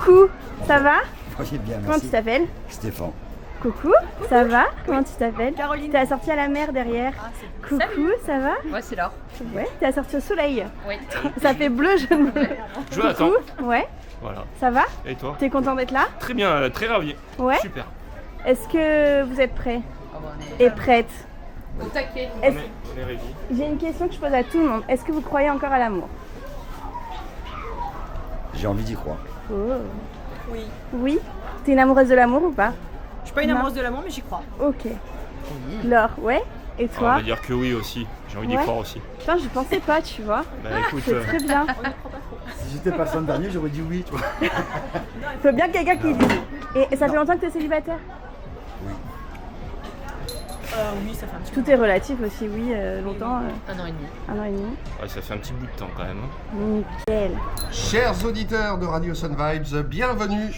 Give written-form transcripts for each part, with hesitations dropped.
Coucou, ça va? Oui, bien, merci. Comment tu t'appelles? Stéphane. Coucou, ça va? Comment tu t'appelles? Caroline. T'es assortie à la mer derrière. Ah, Coucou, Salut. ça va? Ouais, c'est Laure. Ouais, t'es assortie au soleil. Oui. Ça fait bleu, jaune, bleu. Jonathan. Coucou, ouais, Voilà. ça va? Et toi? T'es content d'être là? Très bien, très ravi. Ouais. Super. Est-ce que vous êtes prêts On et prêtes? est au taquet. Est-ce- On est réunis. J'ai une question que je pose à tout le monde. Est-ce que vous croyez encore à l'amour? J'ai envie d'y croire. Oh. Oui. Oui? T'es une amoureuse de l'amour ou pas? Je suis pas une Non. amoureuse de l'amour, mais j'y crois. Ok. Laure, ouais? Et On toi? va dire que oui aussi. J'ai envie d'y Ouais. croire aussi. Putain, j'y pensais pas, tu vois. Bah écoute, C'est très bien. Si j'étais pas le fan dernier, j'aurais dit oui, toi. Il faut bien quelqu'un qui dise. Et ça fait longtemps que t'es célibataire? Oui, ça fait un petit Tout est relatif aussi, oui, longtemps, Un an et demi. 1 an et demi. ouais, ça fait un petit bout de temps quand même. Nickel. Chers auditeurs de Radio Sun Vibes, bienvenue.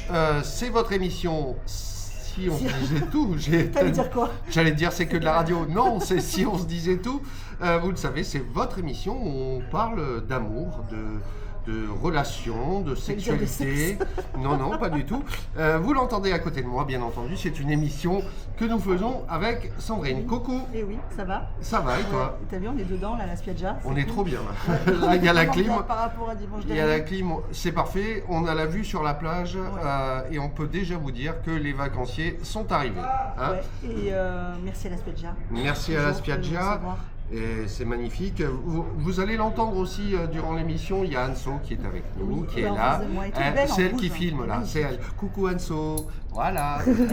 C'est votre émission. Si on se disait tout, T'allais dire quoi? J'allais dire c'est que de la radio. Non, c'est si on se disait tout. Vous le savez, c'est votre émission où on parle d'amour, de relations, de sexualité. Non, non, pas du tout. Vous l'entendez à côté de moi, bien entendu. C'est une émission que nous faisons avec Sandrine. Coucou, Eh oui, ça va. ça va et toi? T'as vu, on est dedans, là, la spiaggia. On est cool. trop bien là. Là, il y a la clim. Par rapport à dimanche Il y a la dernier. clim, c'est parfait. On a la vue sur la plage et on peut déjà vous dire que les vacanciers sont arrivés. Hein. Ouais, et merci à la spiaggia. Merci à la Toujours pour nous spiaggia. recevoir. Et c'est magnifique. Vous allez l'entendre aussi durant l'émission. Il y a Anso qui est avec nous, Oui, qui est en là. face de moi. Elle est toute belle en C'est elle rouge, qui hein. filme là. Magnifique. C'est elle. Coucou Anso. Voilà. super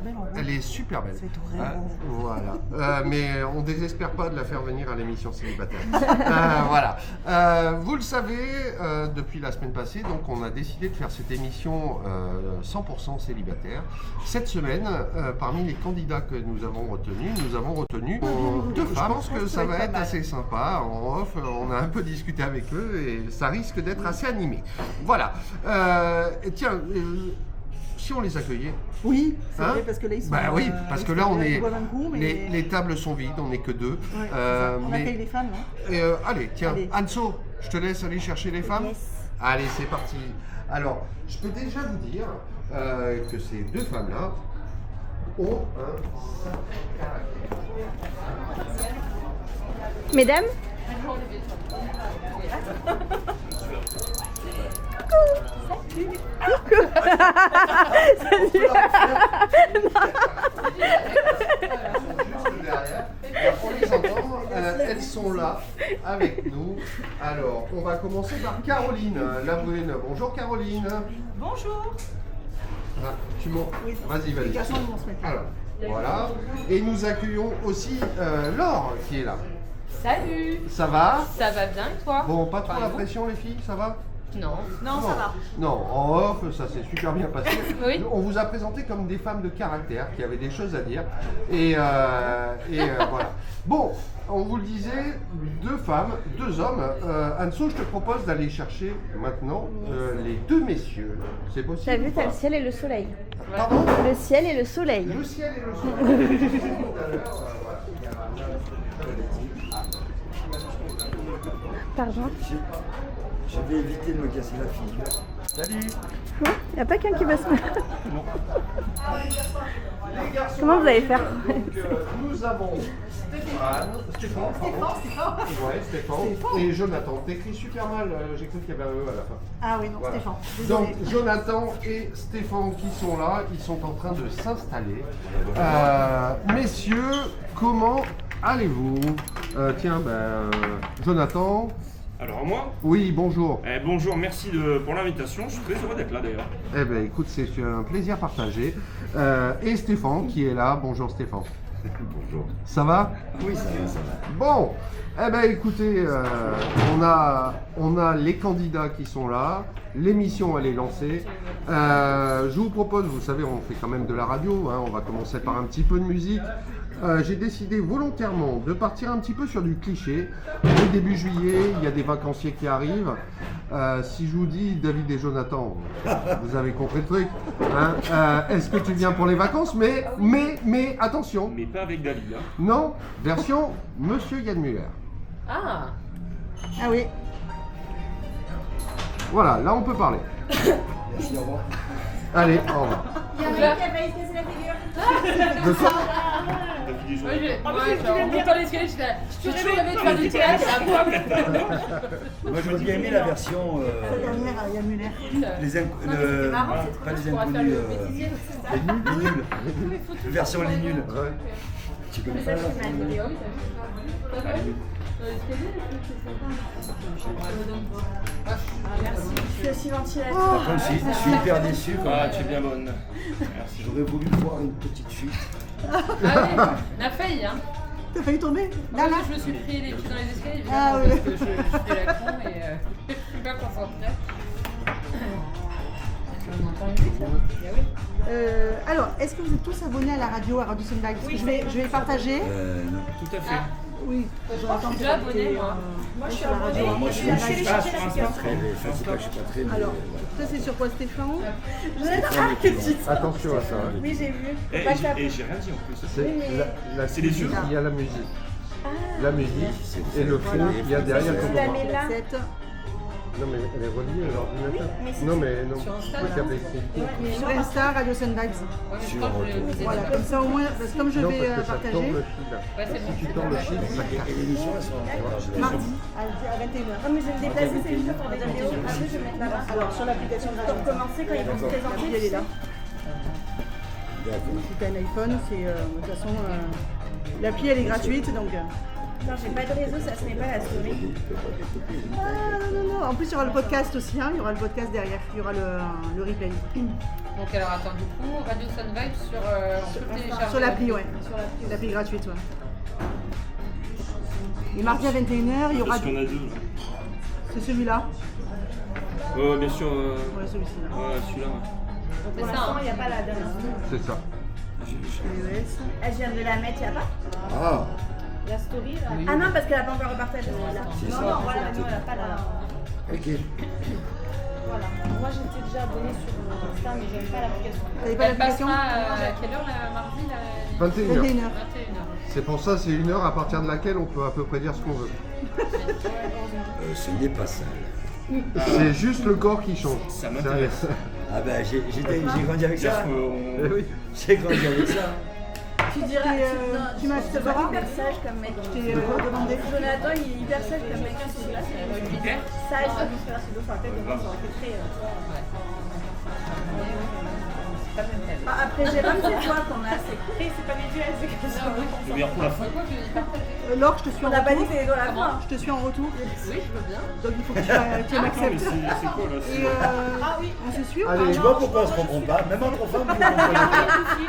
belle en rouge. Elle est super belle. Ça va être vraiment Voilà. Mais on désespère pas de la faire venir à l'émission célibataire. Voilà. Vous le savez, depuis la semaine passée, donc on a décidé de faire cette émission 100% célibataire. Cette semaine, parmi les candidats que nous avons retenu deux femmes. Je pense que ça va être assez sympa. En off, on a un peu discuté avec eux et ça risque d'être assez animé. Voilà. Et tiens. Si on les accueillait. Oui, c'est Hein vrai, parce que là, ils sont. Bah oui, parce que là, on est. Boivent un coup, mais... Les tables sont vides, on n'est que deux. Ouais, c'est ça. On mais- accueille les femmes, non? Allez, tiens, Allez. Anso, je te laisse aller chercher les femmes. Yes. Allez, c'est parti. Alors, je peux déjà vous dire que ces deux femmes-là ont un sacré caractère. Mesdames? Juste derrière. Alors, on les entend, elles sont là avec nous. Alors, on va commencer par Caroline, la brune. Bonjour Caroline. Bonjour. Ah, tu m'en... Oui. Vas-y, Les vas-y. garçons vont se mettre là. Alors, voilà. Et nous accueillons aussi Laure qui est là. Salut. Ça va? Ça va bien et toi? Bon, pas trop la Parlez-vous. pression les filles, ça va? Non. Non, ça va. Non, en off, ça s'est super bien passé. Oui. On vous a présenté comme des femmes de caractère qui avaient des choses à dire. Et voilà. Bon, on vous le disait, deux femmes, deux hommes. Anso, je te propose d'aller chercher maintenant les deux messieurs. C'est possible? T'as vu, ou t'as pas le ciel et le soleil. Pardon? Le ciel et le soleil. Le ciel et le soleil. Tout à l'heure, voilà. Pardon. Je vais éviter de me casser la figure. Salut. Y a pas quelqu'un qui va se mettre. Les garçons, Comment vous allez faire? donc, nous avons Stéphane, ouais, Stéphane, et Jonathan. T'écris super mal, j'ai cru qu'il y avait un E à la fin. Ah oui, non, Voilà. Stéphane. Désolé. Donc Jonathan et Stéphane qui sont là, ils sont en train de s'installer. Messieurs, comment allez-vous? Tiens, Jonathan. Alors moi, Oui, bonjour. bonjour, merci pour l'invitation. Je suis très heureux d'être là d'ailleurs. Eh ben écoute, c'est un plaisir partagé. Et Stéphane qui est là. Bonjour Stéphane. Bonjour. Ça va? Oui, ça va, ça va. Bon, eh ben écoutez, on a les candidats qui sont là, l'émission elle est lancée. Je vous propose, vous savez, on fait quand même de la radio, hein, on va commencer par un petit peu de musique. J'ai décidé volontairement de partir un petit peu sur du cliché. Au début juillet, il y a des vacanciers qui arrivent. Si je vous dis David et Jonathan, vous avez compris le truc. Hein. Est-ce que tu viens pour les vacances? Mais attention, Mais pas avec David. Hein. non, version Monsieur Yann Muller. Ah. Ah oui. Voilà, là on peut parler. Je dis au revoir. Allez, au revoir. Il y a un mec qui a failli se casser la figure. De quoi? Depuis des jours. En montant l'escalier, je suis toujours rêvé de faire du théâtre. Moi, j'aurais bien aimé la version. Il y a Muller. Pas les inconnus. Les nuls. La version les nuls. Ouais. Tu connais pas là? Je suis aussi ventilatrice. Par contre, je suis hyper déçu quand Ah, même. tu es bien bonne. Merci. J'aurais voulu voir une petite chute. Allez, on a failli, hein. T'as failli tomber? Moi, Là, là. je me suis pris les pieds dans les escaliers, Ah, évidemment, oui. parce que je fais la con et je suis pas concentrée. On entend une musique, là? Eh oui. Alors, est-ce que vous êtes tous abonnés à la radio, à Radio Sunlight? Parce que je vais partager. Non. Tout à fait. Ah, Oui, je suis déjà abonnée, moi. Moi, je suis sur la abonnée. radio. Moi, je suis Ah, très, télécharger je suis l'application. pas très. Mais, Alors, voilà. ça c'est sur quoi, Stéphane? Ah, que petite. Attention à ça. Hein. Oui, j'ai vu. Et Pas ça. j'ai rien dit en plus. C'est C'est les yeux. Il y a la musique. La musique et le fond qu'il y a derrière Tu comme la on mets là. Non mais elle est reliée à l'ordinateur. Oui, mais c'est- Non mais non. Sur Insta, Le câble électrique. Sur Insta, Radio Sunlight. Ouais, mais je crois que je l'ai Voilà, comme ça au moins, parce que comme je Non vais parce que ça partager, tourne le fil. Ouais, c'est bon. Si tu tournes le fil, ça casse. Et l'émission, elles sont. mardi à 21h. Ah, mais je vais me déplacer, c'est juste pour des vidéos. Après, je vais mettre là-bas. Alors, sur l'application de Pour Radio commencer, quand ils vont se présenter, Sunlight, elle est là. D'accord. Si t'as un iPhone, c'est de toute façon, l'appli elle est gratuite donc. Non, j'ai pas de réseau, ça se met pas à la story. Ah, non. En plus, il y aura le podcast aussi, hein, il y aura le podcast derrière, il y aura le replay. Donc alors attends, du coup, Radio Sun Vibe sur, on peut télécharger. Sur l'appli, ouais. L'appli gratuite, ouais. Et mardi à 21h, il y aura. Parce qu'il y en a deux. là. C'est celui-là. Bien sûr. Ouais, celui-ci là. Ouais, celui-là. Ouais. C'est Pour ça, l'instant, hein. il n'y a pas la dernière. C'est ça. iOS. Elle vient de la mettre, il n'y a pas Ah, la story là. Ah non, parce qu'elle n'a pas encore repartagé celle-là. C'est Non, ça. non, voilà, nous, elle n'a pas la. ok. Voilà. Moi, j'étais déjà abonnée sur Insta, mais j'aime pas l'application. T'avais pas Elle l'application? passera à quelle heure, la mardi, là 21h. 21h. 21h. C'est pour ça, c'est une heure à partir de laquelle on peut à peu près dire ce qu'on veut. Ce n'est pas ça. C'est juste le corps qui change. Ça m'intéresse. Ah ben, j'ai grandi avec ça. Eh oui. J'ai grandi avec ça. Tu dirais, Tu m'as c'est pas hyper sage comme mec. Je t'ai demandé. Jonathan, il est hyper sage comme mec. Celui-là, Hyper. c'est sage. Enfin, peut-être que ça aurait été très. C'est pas le même thème. Ah, après, j'ai 27 fois qu'on a. C'est pas visuel, c'est que ça. Le meilleur pour la fin. Pourquoi je dis partager? Laure, je te suis On en n'a pas dit retour. que c'était dans la fin. Je te suis en retour. Oui, je veux bien. Donc il faut que tu Attends, mais m'acceptes. c'est quoi là Et Ah oui. on se suit ou Allez. pas? Tu vois pourquoi on se comprend pas? Même entre femmes, vous comprenez.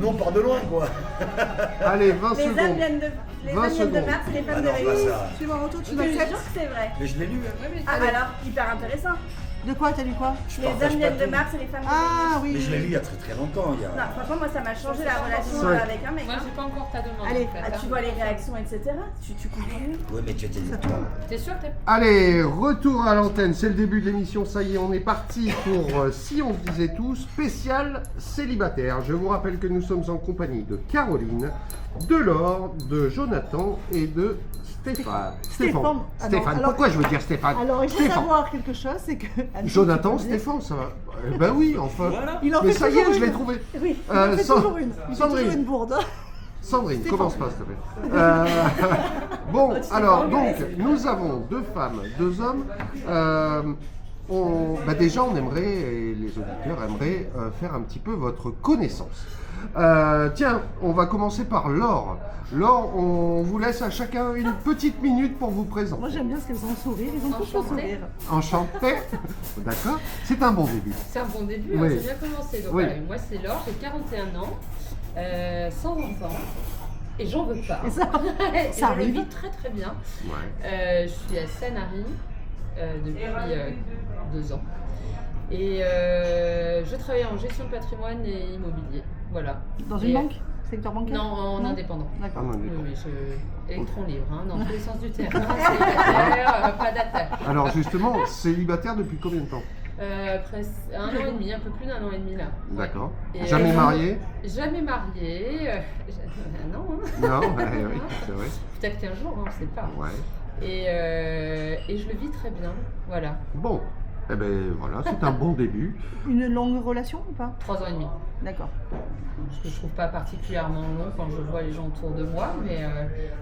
Nous, on part de loin, quoi. Allez, 20 Les hommes secondes. viennent de. Les 20 hommes viennent de secondes. Mars et les Ah femmes de non, pas Réus. ça. Suis en retour, tu Je te jure m'acceptes? que c'est vrai. Mais je l'ai lu. Hein. Ouais, mais Ah, alors, hyper intéressant. De quoi? T'as lu quoi? Je Les partage hommes pas viennent de tout. Mars et les femmes de Ah Réus. Mais je l'ai lu oui. il y a très très longtemps. Il y a... Non, franchement, moi, ça m'a changé la relation Ouais. avec un mec. moi, hein. j'ai pas encore ta demande. Allez, en fait, Ah, hein. tu vois les réactions, etc. Tu comprends mieux. Ouais, mais tu étais T'es sûr que t'es. Allez, retour à l'antenne, c'est le début de l'émission, ça y est, on est parti pour Si on se disait tout, spécial célibataire. Je vous rappelle que nous sommes en compagnie de Caroline, de Laure, de Jonathan et de Stéphane. Stéphane. Ah non, Stéphane, alors- pourquoi je veux dire Stéphane? Alors il faut Stéphane. savoir quelque chose, c'est que. Jonathan, Stéphane, ça va. Eh ben oui, enfin. Voilà. Il en Mais fait ça y est, toujours je l'ai une. trouvé. Oui, il Euh, en fait Sand- toujours une. Il fait Sandrine. toujours une bourde. Sandrine, Stéphane. commence pas, s'il te plaît. Bon, alors, donc, nous avons deux femmes, deux hommes. Déjà, on aimerait, et les auditeurs aimeraient, faire un petit peu votre connaissance. Tiens, on va commencer par Laure. Laure, on vous laisse à chacun une petite minute pour vous présenter. Moi j'aime bien parce qu'elles ont le sourire, ils ont tous le Enchantée. sourire. Enchanté. D'accord. C'est un bon début. C'est un bon début, Oui. hein, c'est bien commencé. Donc, Oui. voilà, moi, c'est Laure, j'ai 41 ans, sans enfant, et j'en veux pas. Et ça, Et ça je le arrive. vis très très bien. Ouais. Je suis à Sanary depuis 2 ans. Et je travaille en gestion de patrimoine et immobilier. Voilà. Dans Et, une banque? Secteur bancaire? Non, en indépendant. D'accord. Ah, non, Oui, d'accord. oui, électron libre, hein, dans tous les sens du terme. Célibataire, pas d'attache. Alors justement, célibataire depuis combien de temps? Après 1 an et demi, un peu plus d'1 an et demi là. D'accord. Et, Jamais marié? Jamais marié. Non, hein. Non, oui, c'est vrai. Peut-être qu'un jour, hein, on ne sait pas. Ouais. Et je le vis très bien, voilà. Bon, Eh ben voilà, c'est un bon début. Une longue relation ou pas? 3 ans et demi. D'accord. Ce que je trouve pas particulièrement long quand je vois les gens autour de moi, mais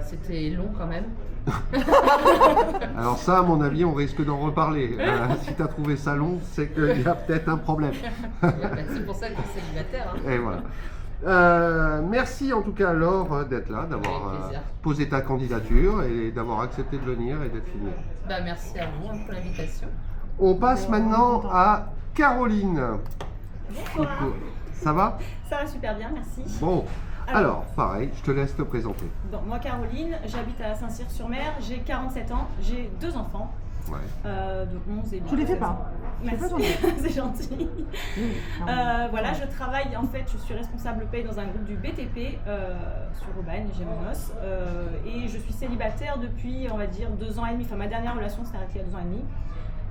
c'était long quand même. Alors ça, à mon avis, on risque d'en reparler. Si tu as trouvé ça long, c'est qu'il y a peut-être un problème. C'est pour ça que je suis célibataire. Hein. Et voilà. Merci en tout cas Laure d'être là, d'avoir Avec plaisir. posé ta candidature et d'avoir accepté de venir et d'être filmée. Bah, merci à vous pour l'invitation. On passe maintenant à Caroline. Bonsoir. Ça va? Ça va super bien, merci. Bon, alors pareil, je te laisse te présenter. Donc, moi, Caroline, j'habite à Saint-Cyr-sur-Mer, j'ai 47 ans, j'ai 2 enfants, Ouais. donc 11 et 12. Tu les fais pas. Merci, fais pas ton nom. c'est gentil. Voilà, je travaille, en fait, je suis responsable paye dans un groupe du BTP sur Aubagne, j'ai mon os, et je suis célibataire depuis, on va dire, 2 ans et demi. Enfin, ma dernière relation s'est arrêtée il y a 2 ans et demi.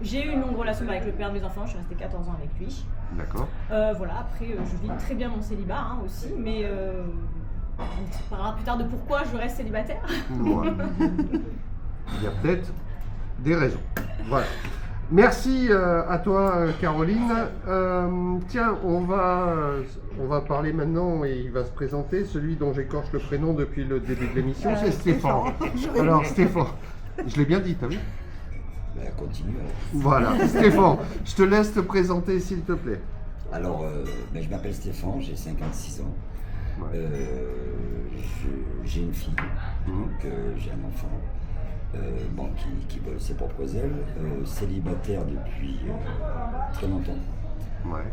J'ai eu une longue relation avec le père de mes enfants, je suis restée 14 ans avec lui. D'accord. Voilà, après, je vis très bien mon célibat hein, aussi, mais on se parlera plus tard de pourquoi je reste célibataire. Ouais. Il y a peut-être des raisons. Voilà. Merci à toi Caroline. Tiens, on va parler maintenant et il va se présenter. Celui dont j'écorche le prénom depuis le début de l'émission, c'est Stéphane. Alors Stéphane, je l'ai bien dit, t'as vu? Ben, continue. Voilà, Stéphane, je te laisse te présenter s'il te plaît. Alors, ben, je m'appelle Stéphane, j'ai 56 ans. Ouais. J'ai une fille, donc j'ai un enfant bon, qui vole ses propres ailes, célibataire depuis très longtemps. Ouais.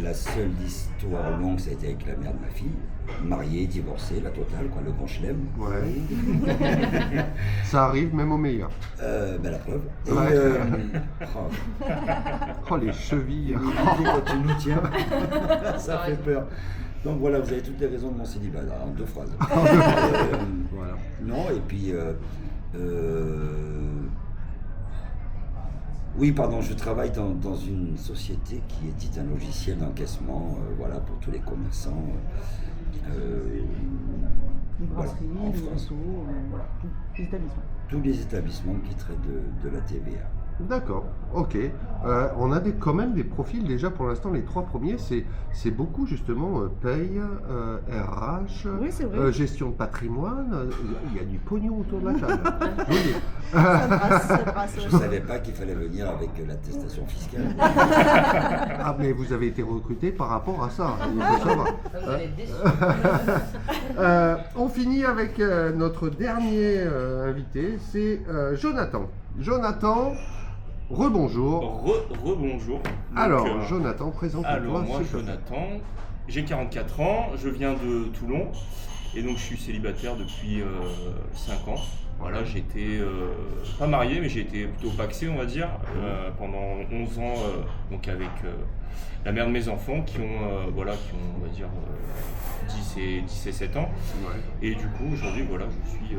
La seule histoire longue, ça a été avec la mère de ma fille, mariée, divorcée, la totale, quoi, le grand chelem. Ouais. Ça arrive même au meilleur. Ben, la preuve. Et, Ouais. Oh les chevilles. quand tu nous tiens, ça fait peur. Donc voilà, vous avez toutes les raisons de mon célibat, là, en 2 phrases. Voilà. Non, et puis... oui, pardon, je travaille dans une société qui édite un logiciel d'encaissement voilà, pour tous les commerçants. Une Voilà, brasserie, en des France. restos, voilà, tous les établissements. Tous les établissements qui traitent de la TVA. D'accord, ok. On a quand même des profils déjà pour l'instant, les 3 premiers, c'est beaucoup justement paye, RH, Oui, c'est vrai. gestion de patrimoine, il y a du pognon autour de la table. Je vous le dis. Ça brasse, Je ouais. ne savais pas qu'il fallait venir avec l'attestation fiscale. Ah mais vous avez été recruté par rapport à ça, il faut savoir. Vous allez être déçus. On finit avec notre dernier invité, c'est Jonathan. Jonathan, rebonjour. Rebonjour. Alors, Donc, Jonathan, présente-toi. alors moi, s'il te plaît. Jonathan, j'ai 44 ans, je viens de Toulon et donc je suis célibataire depuis 5 ans. Voilà, j'étais pas marié, mais j'ai été plutôt pacsé, on va dire, pendant 11 ans, donc avec la mère de mes enfants qui ont, on va dire, 10 et 7 ans. Ouais. Et du coup, aujourd'hui, voilà, je suis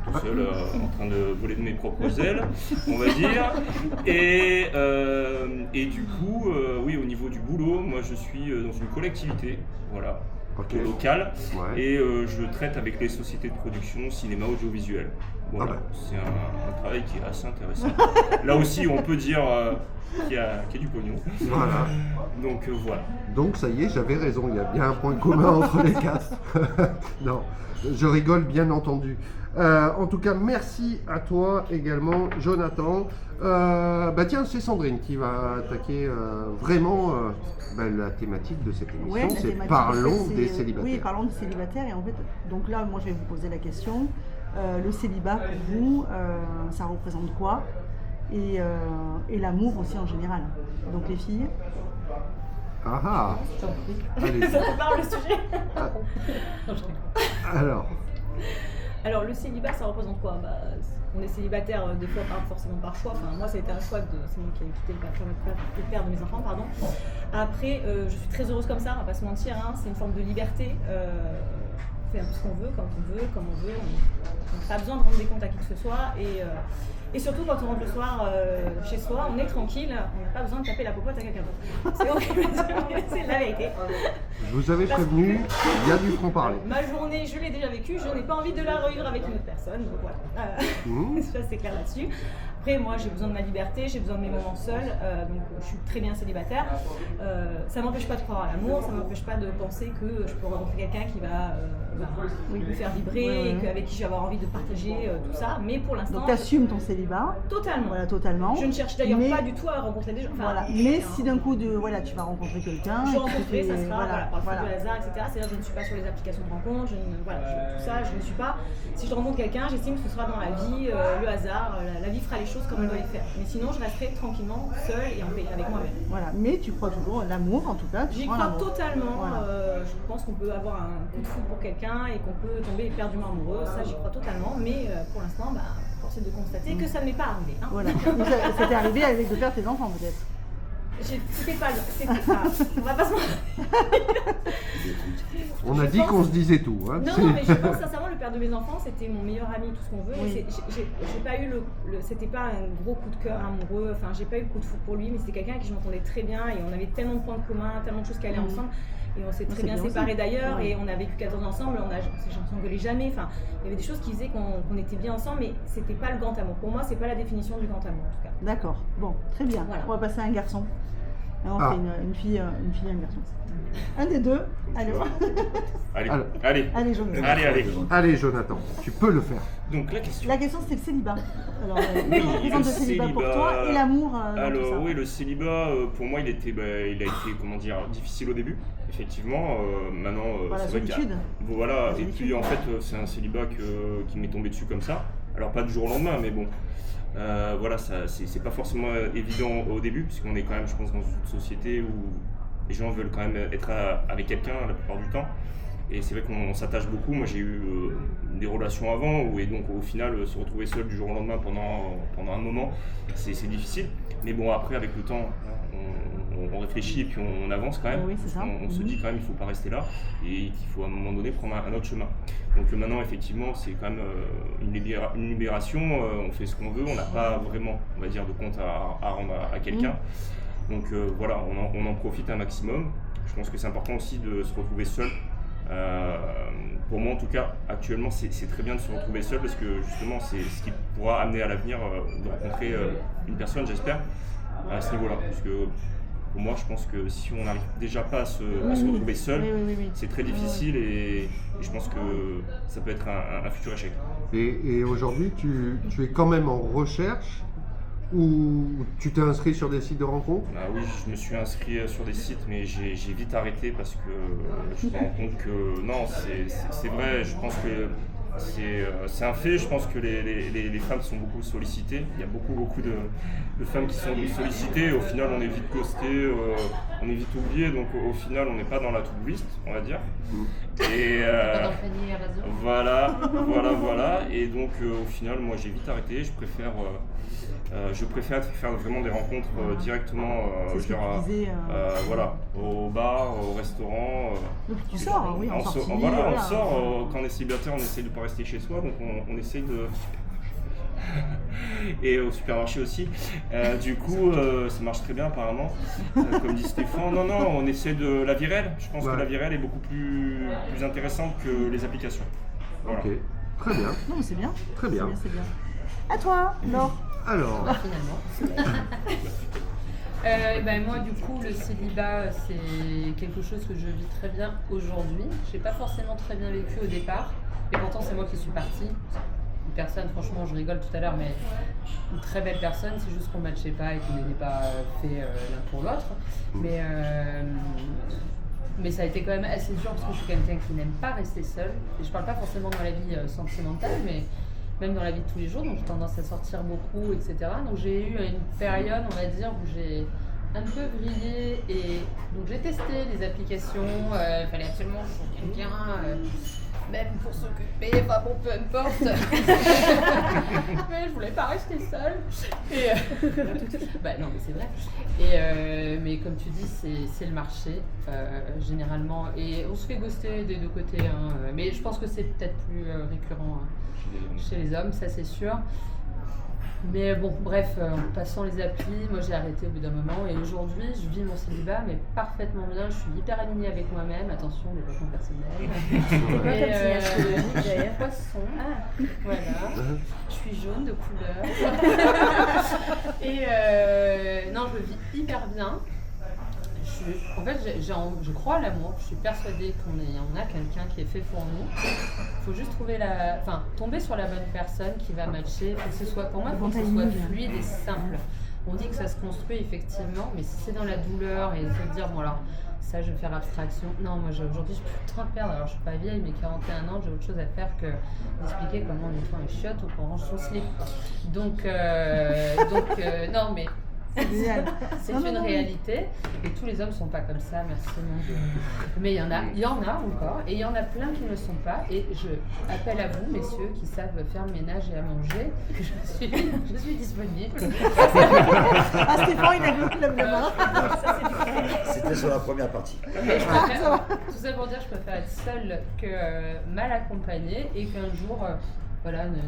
tout seul en train de voler de mes propres ailes, on va dire. Et du coup, oui, au niveau du boulot, moi je suis dans une collectivité, voilà, Ok. locale, Ouais. et je traite avec les sociétés de production cinéma audiovisuel. Voilà, Ah bah. c'est un travail qui est assez intéressant. Là aussi, on peut dire qu'il y a du pognon. Voilà. Donc voilà. Donc ça y est, j'avais raison, il y a bien un point commun entre les 4. Non, je rigole bien entendu. En tout cas, merci à toi également, Jonathan. Bah tiens, c'est Sandrine qui va attaquer vraiment la thématique de cette émission, Ouais, la c'est thématique, parlons en fait, des c'est- célibataires. Oui, parlons des célibataires. Et en fait, donc là, moi, je vais vous poser la question. Le célibat, pour vous, ça représente quoi? Et l'amour aussi en général. Donc les filles. Ah ah, Je t'en prie. allez, Ça te parle le sujet? alors, Alors, le célibat, ça représente quoi? On est célibataire des fois pas forcément par choix. Enfin, moi, ça a été un choix c'est moi qui ai quitté le père de mes enfants, pardon. Après, je suis très heureuse comme ça, on va pas se mentir. Hein, c'est une forme de liberté. On fait un peu ce qu'on veut, quand on veut, comme on veut. On n'a pas besoin de rendre des comptes à qui que ce soit. Et surtout, quand on rentre le soir chez soi, on est tranquille. On n'a pas besoin de taper la popote à quelqu'un d'autre. C'est horrible, c'est la vérité. je vous avais prévenu, il y a du franc-parler. Ma journée, je l'ai déjà vécue, je n'ai pas envie de la revivre avec une autre personne, donc voilà. Mmh. Ça c'est clair là-dessus. Après, moi, j'ai besoin de ma liberté, j'ai besoin de mes moments seuls, donc je suis très bien célibataire. Ça m'empêche pas de croire à l'amour, ça m'empêche pas de penser que je peux rencontrer quelqu'un qui va me faire vibrer, et avec qui je vais avoir envie de partager tout ça. Mais pour l'instant, Donc tu assumes ton célibat. Totalement. Voilà, totalement. Je ne cherche d'ailleurs pas du tout à rencontrer des gens. Enfin, voilà. Mais si d'un coup tu vas rencontrer quelqu'un, je rencontrerai, ça sera par le voilà. de hasard, etc. C'est-à-dire je ne suis pas sur les applications de rencontre, tout ça, je ne suis pas. Si je rencontre quelqu'un, j'estime que ce sera dans la vie, le hasard, la vie fera les choses comme elle doit les faire. Mais sinon, je resterai tranquillement, seule et en paix avec moi-même. Voilà, mais tu crois toujours à l'amour, en tout cas. J'y crois totalement. Voilà. Je pense qu'on peut avoir un coup de foudre pour quelqu'un et qu'on peut tomber éperdument amoureux. Ça, j'y crois totalement. Mais pour l'instant, force est de constater que ça ne m'est pas arrivé. Hein. Voilà. Ça t'est arrivé avec de faire tes enfants, peut-être. C'était pas. On va pas se On a dit qu'on se disait tout. Hein. Non, mais je pense sincèrement, le père de mes enfants, c'était mon meilleur ami, tout ce qu'on veut. Oui. J'ai pas eu c'était pas un gros coup de cœur amoureux. Enfin, j'ai pas eu le coup de foudre pour lui, mais c'était quelqu'un avec qui je m'entendais très bien et on avait tellement de points communs, tellement de choses qui allaient ensemble. Et on s'est très bien séparés d'ailleurs, et on a vécu 14 ans ensemble, on s'engueulait jamais. Enfin, il y avait des choses qui faisaient qu'on était bien ensemble, mais c'était pas le grand amour. Pour moi, c'est pas la définition du grand amour en tout cas. D'accord, bon, très bien. Voilà. On va passer à un garçon. On fait une fille et un garçon. Un des deux, allez, Jonathan. Allez, Jonathan, tu peux le faire. Donc la question c'était le célibat. Alors, représente le célibat pour toi et l'amour. Alors oui, le célibat pour moi il a été difficile au début. Effectivement, maintenant c'est vrai solitude. Voilà, et puis en fait c'est un célibat qui m'est tombé dessus comme ça. Alors pas du jour au lendemain, mais bon. Voilà, c'est pas forcément évident au début, puisqu'on est quand même, je pense, dans une société où les gens veulent quand même être avec quelqu'un la plupart du temps. Et c'est vrai qu'on s'attache beaucoup. Moi, j'ai eu des relations avant, et donc au final, se retrouver seul du jour au lendemain pendant un moment, c'est difficile. Mais bon, après, avec le temps, on réfléchit et puis on avance quand même. Oui, c'est ça. On se dit quand même, il ne faut pas rester là et qu'il faut à un moment donné prendre un autre chemin. Donc maintenant, effectivement, c'est quand même une libération. On fait ce qu'on veut, on n'a pas vraiment, on va dire, de compte à rendre à quelqu'un. Donc voilà, on en profite un maximum. Je pense que c'est important aussi de se retrouver seul. Pour moi en tout cas, actuellement c'est très bien de se retrouver seul parce que justement c'est ce qui pourra amener à l'avenir de rencontrer une personne, j'espère, à ce niveau-là. Parce que pour moi je pense que si on n'arrive déjà pas à se retrouver seul, c'est très difficile et je pense que ça peut être un futur échec. Et aujourd'hui tu es quand même en recherche ou tu t'es inscrit sur des sites de rencontres? Oui, je me suis inscrit sur des sites, mais j'ai vite arrêté parce que je me rends compte que non, c'est vrai, je pense que c'est un fait, je pense que les femmes sont beaucoup sollicitées, il y a beaucoup de femmes qui sont sollicitées, au final on est vite ghosté, on est vite oublié, donc au final on n'est pas dans la to-do list, on va dire. Et voilà, et donc au final moi j'ai vite arrêté, je préfère faire vraiment des rencontres directement voilà, au bar, au restaurant. Donc tu sors, oui, on sort, quand on est célibataire, on essaye de ne pas rester chez soi, donc on essaye de... et au supermarché aussi. Du coup, ça marche très bien apparemment, comme dit Stéphane. Non, on essaie de la vie réelle. Je pense que la vie réelle est beaucoup plus intéressante que les applications. Voilà. Ok, très bien. Non, mais c'est bien. Très bien. C'est bien. À toi, Laure. Alors. Finalement. Moi du coup le célibat c'est quelque chose que je vis très bien aujourd'hui. J'ai pas forcément très bien vécu au départ, et pourtant c'est moi qui suis partie. Une personne, franchement je rigole tout à l'heure, mais une très belle personne, c'est juste qu'on ne matchait pas et qu'on n'était pas fait l'un pour l'autre. Mais ça a été quand même assez dur parce que je suis quelqu'un qui n'aime pas rester seul. Et je parle pas forcément dans la vie sentimentale, mais même dans la vie de tous les jours, donc j'ai tendance à sortir beaucoup, etc. Donc j'ai eu une période, on va dire, où j'ai un peu vrillé, et donc j'ai testé les applications, il fallait absolument que je trouve quelqu'un, même pour s'occuper, enfin bon, peu importe. Mais je voulais pas rester seule. Et non mais c'est vrai. Et mais comme tu dis, c'est le marché, généralement, et on se fait ghoster des deux côtés, hein. Mais je pense que c'est peut-être plus récurrent chez les hommes, ça c'est sûr. Mais bon, bref, en passant les applis, moi j'ai arrêté au bout d'un moment et aujourd'hui je vis mon célibat mais parfaitement bien, je suis hyper alignée avec moi-même, attention, développement personnel. Et poisson, voilà, je suis jaune de couleur. Et non, je le vis hyper bien. En fait, je crois à l'amour, je suis persuadée qu'on a quelqu'un qui est fait pour nous. Il faut juste tomber sur la bonne personne qui va matcher, pour que ce soit fluide et simple. On dit que ça se construit effectivement, mais si c'est dans la douleur et se dire, bon alors, ça je vais faire abstraction. Non, moi aujourd'hui je peux plus le perdre, alors je suis pas vieille, mais 41 ans, j'ai autre chose à faire que d'expliquer comment on nettoie un chiotte ou qu'on range son slip. Donc non mais... C'est une réalité et tous les hommes sont pas comme ça, merci mon Dieu. Mais il y en a encore et il y en a plein qui ne sont pas et je appelle à vous messieurs qui savent faire le ménage et à manger, je suis disponible. Stéphane il a vu le main. C'était sur la première partie. Tout ça pour dire je préfère être seule que mal accompagnée et qu'un jour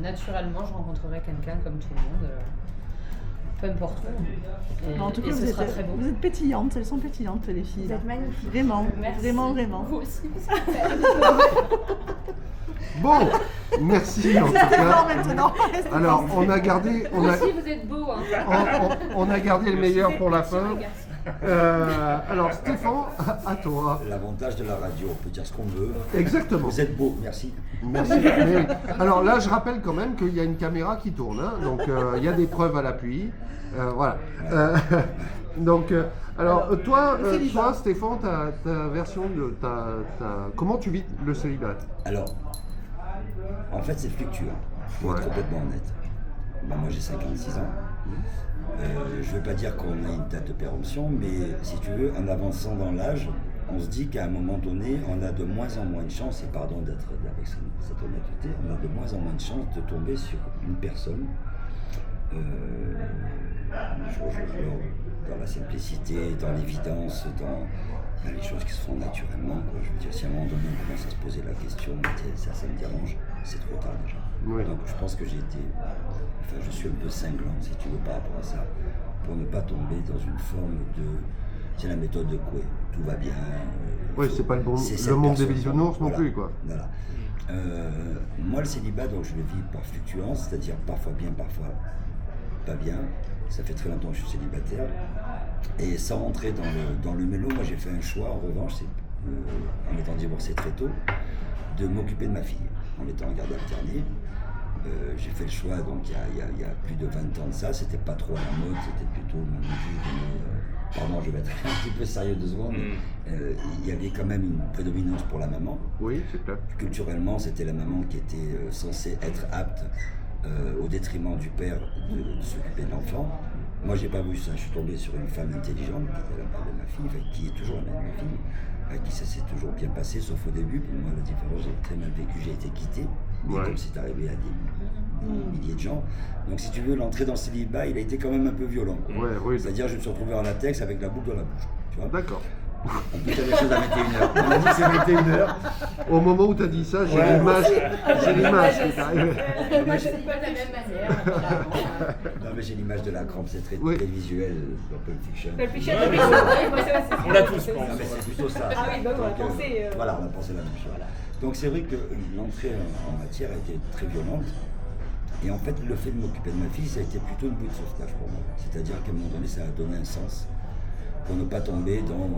naturellement je rencontrerai quelqu'un comme tout le monde. Peu importe où. En tout cas, ce sera très beau. Vous êtes pétillantes, elles sont pétillantes les filles. Vous êtes magnifiques. Vraiment, merci. vraiment. Vous aussi, Bon, merci en tout cas. Maintenant. Alors, on a gardé, vous aussi, vous êtes beau. on a gardé le meilleur pour la fin. Alors Stéphane, à toi. L'avantage de la radio, on peut dire ce qu'on veut. Exactement. Vous êtes beau, merci. Merci. Mais, alors là, je rappelle quand même qu'il y a une caméra qui tourne, hein, donc il y a des preuves à l'appui. Voilà. Donc, toi, Stéphane, ta version de comment tu vis le célibat? Alors, en fait, c'est fluctuant, pour être complètement honnête. Moi, j'ai 56 ans. Je ne veux pas dire qu'on a une date de péremption, mais si tu veux, en avançant dans l'âge, on se dit qu'à un moment donné, on a de moins en moins de chance, et pardon d'être avec cette honnêteté, on a de moins en moins de chance de tomber sur une personne dans la simplicité, dans l'évidence, dans les choses qui se font naturellement. Quoi. Je veux dire, si à un moment donné on commence à se poser la question, ça me dérange, c'est trop tard déjà. Oui. Donc je pense que je suis un peu cinglant, si tu veux, par rapport à ça, pour ne pas tomber dans une forme de... C'est la méthode de Coué, tout va bien. Oui, c'est pas le monde des bisounours non plus, quoi. Voilà. Moi, le célibat, donc je le vis par fluctuance, c'est-à-dire parfois bien, parfois pas bien. Ça fait très longtemps que je suis célibataire. Et sans rentrer dans le mélo, moi j'ai fait un choix, en revanche, en étant divorcé très tôt, de m'occuper de ma fille. En étant en garde alternée, j'ai fait le choix, donc il y a plus de 20 ans de ça, c'était pas trop à la mode, c'était plutôt mon juge. Pardon, je vais être un petit peu sérieux 2 secondes. Il y avait quand même une prédominance pour la maman. Oui, c'est clair. Culturellement, c'était la maman qui était censée être apte au détriment du père de s'occuper de l'enfant. Moi, j'ai pas vu ça. Je suis tombé sur une femme intelligente qui était la mère de ma fille, qui est toujours la mère de ma fille, avec qui ça s'est toujours bien passé, sauf au début. Pour moi, la différence, j'ai très mal vécu, j'ai été quitté. Mais comme c'est arrivé à des milliers de gens. Donc, si tu veux, l'entrée dans le célibat, il a été quand même un peu violent. Oui. C'est-à-dire, je me suis retrouvé en latex avec la boucle dans la bouche. Tu vois. D'accord. En plus, t'as des choses à 21h. On a dit que c'est 21h. Au moment où tu as dit ça, j'ai l'image qui est arrivée. Moi, je ne dis pas de la même manière. Non, mais j'ai l'image de la crampe, c'est très visuel dans Pulp Fiction. Pulp Fiction, on l'a tous, je pense. C'est plutôt ça. Ah oui, donc on a pensé. Voilà, on a pensé la même chose. Donc c'est vrai que l'entrée en matière a été très violente. Et en fait, le fait de m'occuper de ma fille, ça a été plutôt une bouée de sauvetage pour moi. C'est-à-dire qu'à un moment donné, ça a donné un sens pour ne pas tomber dans...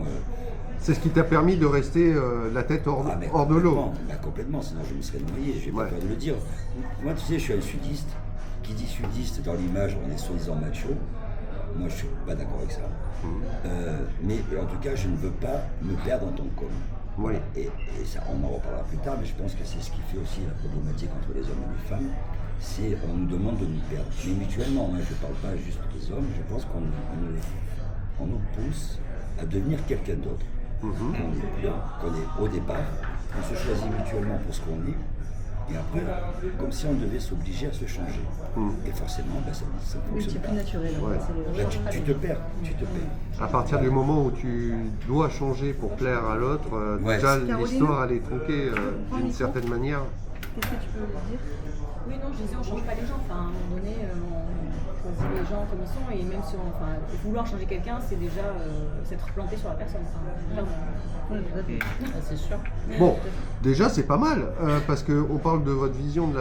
C'est ce qui t'a permis de rester la tête hors de l'eau. Complètement, sinon je me serais noyé, je n'ai pas peur de le dire. Moi, tu sais, je suis un sudiste. Qui dit sudiste, dans l'image, on est soi-disant macho. Moi, je ne suis pas d'accord avec ça. Mais en tout cas, je ne veux pas me perdre en tant que homme. Oui. Et ça, on en reparlera plus tard, mais je pense que c'est ce qui fait aussi la problématique entre les hommes et les femmes. C'est on nous demande de nous perdre. Mais mutuellement, je ne parle pas juste des hommes, je pense qu'on nous pousse à devenir quelqu'un d'autre. Qu'on est au départ, on se choisit mutuellement pour ce qu'on est, et après, comme si on devait s'obliger à se changer. Et forcément, ça ne fonctionne pas. C'est plus naturel. Tu te perds. À partir du moment où tu dois changer pour plaire à l'autre, déjà l'histoire elle est tronquée d'une certaine manière. Qu'est-ce que tu peux dire? Oui, non, je disais, on ne change pas les gens. Enfin, à un moment donné, choisi les gens comme ils sont, et même si vouloir changer quelqu'un, c'est déjà s'être planté sur la personne. C'est sûr. Bon, déjà c'est pas mal, parce qu'on parle de votre vision de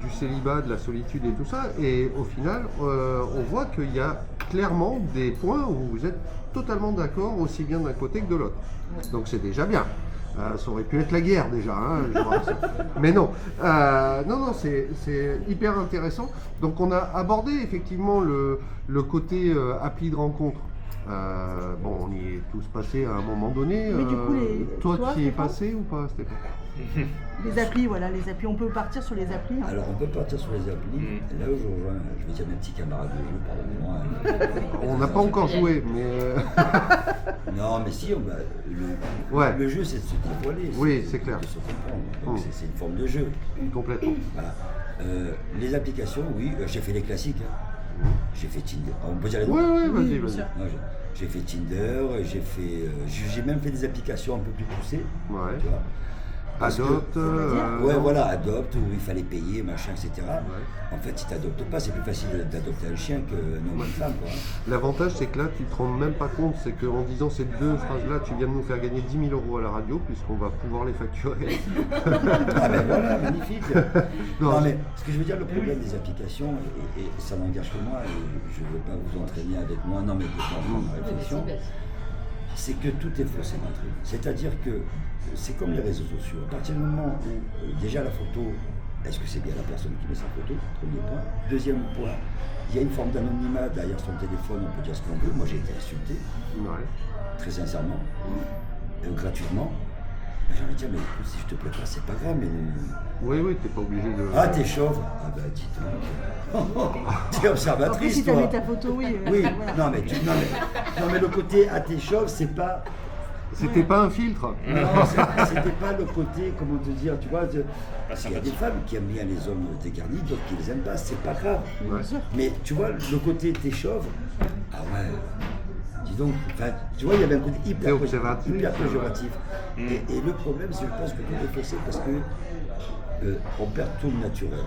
du célibat, de la solitude et tout ça, et au final, on voit qu'il y a clairement des points où vous êtes totalement d'accord, aussi bien d'un côté que de l'autre. Donc c'est déjà bien. Ça aurait pu être la guerre déjà, hein, mais non. Non, c'est hyper intéressant. Donc on a abordé effectivement le côté appli de rencontre. Bon, on y est tous passés à un moment donné. Mais du coup, toi qui es Stéphane passé ou pas, Stéphane? Les applis, voilà, les applis. On peut partir sur les applis. Hein. Alors on peut partir sur les applis. Et là où je rejoins, je vais dire mes petits camarades de jeu, pardonnez-moi. On n'a pas encore joué, mais... Non, mais si, le jeu c'est de se dévoiler. Oui, c'est clair. De se comprendre. Donc c'est une forme de jeu. Complètement. Voilà. Les applications, oui, j'ai fait les classiques. Hein. J'ai fait Tinder. On peut dire les noms? Oui, vas-y. Non, j'ai fait Tinder, j'ai même fait des applications un peu plus poussées. Ouais. Tu vois. Adopt. Ouais, voilà, Adopt, où il fallait payer, machin, etc. En fait, si tu n'adoptes pas, c'est plus facile d'adopter un chien qu'un homme ou une femme. Quoi. L'avantage, c'est que là, tu ne te rends même pas compte, c'est qu'en disant ces deux phrases-là, tu viens de nous faire gagner 10 000 € à la radio, puisqu'on va pouvoir les facturer. Ah ben voilà, magnifique. Non, mais ce que je veux dire, le problème des applications, et ça n'engage que moi, et je ne veux pas vous entraîner avec moi, non mais dans ma réflexion, c'est que tout est faussé d'entrée. C'est-à-dire que c'est comme les réseaux sociaux. À partir du moment où déjà la photo, est-ce que c'est bien la personne qui met sa photo? Premier point. Deuxième point, il y a une forme d'anonymat derrière son téléphone, on peut dire ce qu'on veut. Moi j'ai été insulté, très sincèrement, gratuitement. J'ai envie de dire, mais écoute, si je te plais pas, c'est pas grave, mais... Oui, t'es pas obligé de... Ah, t'es chauve? Ah bah dis donc. T'es observatrice, après, si toi. t'as mis ta photo, oui. Oui, voilà. non mais le côté ah t'es chauve, c'est pas... C'était pas un filtre. Non, c'était pas le côté, comment te dire, tu vois, il y a des femmes qui aiment bien les hommes dégarnis, d'autres qui les aiment pas, c'est pas grave. Mais tu vois, le côté t'es chauve, ah ouais, dis donc, enfin, tu vois, il y avait un côté hyper péjoratif. Et le problème, c'est que je pense que tout est faussé parce que on perd tout le naturel.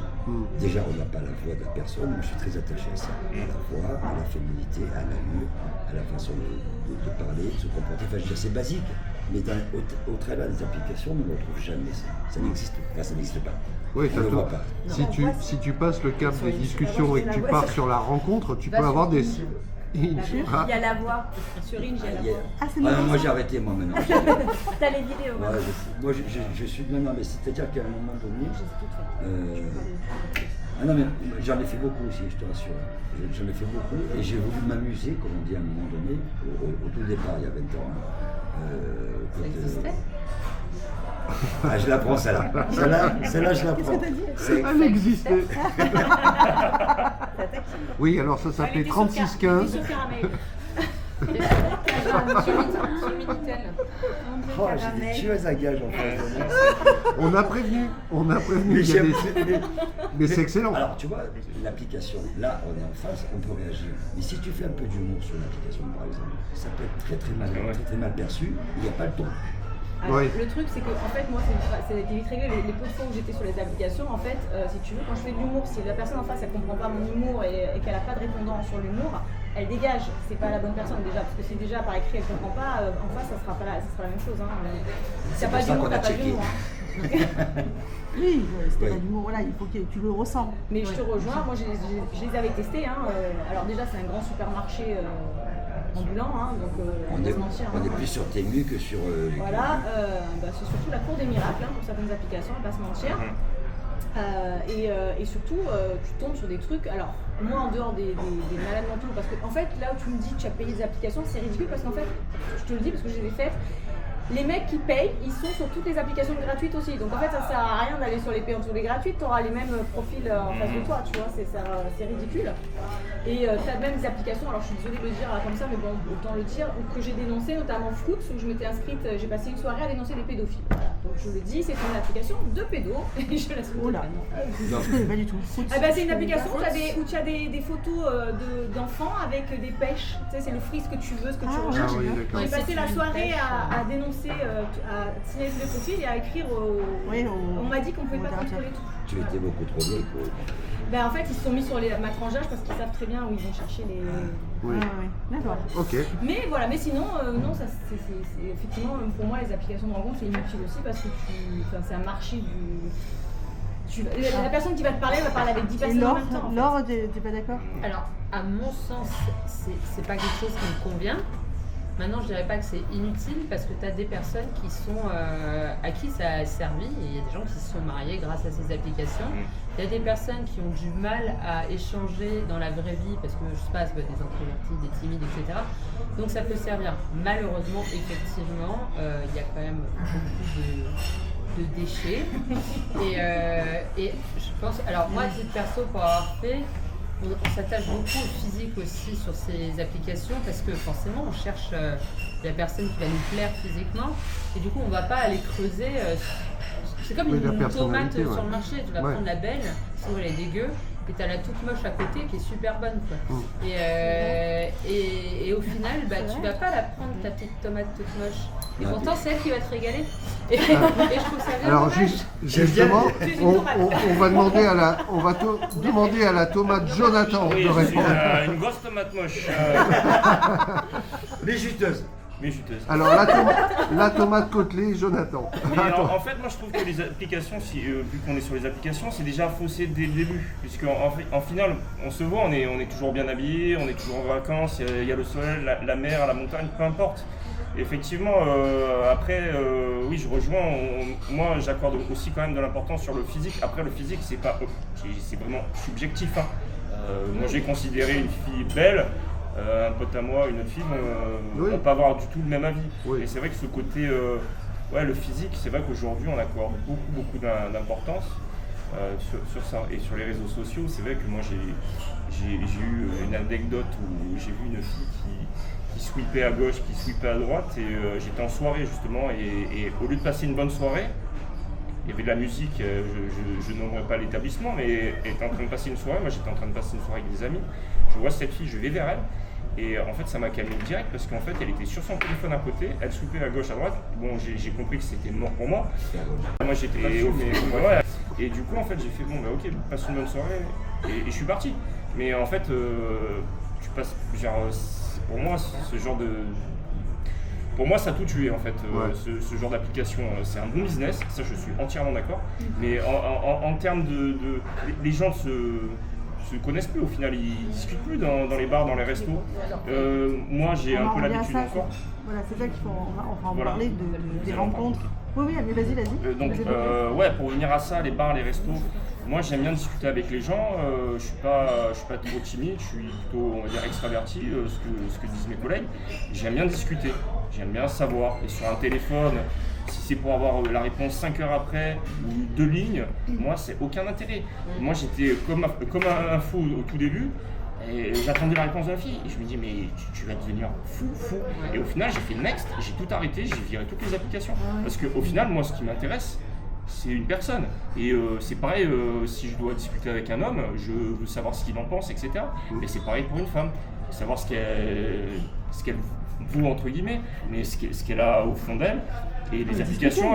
Déjà, on n'a pas la voix de la personne, moi je suis très attaché à ça. À la voix, à la féminité, à l'allure, à la façon de parler, de se comporter. Enfin, je veux dire, c'est basique, mais au travers des applications, on ne le retrouve jamais. Ça n'existe pas. Enfin, ça n'existe pas. Oui, on ne le voit pas. Si tu passes le cap des discussions et que tu pars sur la rencontre, tu peux avoir des... Il y a la voix. Sur Inge, il y a la voix. Ah, c'est moi j'ai arrêté moi maintenant. T'as les vidéos. Ouais, moi je suis... Non, mais c'est-à-dire qu'à un moment donné... Ah non mais j'en ai fait beaucoup aussi, je te rassure. J'en ai fait beaucoup et j'ai voulu m'amuser, comme on dit à un moment donné, au tout départ, il y a 20 ans. Ça existait? Ah, je la prends celle-là. Celle-là, je la prends. Elle existait. Oui, alors ça s'appelait 3615. Sur Minitel. Oh, j'ai des tueuses à gages en fait. On a prévenu, il y a mais c'est excellent. Alors tu vois, l'application, là on est en face, on peut réagir. Mais si tu fais un peu d'humour sur l'application par exemple, ça peut être très mal perçu, il n'y a pas le ton. Alors, le truc, c'est que en fait, moi, ça a été vite réglé. Les peu de fois où j'étais sur les applications, en fait, si tu veux, quand je fais de l'humour, si la personne en face, elle comprend pas mon humour et qu'elle n'a pas de répondant sur l'humour, elle dégage. C'est pas la bonne personne déjà, parce que si déjà par écrit elle comprend pas, en face, ça sera la même chose. Hein. Si t'as pas d'humour, t'as pas d'humour. Oui, c'était pas d'humour, voilà, il faut que tu le ressens. Mais je te rejoins, moi je les avais testés. Hein. Alors déjà, c'est un grand supermarché. Ambulant, hein, donc on est plus sur Temu que sur... voilà, c'est surtout la cour des miracles hein, pour certaines applications, on va pas se mentir. Et surtout, tu tombes sur des trucs, alors moi en dehors des malades mentaux, parce que en fait, là où tu me dis que tu as payé des applications, c'est ridicule parce qu'en fait, je te le dis parce que je les ai faites, les mecs qui payent, ils sont sur toutes les applications gratuites aussi. Donc en fait, ça sert à rien d'aller sur les payantes ou les gratuites, tu auras les mêmes profils en face de toi, tu vois, c'est ridicule. Et tu as même des applications, alors je suis désolée de le dire comme ça, mais bon, autant le dire, que j'ai dénoncé, notamment Fruits, où je m'étais inscrite, j'ai passé une soirée à dénoncer des pédophiles. Voilà. Donc je le dis, c'est une application de pédos, et je la souhaite pas. Non, je connais pas du tout. C'est une application où tu as des photos d'enfants avec des pêches, tu sais, c'est le fruit, ce que tu veux, ce que tu recherches. J'ai passé la soirée à dénoncer, à signaler les profils et à écrire on m'a dit qu'on pouvait pas contrôler tout. Tu étais beaucoup trop vieille pour eux. Ben, en fait, ils se sont mis sur ma tranche d'âge parce qu'ils savent très bien où ils vont chercher les. Oui. D'accord. Ok. Mais voilà, mais sinon, non, ça, c'est effectivement, pour moi, les applications de rencontre, c'est inutile aussi parce que c'est un marché du. La personne qui va te parler, elle va parler avec 10 personnes en même temps. Laure, t'es pas d'accord? Alors, à mon sens, c'est pas quelque chose qui me convient. Maintenant, je dirais pas que c'est inutile parce que tu as des personnes qui sont à qui ça a servi. Et il y a des gens qui se sont mariés grâce à ces applications. Il y a des personnes qui ont du mal à échanger dans la vraie vie parce que, je sais pas, c'est des introvertis, des timides, etc. Donc ça peut servir. Malheureusement, effectivement, il y a quand même beaucoup de déchets. Et je pense, alors moi, à titre perso, pour avoir fait, on s'attache beaucoup au physique aussi sur ces applications parce que forcément on cherche la personne qui va nous plaire physiquement et du coup on va pas aller creuser. C'est comme une tomate sur le marché, tu vas prendre la belle, sinon elle est dégueu, et tu as la toute moche à côté qui est super bonne. Quoi. Et au final, tu vas pas la prendre ta petite tomate toute moche. Et pourtant c'est elle qui va te régaler. Et je trouve ça bien. Alors dommage. justement, on va demander à la tomate Jonathan Oui, de je suis répondre. une grosse tomate moche. Mais juteuse. Mais juteuse. Alors la tomate côtelée, Jonathan. Mais en fait, moi je trouve que les applications, vu qu'on est sur les applications, c'est déjà faussé dès le début. Puisque en final, on se voit, on est toujours bien habillé, on est toujours en vacances, il y a le soleil, la mer, la montagne, peu importe. Et effectivement, après, oui, je rejoins. Moi, j'accorde aussi quand même de l'importance sur le physique. Après, le physique, c'est vraiment subjectif. Hein. Moi, j'ai considéré une fille belle. Un pote à moi, une autre fille, on ne peut pas avoir du tout le même avis. Oui. Et c'est vrai que ce côté, le physique, c'est vrai qu'aujourd'hui on accorde beaucoup d'importance sur ça. Et sur les réseaux sociaux, c'est vrai que moi j'ai eu une anecdote où j'ai vu une fille qui sweepait à gauche, qui sweepait à droite, et j'étais en soirée justement, et au lieu de passer une bonne soirée, il y avait de la musique, je nommerai pas l'établissement, mais elle était en train de passer une soirée, moi j'étais en train de passer une soirée avec des amis, je vois cette fille, je vais vers elle, et en fait ça m'a calmé direct parce qu'en fait elle était sur son téléphone à côté, elle soupait à gauche à droite, bon j'ai compris que c'était mort pour moi, moi j'étais et du coup en fait j'ai fait bon bah ok, passe une bonne soirée, et je suis parti, mais en fait tu passes, genre pour moi ce genre de... Pour moi, ça a tout tué en fait, ce genre d'application. C'est un bon business, ça je suis entièrement d'accord. Mais en termes les gens se connaissent plus au final, ils discutent plus dans les bars, dans les restos. Moi, j'ai un peu l'habitude encore. Voilà, c'est ça qu'il faut en parler, des rencontres. Oui, mais vas-y. Donc, pour revenir à ça, les bars, les restos. Moi, j'aime bien discuter avec les gens. Je suis pas trop timide. Je suis plutôt, on va dire, extraverti, ce que disent mes collègues. J'aime bien discuter. J'aime bien savoir. Et sur un téléphone, si c'est pour avoir la réponse 5 heures après ou 2 lignes, moi, c'est aucun intérêt. Moi, j'étais comme un fou au tout début. Et j'attendais la réponse de la fille. Et je me dis, mais tu vas devenir fou. Et au final, j'ai fait next. J'ai tout arrêté. J'ai viré toutes les applications. Parce qu'au final, moi, ce qui m'intéresse, c'est une personne. Et c'est pareil, si je dois discuter avec un homme, je veux savoir ce qu'il en pense, etc. Mais c'est pareil pour une femme. Savoir ce qu'elle vaut, entre guillemets, mais ce qu'elle a au fond d'elle. Et les applications,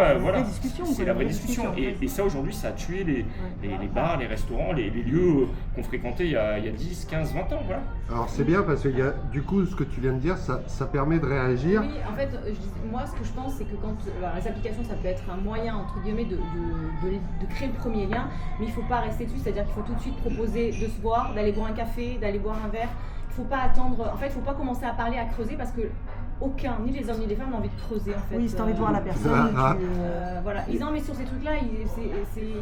c'est la vraie discussion. Et ça, aujourd'hui, ça a tué les bars, les restaurants, les lieux qu'on fréquentait il y a 10, 15, 20 ans. Voilà. Alors c'est bien parce que du coup, ce que tu viens de dire, ça permet de réagir. Oui, en fait, moi, ce que je pense, c'est que quand les applications, ça peut être un moyen, entre guillemets, de créer le premier lien, mais il ne faut pas rester dessus, c'est-à-dire qu'il faut tout de suite proposer de se voir, d'aller boire un café, d'aller boire un verre. Il ne faut pas attendre, en fait, il ne faut pas commencer à parler, à creuser, parce que ni les hommes ni les femmes n'ont envie de creuser en fait. Oui, si t'as envie de voir la personne. Voilà. Ils disent non mais sur ces trucs-là, et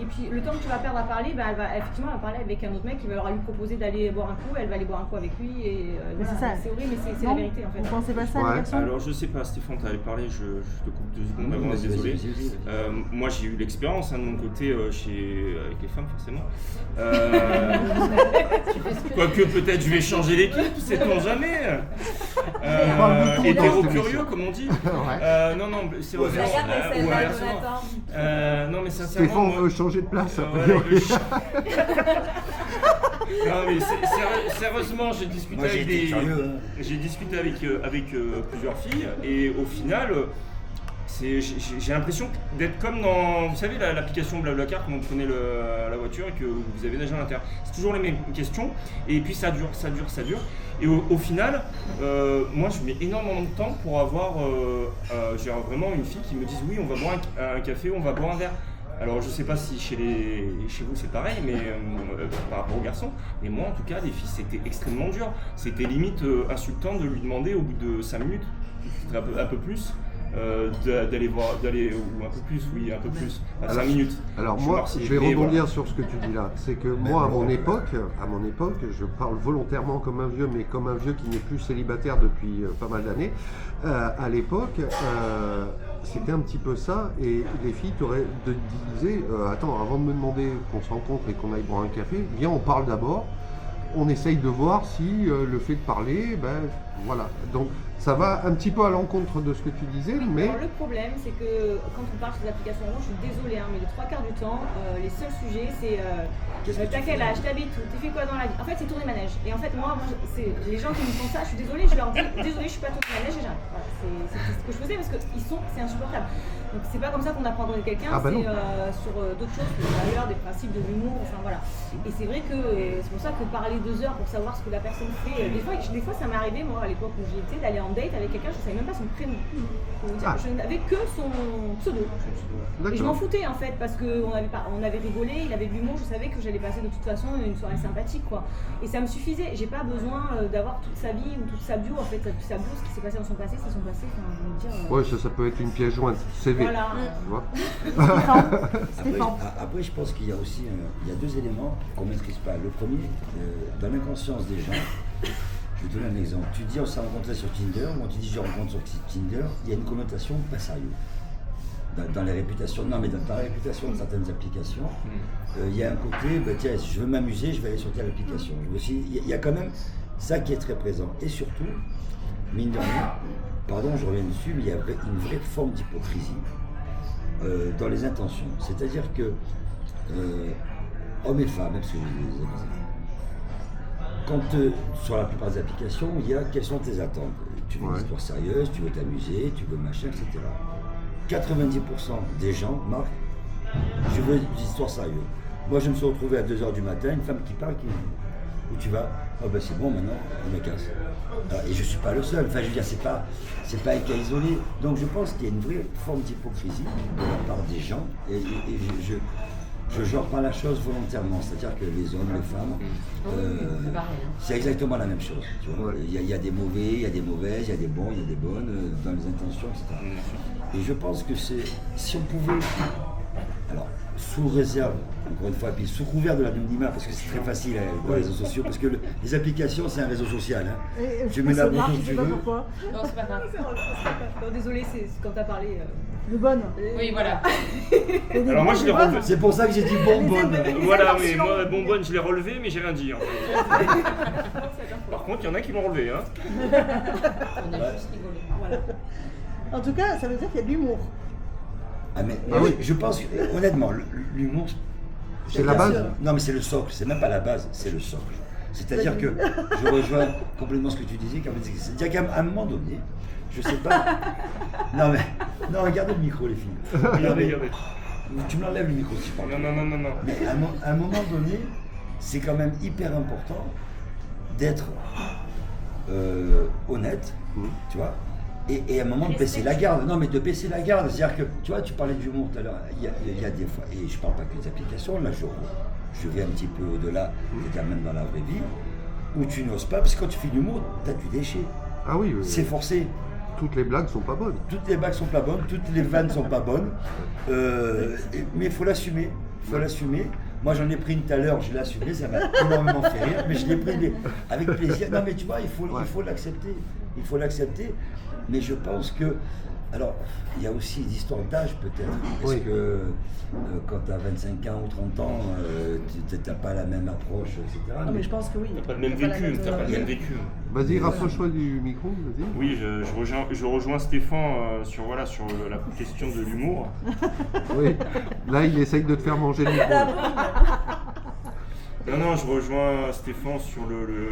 puis le temps que tu vas perdre à parler, elle va parler avec un autre mec qui va lui proposer d'aller boire un coup, elle va aller boire un coup avec lui et c'est horrible mais c'est la vérité en fait. Vous pensez pas ça les garçons ? Alors je sais pas, Stéphane, t'allais parler, je te coupe 2 secondes avant, désolé. Moi j'ai eu l'expérience de mon côté avec les femmes forcément. Quoique peut-être je vais changer l'équipe, sait-on jamais. Curieux comme on dit. Non, sérieusement. Non mais sincèrement. Stéphane veut changer de place. Non mais sérieusement, j'ai discuté avec plusieurs filles et au final, j'ai l'impression d'être comme dans, vous savez, l'application BlaBlaCar quand vous prenez la voiture et que vous avez des gens à l'intérieur. C'est toujours les mêmes questions et puis ça dure. Et au final, moi je mets énormément de temps pour avoir j'ai vraiment une fille qui me dise oui, on va boire un café, on va boire un verre. Alors je sais pas si chez vous c'est pareil, mais par rapport aux garçons, mais moi en tout cas les filles c'était extrêmement dur. C'était limite insultant de lui demander au bout de 5 minutes, un peu plus, d'aller ou un peu plus, à 5 minutes. Alors moi, je vais rebondir sur ce que tu dis là. C'est que moi, à mon époque, je parle volontairement comme un vieux, mais comme un vieux qui n'est plus célibataire depuis pas mal d'années. À l'époque, c'était un petit peu ça, et les filles te disaient attends, avant de me demander qu'on se rencontre et qu'on aille boire un café, viens, on parle d'abord. On essaye de voir si le fait de parler, voilà. Donc ça va un petit peu à l'encontre de ce que tu disais, mais... Alors, le problème, c'est que quand on parle sur des applications, je suis désolée, mais les 3 quarts du temps, les seuls sujets, c'est t'as quel âge, t'habites où, tu fais quoi dans la vie. En fait, c'est tourner manège. Et en fait, moi c'est les gens qui me font ça, je suis désolée, je leur dis désolée, je suis pas tourner manège et j'arrête. Voilà, c'est ce que je faisais parce que c'est insupportable. Donc c'est pas comme ça qu'on apprend à connaître quelqu'un, c'est sur d'autres choses, des valeurs, des principes, de l'humour, enfin voilà. Et c'est vrai que c'est pour ça que parler 2 heures pour savoir ce que la personne fait, des fois ça m'est arrivé, moi à l'époque où j'y étais, d'aller en date avec quelqu'un, je savais même pas son prénom. Je n'avais que son pseudo. Et je m'en foutais en fait, parce qu'on avait rigolé, il avait de l'humour, je savais que j'allais passer de toute façon une soirée sympathique quoi. Et ça me suffisait, j'ai pas besoin d'avoir toute sa vie ou toute sa bio en fait, sa bio, ce qui s'est passé dans son passé, c'est son passé, enfin je veux dire. Ouais, ça peut être une pièce jointe, CV. Voilà. Tu vois. Après, je pense qu'il y a aussi il y a 2 éléments qu'on ne maîtrise pas. Le premier, dans l'inconscience des gens, je vais te donner un exemple. Tu dis on s'est rencontré sur Tinder, ou tu dis je rencontre sur Tinder, il y a une connotation pas sérieux. Dans les réputations, non mais dans la réputation de certaines applications, il y a un côté, tiens, si je veux m'amuser, je vais aller sur telle application. Il y a quand même ça qui est très présent. Et surtout, mine de rien, pardon, je reviens dessus, mais il y a une vraie forme d'hypocrisie dans les intentions. C'est-à-dire que hommes et femmes, même si quand sur la plupart des applications, il y a quelles sont tes attentes. Tu veux une histoire sérieuse, tu veux t'amuser, tu veux machin, etc. 90% des gens marquent je veux une histoire sérieuse. Moi je me suis retrouvé à 2h du matin, une femme qui parle, qui me dit où tu vas? Oh ben c'est bon, maintenant on me casse. Et je suis pas le seul, enfin je veux dire c'est pas un cas isolé. Donc je pense qu'il y a une vraie forme d'hypocrisie de la part des gens et je genre pas la chose volontairement, c'est-à-dire que les hommes, les femmes, c'est exactement la même chose. Tu vois. Il y a des mauvais, il y a des mauvaises, il y a des bons, il y a des bonnes, dans les intentions, etc. Et je pense que si on pouvait, alors sous réserve, encore une fois, puis sous couvert de l'anonymat, parce que c'est très facile dans les réseaux sociaux, parce que les applications c'est un réseau social. Hein. Tu mets la bouton que tu veux. Non, c'est pas grave. Non, désolé, c'est quand t'as parlé. Le bonne. Oui, voilà. Alors moi je l'ai relevé. C'est pour ça que j'ai dit bonbonne. Voilà, mais moi bonbonne je l'ai relevé, mais j'ai rien dit. En fait. Par contre, il y en a qui l'ont relevé. Hein. On a juste rigolé. Voilà. En tout cas, ça veut dire qu'il y a de l'humour. Ah mais je pense que, honnêtement, l'humour, C'est la base. Non mais c'est le socle, c'est même pas la base, c'est le socle. C'est-à-dire que je rejoins complètement ce que tu disais, c'est-à-dire qu'à un moment donné, je sais pas. Non, regardez le micro les filles. Regardez. Tu me l'enlèves le micro si je parle. Non. Mais à un moment donné, c'est quand même hyper important d'être honnête, tu vois. Et à un moment de baisser la garde. Non mais de baisser la garde, c'est-à-dire que, tu vois, tu parlais d'humour tout à l'heure, il y a des fois, et je parle pas que des applications, là je vais un petit peu au-delà, c'est-à-dire même dans la vraie vie, où tu n'oses pas, parce que quand tu fais de l'humour, t'as du déchet. Ah oui. C'est forcé. Toutes les blagues sont pas bonnes. Toutes les blagues sont pas bonnes, toutes les vannes sont pas bonnes, mais il faut l'assumer. Moi j'en ai pris une tout à l'heure, je l'ai assumé, ça m'a énormément fait rire, mais je l'ai pris avec plaisir. Non mais tu vois, il faut l'accepter. Mais je pense que, alors, il y a aussi des histoires d'âge peut-être, parce que quand tu as 25 ans ou 30 ans, tu n'as pas la même approche, etc. Non, mais je pense que oui. T'as pas le même vécu, Vas-y, rapproche-toi du micro, vas-y. Oui, je rejoins Stéphane sur la question de l'humour. Oui, là il essaye de te faire manger le micro. Non, je rejoins Stéphane sur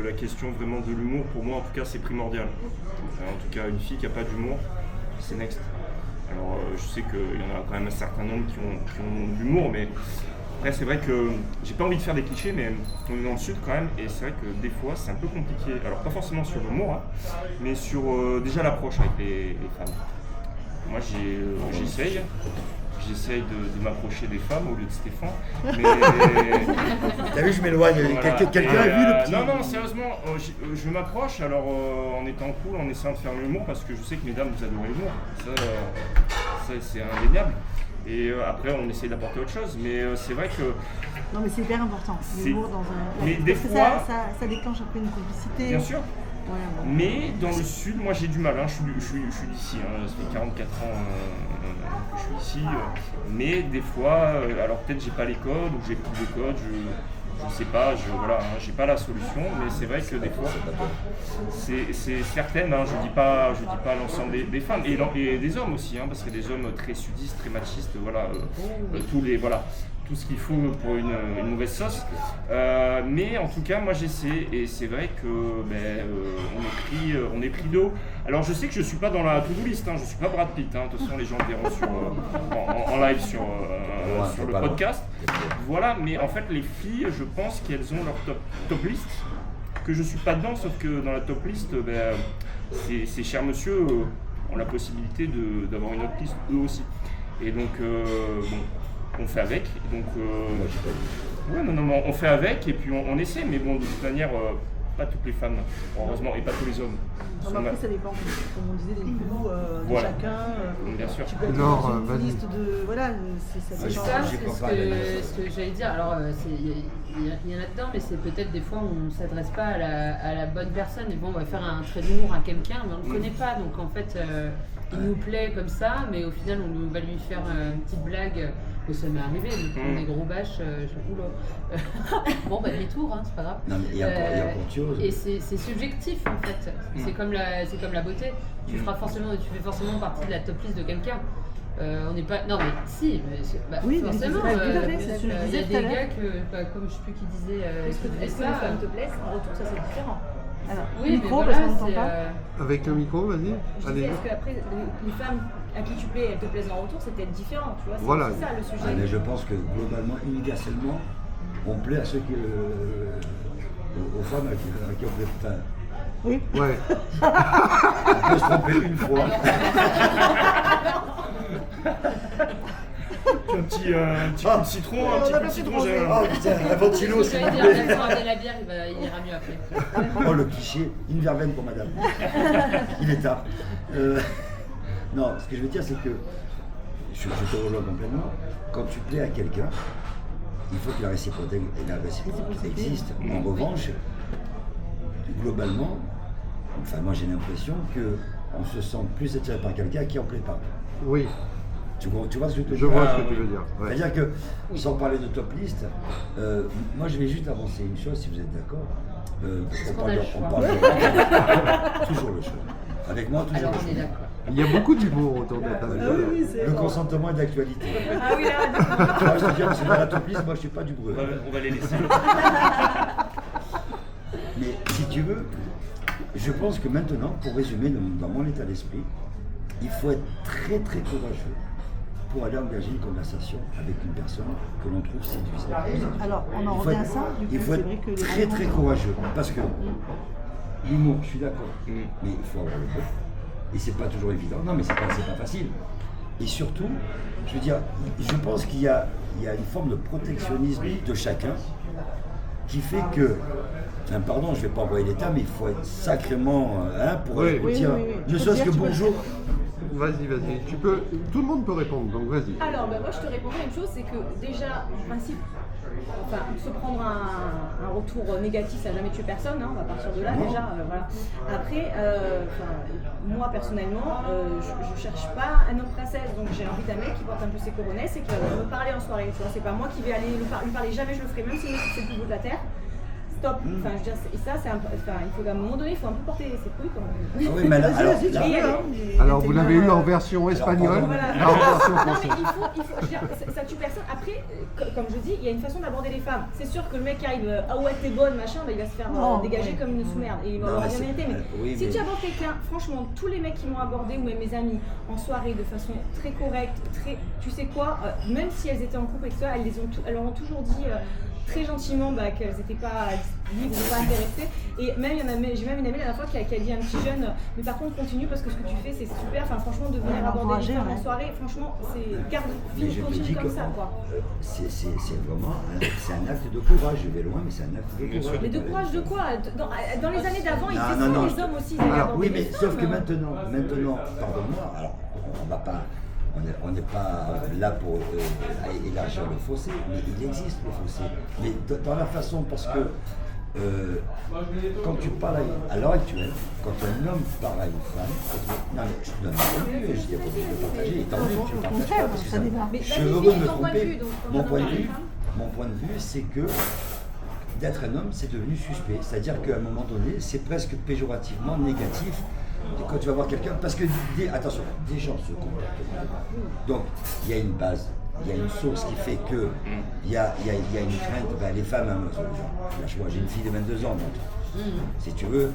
la question vraiment de l'humour. Pour moi, en tout cas, c'est primordial. En tout cas, une fille qui n'a pas d'humour, c'est next. Alors je sais qu'il y en a quand même un certain nombre qui ont de l'humour, mais après c'est vrai que j'ai pas envie de faire des clichés, mais on est dans le sud quand même, et c'est vrai que des fois c'est un peu compliqué. Alors pas forcément sur l'humour, hein, mais sur déjà l'approche avec les femmes. Moi j'essaye de m'approcher des femmes au lieu de Stéphane, mais... T'as vu, je m'éloigne, Voilà. quelqu'un a vu le petit... Non, sérieusement, je m'approche alors en étant cool, en essayant de faire l'humour, parce que je sais que mesdames, vous adorez l'humour. Ça c'est indéniable. Et après, on essaie d'apporter autre chose, mais c'est vrai que... Non, mais c'est hyper important, l'humour dans un... Mais Parce des que fois... ça déclenche après une complicité. Bien sûr. Ouais, bon. Mais dans le sud, moi j'ai du mal, hein. je suis d'ici, hein. Ça fait 44 ans que je suis ici, mais des fois, alors peut-être j'ai pas les codes ou j'ai plus de codes, je sais pas, voilà, hein, j'ai pas la solution, mais c'est vrai que des fois, c'est certaines, hein, je dis pas l'ensemble des femmes et des hommes aussi, hein, parce que des hommes très sudistes, très machistes, voilà, tout ce qu'il faut pour une mauvaise sauce. Mais en tout cas, moi j'essaie, et c'est vrai que on est pris d'eau. Alors je sais que je suis pas dans la to-do list, hein, je suis pas Brad Pitt, hein, de toute façon les gens le verront en live sur le podcast. Voilà, mais en fait les filles, je pense qu'elles ont leur top list, que je suis pas dedans, sauf que dans la top list, ces chers monsieur ont la possibilité d'avoir une autre liste eux aussi. Et donc on fait avec, donc on fait avec et puis on essaie, mais bon de toute manière pas toutes les femmes heureusement et pas tous les hommes. Non, mais après ça dépend, comme on disait, des goûts de Voilà. chacun. Bien sûr. Tu peux être Alors, dans une vas-y. liste de... Voilà, ça C'est dépend. ça, j'ai c'est pas parlé de ce que j'allais dire. Alors, il y a rien là-dedans, mais c'est peut-être des fois où on ne s'adresse pas à la bonne personne. Et bon, on va faire un trait d'humour à quelqu'un, mais on ne le connaît pas. Donc en fait, il nous plaît comme ça, mais au final, on va lui faire une petite blague. Ça m'est arrivé, de prendre des gros bâches. Oula. Bon, demi-tour, hein, c'est pas grave. Non, mais il y a encore autre chose. Et c'est subjectif en fait. C'est comme la beauté. Tu fais forcément partie de la top list de quelqu'un. On n'est pas. Non mais si, mais Oui, mais forcément. tout à fait, c'est ce que je Il y a disais tout des à l'heure. gars que, comme je sais plus qui disait. Est-ce que les femmes te plaisent en retour, ça c'est différent. Alors, Oui, micro, mais parce voilà, qu'on n'entend pas. Avec le micro, vas-y. Je Allez. disais, est-ce qu'après, les femmes à qui tu plais, elles te plaisent en retour, c'est peut-être différent, tu vois. C'est Voilà. aussi ça le sujet. Mais je pense que globalement, universellement, on plaît à ceux qui... aux femmes à qui on plaît. Enfin, Oui. Ouais. on peut se tromper une fois. Un petit coup de citron, un petit coup de citron, j'ai Oh putain, un ventilo, Si s'il j'allais vous dire, plaît. l'accent avec la bière, il ira mieux après. Oh le cliché, une verveine pour madame. Il est tard. Non, ce que je veux dire, c'est que je te rejoins complètement. Quand tu plais à quelqu'un, il faut que la réciprocité existe. En revanche, globalement, enfin moi j'ai l'impression qu'on se sent plus attiré par quelqu'un à qui on ne plaît pas. Oui, Tu vois ce que je veux dire? je vois ce que tu veux dire. Ouais. C'est-à-dire que, sans parler de top list, moi je vais juste avancer une chose, si vous êtes d'accord. Parce qu'on parle de toujours le choix. Avec moi, toujours Alors le on est choix. d'accord. Il y a beaucoup d'humour autour de la table. Le consentement est d'actualité. Ah oui, là, d'accord. Tu vois, je te dis, parce que dans la top list, moi je suis pas du bruit. On va les laisser. Mais si tu veux, je pense que maintenant, pour résumer, dans mon état d'esprit, il faut être très très courageux pour aller engager une conversation avec une personne que l'on trouve séduisante. Alors, on en Il faut revient à être- ça, du coup, il faut c'est être vrai que les très très rencontres- courageux parce que l'humour, je suis d'accord, mais il faut avoir le bon. Et c'est pas toujours évident. Non, mais c'est pas facile. Et surtout, je veux dire, je pense qu'il y a une forme de protectionnisme de chacun qui fait que, enfin, pardon, je vais pas envoyer l'état, mais il faut être sacrément pour Oui. dire, Oui. ne Tu serait-ce peux que dire, tu peux- bonjour. Vas-y. Tout le monde peut répondre, donc vas-y. Alors, moi je te répondrai une chose, c'est que déjà, en principe, se prendre un retour négatif, ça n'a jamais tué personne, hein, on va partir de là Non. déjà. Voilà. Après, moi personnellement, je cherche pas un homme princesse, donc j'ai envie d'un mec qui porte un peu ses coronesses et qui va me parler en soirée. Tu vois, c'est pas moi qui vais aller lui parler, jamais je le ferai, même si c'est le plus beau de la terre. stop. Enfin, je veux dire, et ça, c'est il faut à un moment donné, il faut un peu porter ses couilles quand même. Ah oui, mais Alors vous l'avez eu en version espagnole, Voilà. en version Non, mais française. il faut je veux dire, ça tue personne. Après, comme je dis, il y a une façon d'aborder les femmes. C'est sûr que le mec qui arrive, ah ouais, t'es bonne, machin, bah, il va se faire dégager comme une sous-merde. Et il va avoir bien mérité. Mais si tu abordes quelqu'un, franchement, tous les mecs qui m'ont abordé, ou même mes amis, en soirée, de façon très correcte, tu sais quoi, même si elles étaient en couple et tout ça, elles leur ont toujours dit très gentiment qu'elles n'étaient pas libres ou pas intéressées. Et même j'ai même une amie la dernière fois qui a dit à un petit jeune, mais par contre continue parce que ce que tu fais c'est super. Enfin franchement de venir aborder les femmes en soirée, franchement continue comme ça quoi. C'est vraiment un acte de courage. Je vais loin, mais c'est un acte de courage. Mais de courage de quoi? Dans les années d'avant, ils faisaient ça, les hommes aussi. Oui, mais sauf que maintenant, pardonne-moi, alors on va pas. On n'est pas là pour élargir le fossé, mais il existe le fossé. Mais dans la façon, parce que quand tu parles à l'heure actuelle, quand un homme parle à une femme, non mais je te donne mon point de vue, je dis pas de partager, et tant mieux que tu ne partages pas, parce que je suis heureux de me tromper. Mon point de vue, c'est que d'être un homme, c'est devenu suspect. C'est-à-dire qu'à un moment donné, c'est presque péjorativement négatif. Quand tu vas voir quelqu'un, parce que, attention, des gens se comportent. Donc, il y a une base, il y a une source qui fait que il y a une crainte. Les femmes, lâche-moi, j'ai une fille de 22 ans, donc si tu veux,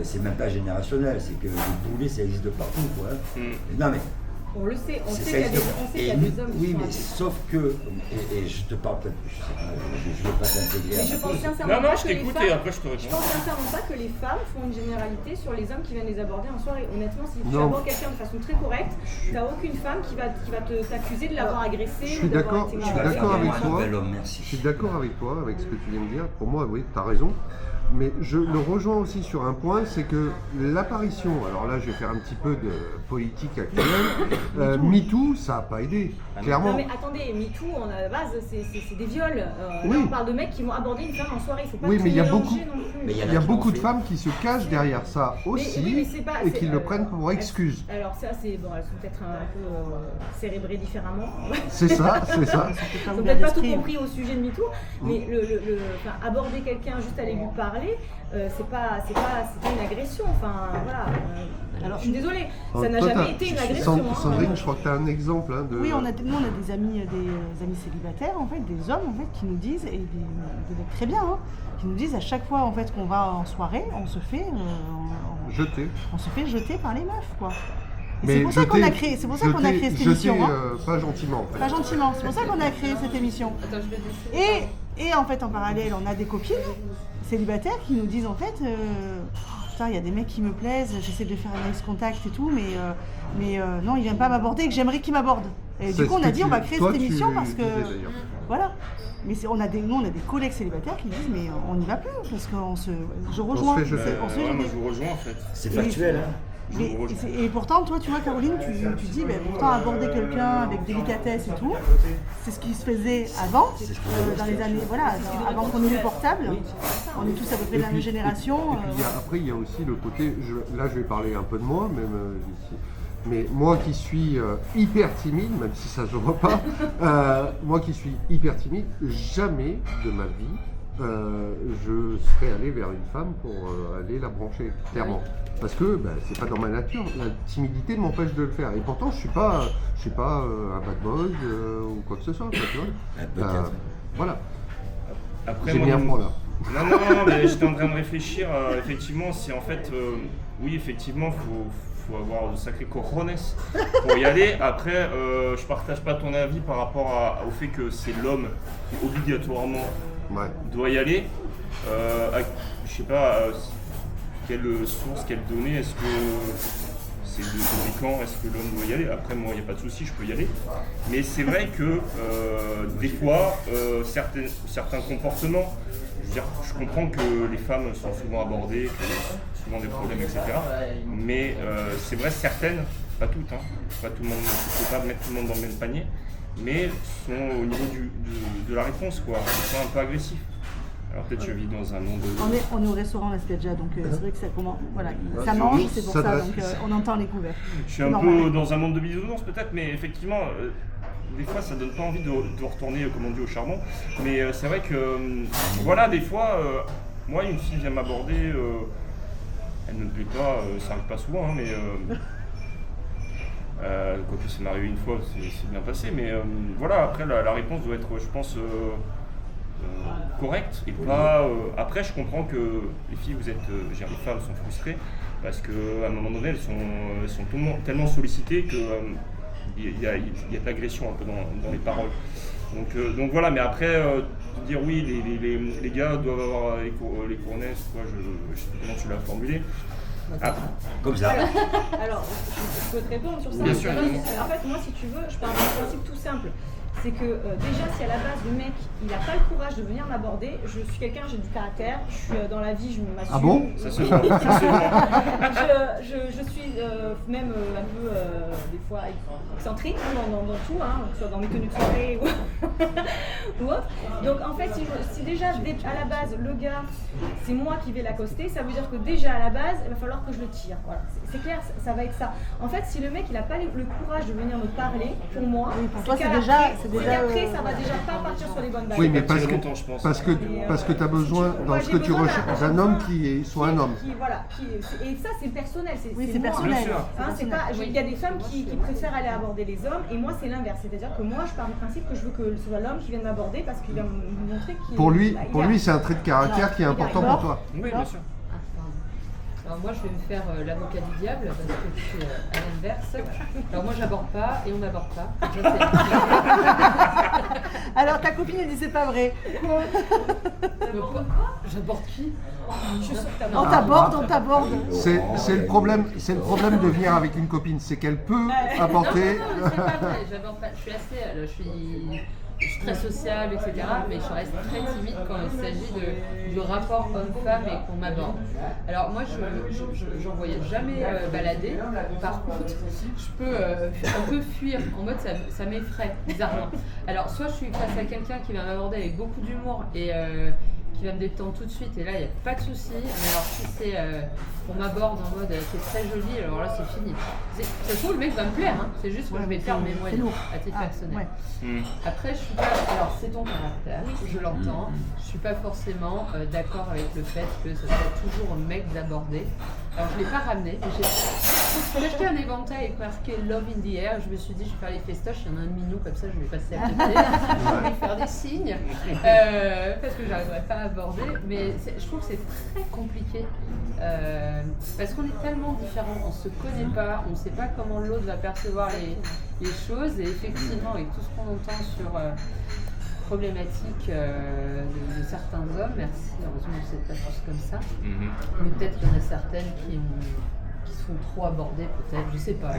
c'est même pas générationnel, c'est que le boulet, ça existe de partout, quoi. Non mais. On le sait, on sait qu'il y a des hommes oui, mais sauf que, et je te parle peut-être, je veux pas t'intégrer à je pense sincèrement non, je t'écoute et après je te réponds. Je pense sincèrement pas que les femmes font une généralité sur les hommes qui viennent les aborder en soirée. Honnêtement, si tu abordes quelqu'un de façon très correcte, t'as aucune femme qui va t'accuser de l'avoir agressé. Je suis d'accord avec toi. Je suis d'accord avec toi, avec ce que tu viens de dire. Pour moi, oui, tu as raison. Mais je le rejoins aussi sur un point, c'est que l'apparition, alors là je vais faire un petit peu de politique actuelle, MeToo, ça n'a pas aidé, clairement. Non mais attendez, MeToo, à la base, c'est des viols. Là, on parle de mecs qui vont aborder une femme en soirée, il faut pas mais il y a beaucoup de femmes qui se cachent derrière ça aussi et qui le prennent pour excuse. Alors ça, elles sont peut-être un peu cérébrées différemment. C'est ça. Ils n'ont peut-être pas tout compris au sujet de MeToo, mais aborder quelqu'un juste aller lui parler, c'est pas une agression. Enfin voilà. Alors je suis désolée, ça n'a jamais été une agression. Sandrine, je crois que tu as un exemple de. Oui, nous on a des amis célibataires en fait, des hommes en fait qui nous disent, et des mecs très bien, qui nous disent à chaque fois en fait qu'on va en soirée, on se fait jeter par les meufs quoi. C'est pour ça qu'on a créé cette émission. Pas gentiment. En fait. Pas gentiment, c'est pour ça qu'on a créé cette émission. Attends, je vais laisser. Et en fait, en parallèle, on a des copines célibataires qui nous disent en fait, putain, il y a des mecs qui me plaisent, j'essaie de faire un nice contact et tout, mais non, il vient pas m'aborder et que j'aimerais qu'il m'aborde. Et du coup, on a dit, on va créer cette émission parce que, voilà. Mais nous, on a des collègues célibataires qui disent, mais on n'y va plus parce qu'on je rejoins. Moi, je vous rejoins en fait. C'est factuel, hein. Et pourtant, toi, tu vois, Caroline, tu dis, pourtant aborder quelqu'un avec délicatesse et tout, c'est ce qui se faisait avant, dans les années, avant qu'on ait les portables. On est tous à peu près de la même génération. Et puis après, il y a aussi le côté, là je vais parler un peu de moi, même mais moi qui suis hyper timide, même si ça se voit pas, moi qui suis hyper timide, jamais de ma vie je serais allé vers une femme pour aller la brancher, clairement. Parce que c'est pas dans ma nature, la timidité m'empêche de le faire. Et pourtant, je suis pas un bad boy ou quoi que ce soit. Quoi, tu vois. Voilà. Après, j'ai mis un point là. Non, mais j'étais en train de réfléchir. Effectivement, c'est en fait, oui, effectivement, faut avoir de sacrés cojones pour y aller. Après, je partage pas ton avis par rapport au fait que c'est l'homme qui obligatoirement doit y aller. Je sais pas. Quelle source, quelle donnée, est-ce que c'est depuis quand, est-ce que l'homme doit y aller? Après, moi, il n'y a pas de souci, je peux y aller. Mais c'est vrai que des fois, certains comportements, je comprends que les femmes sont souvent abordées, qu'il y a souvent des problèmes, etc. Mais c'est vrai, certaines, pas toutes, pas tout le monde, il ne faut pas mettre tout le monde dans le même panier, mais sont au niveau de la réponse, quoi. Ils sont un peu agressifs. Alors peut-être je vis dans un monde... On est au restaurant La Spiaggia, donc c'est vrai que ça commence... Voilà, ça mange, c'est pour ça, donc on entend les couverts. Je suis un peu dans un monde de bisounours peut-être, mais effectivement, des fois ça donne pas envie de retourner, comme on dit, au charbon. Mais c'est vrai que, voilà, des fois, moi, une fille vient m'aborder, elle ne me plaît pas, ça arrive pas souvent, hein, mais quoique ça m'est arrivé une fois, c'est bien passé. Mais voilà, après, la réponse doit être, je pense, correcte et pas. Après, je comprends que les filles, les femmes sont frustrées parce qu'à un moment donné, elles sont tellement sollicitées que il y a de l'agression un peu dans les paroles. Donc voilà, mais après, dire oui, les gars doivent avoir les cournesses, quoi, je sais pas comment tu l'as formulé. Comme ça. Alors, je peux te répondre sur ça. Bien sûr. En fait, moi, si tu veux, je pars d'un principe tout simple. C'est que déjà, si à la base le mec il n'a pas le courage de venir m'aborder, je suis quelqu'un, j'ai du caractère, je suis dans la vie, je m'assume. Ah bon? Ça se voit. Je suis même un peu des fois excentrique dans tout, hein, que ce soit dans mes tenues de soirée ou autre. Donc en fait, si déjà à la base le gars c'est moi qui vais l'accoster, ça veut dire que déjà à la base il va falloir que je le tire. Voilà. C'est clair, ça va être ça. En fait, si le mec il n'a pas le courage de venir me parler, pour moi, pour toi, qu'après ça va déjà pas partir sur les bonnes bases. Oui, mais parce que tu as besoin, dans ce que tu recherches, d'un homme qui soit un homme. Et ça, c'est personnel. Oui, c'est personnel. Il y a des femmes qui préfèrent aller aborder les hommes, et moi, c'est l'inverse. C'est-à-dire que moi, je pars du principe que je veux que ce soit l'homme qui vienne m'aborder parce qu'il va me montrer qu'il. Pour lui, c'est un trait de caractère qui est important pour toi. Oui, bien sûr. Alors moi je vais me faire l'avocat du diable parce que je suis à l'inverse. Alors moi j'aborde pas et on m'aborde pas. Alors ta copine elle dit c'est pas vrai. J'aborde qui? On t'aborde. C'est le problème de venir avec une copine, c'est qu'elle peut apporter. C'est pas vrai, j'aborde pas. Je suis très sociable, etc. Mais je reste très timide quand il s'agit du rapport homme-femme et qu'on m'aborde. Alors moi, j'en voyais jamais balader. Par contre, je peux un peu fuir en mode ça m'effraie bizarrement. Alors soit je suis face à quelqu'un qui va m'aborder avec beaucoup d'humour et qui va me détendre tout de suite et là il n'y a pas de souci. Mais alors si c'est on m'aborde en mode c'est très joli, alors là c'est fini. Ça se trouve le mec va me plaire, hein. C'est juste que je vais faire mes moyens à titre personnel. Ouais. Après je suis pas. Alors c'est ton caractère, je l'entends. Je suis pas forcément d'accord avec le fait que ce soit toujours au mec d'aborder. Alors je l'ai pas ramené. J'ai acheté un éventail avec marqué Love in the Air. Je me suis dit je vais faire les festoches, il y en a un minou comme ça, je vais passer à côté. Je vais faire des signes parce que j'arriverai pas à aborder. Mais je trouve que c'est très compliqué parce qu'on est tellement différents, on se connaît pas, on sait pas comment l'autre va percevoir les choses et effectivement avec tout ce qu'on entend sur problématiques de certains hommes, merci, heureusement c'est pas tous comme ça, mais peut-être qu'il y en a certaines qui se font trop aborder peut-être, je sais pas.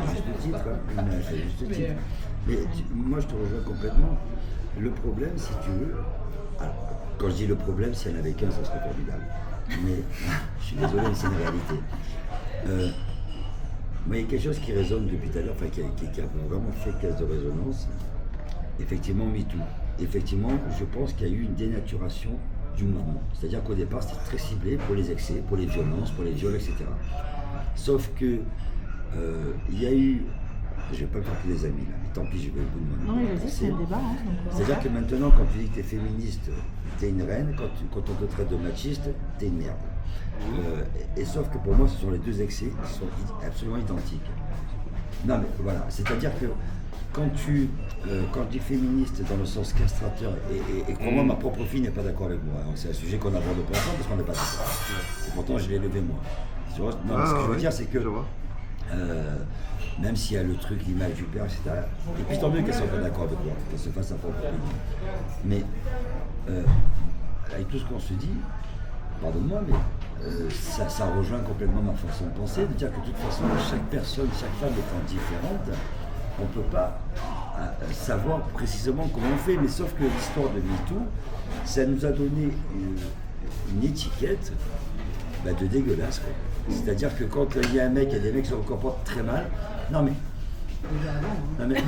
Mais moi je te rejoins complètement. Le problème si tu veux, alors, quand je dis le problème, si il y en avait qu'un, ça serait formidable. Mais je suis désolé, mais c'est une réalité. Moi, il y a quelque chose qui résonne depuis tout à l'heure, enfin qui a vraiment fait caisse de résonance. Effectivement, MeToo. Effectivement, je pense qu'il y a eu une dénaturation du mouvement. C'est-à-dire qu'au départ, c'était très ciblé pour les excès, pour les violences, pour les viols, etc. Sauf que il y a eu, je ne vais pas me faire tous les amis là, mais tant pis, je vais au bout de mon Non, mais vas-y, c'est le débat. C'est-à-dire que maintenant, quand tu dis que tu es féministe, tu es une reine, quand on te traite de machiste, tu es une merde. Et sauf que pour moi, ce sont les deux excès qui sont absolument identiques. Non mais voilà, c'est-à-dire que quand je dis féministe dans le sens castrateur, et comment ma propre fille n'est pas d'accord avec moi, donc c'est un sujet qu'on aborde pas ensemble parce qu'on n'est pas d'accord. Et pourtant je l'ai levé moi. Tu vois, non, ce que je veux dire c'est que même s'il y a le truc, l'image du père, etc. Et puis tant mieux qu'elles ne soient pas d'accord avec moi, qu'elles se fassent sa propre opinion. Mais avec tout ce qu'on se dit, pardonne-moi, mais ça rejoint complètement ma façon de penser, de dire que de toute façon, chaque personne, chaque femme étant différente, on ne peut pas savoir précisément comment on fait. Mais sauf que l'histoire de MeToo, ça nous a donné une étiquette de dégueulasse, quoi. C'est-à-dire que quand il y a un mec, il y a des mecs qui se comportent très mal. Non mais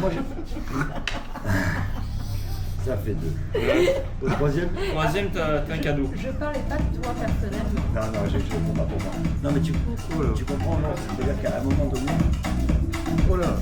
moi ça fait deux. Au troisième, t'as un cadeau. Je parlais pas de toi personnellement. Non, je comprends pas pour moi. Non mais tu comprends, non, c'est-à-dire qu'à un moment donné. Oh là.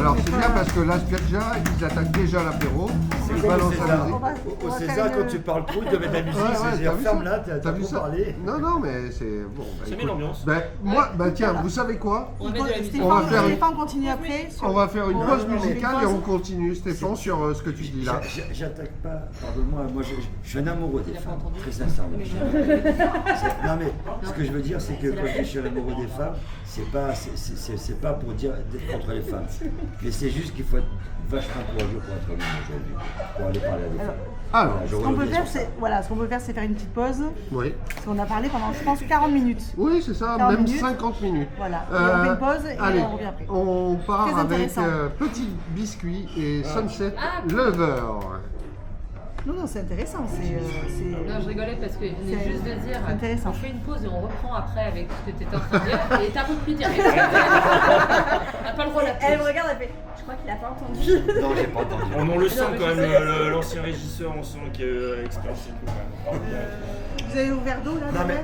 Alors c'est bien parce que la spiaggia, ils attaquent déjà l'apéro. C'est Ils comme au balancent la César. musique. Au César, quand tu parles trop, il te met de la musique. Ouais, c'est t'as vu ça ferme là, T'as t'as vu trop ça parlé. Non, mais c'est bon. Ça met écoute. l'ambiance. Moi, tiens, vous savez quoi On va mettre de la musique. On va faire une- Stéphane continue après. On va faire une pause Ouais, musicale mais- et on continue, Stéphane, sur ce que tu dis là. J'attaque pas, pardonne-moi, moi je suis un amoureux des Il a pas femmes, entendu. très sincèrement. Non mais ce que je veux dire c'est que quand je dis je suis un amoureux des femmes, c'est pas pour dire d'être contre les femmes. Mais c'est juste qu'il faut être vachement courageux pour être homme aujourd'hui, pour aller parler à des femmes. Alors, Voilà, je Ce qu'on peut reviens faire, sur ça. c'est faire une petite pause. oui. Parce qu'on a parlé pendant, je pense, 40 minutes. Oui, c'est ça, 40 même minutes. 50 minutes. Voilà. Et on fait une pause et allez, on revient après. on part Très avec intéressant. Petit Biscuit et Sunset Ah, cool. Lover. Non, c'est intéressant. Non, je rigolais parce que venait C'est juste de dire intéressant. on fait une pause et on reprend après avec ce que tu étais en train de dire et t'as repris direct. On n'a pas le droit de la Elle me pause. regarde, elle fait je crois qu'il a pas entendu. Non, j'ai pas entendu. On le sent mais quand je même, l'ancien régisseur, on sent qu'il est expérimenté quand même. Vous avez ouvert d'eau là Non mais,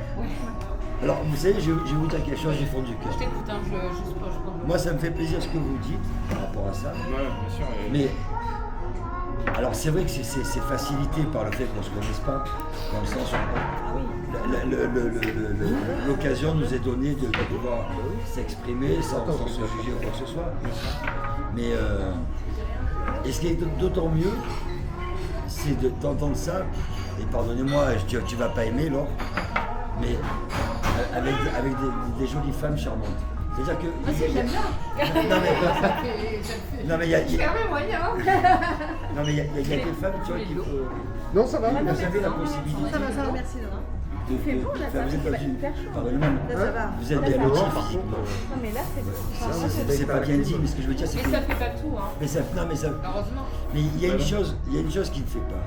alors vous savez, je vais vous dire quelque chose, j'ai fondu Je cœur. t'écoute, hein, je prends le mot. Moi ça me fait plaisir ce que vous dites par rapport à ça. Ouais, bien sûr. Mais alors c'est vrai que c'est facilité par le fait qu'on ne se connaisse pas, dans le sens où l'occasion nous est donnée de pouvoir s'exprimer sans se juger ou quoi que ce soit. Mais et ce qui est d'autant mieux, c'est d'entendre ça, et pardonnez-moi, tu vas pas aimer Laure, mais avec des jolies femmes charmantes. C'est-à-dire que. Ah si, j'aime bien. Non mais il y a. Quand même moyen. Non mais il y a des femmes, tu vois, qui Non, ça va. vous avez la possibilité Ça va, merci. de fait beau, là, ça, vous êtes c'est dans pas une. hyper chaud. Pardonnez-moi, Là, ça va. vous êtes Là, bien ça loti va. physiquement. Non, mais là, C'est pas bien dit, mais ce que je veux dire, c'est Mais que. ça fait pas tout, hein. Mais ça, non, mais ça. Heureusement. Mais il y a une chose qui ne fait pas.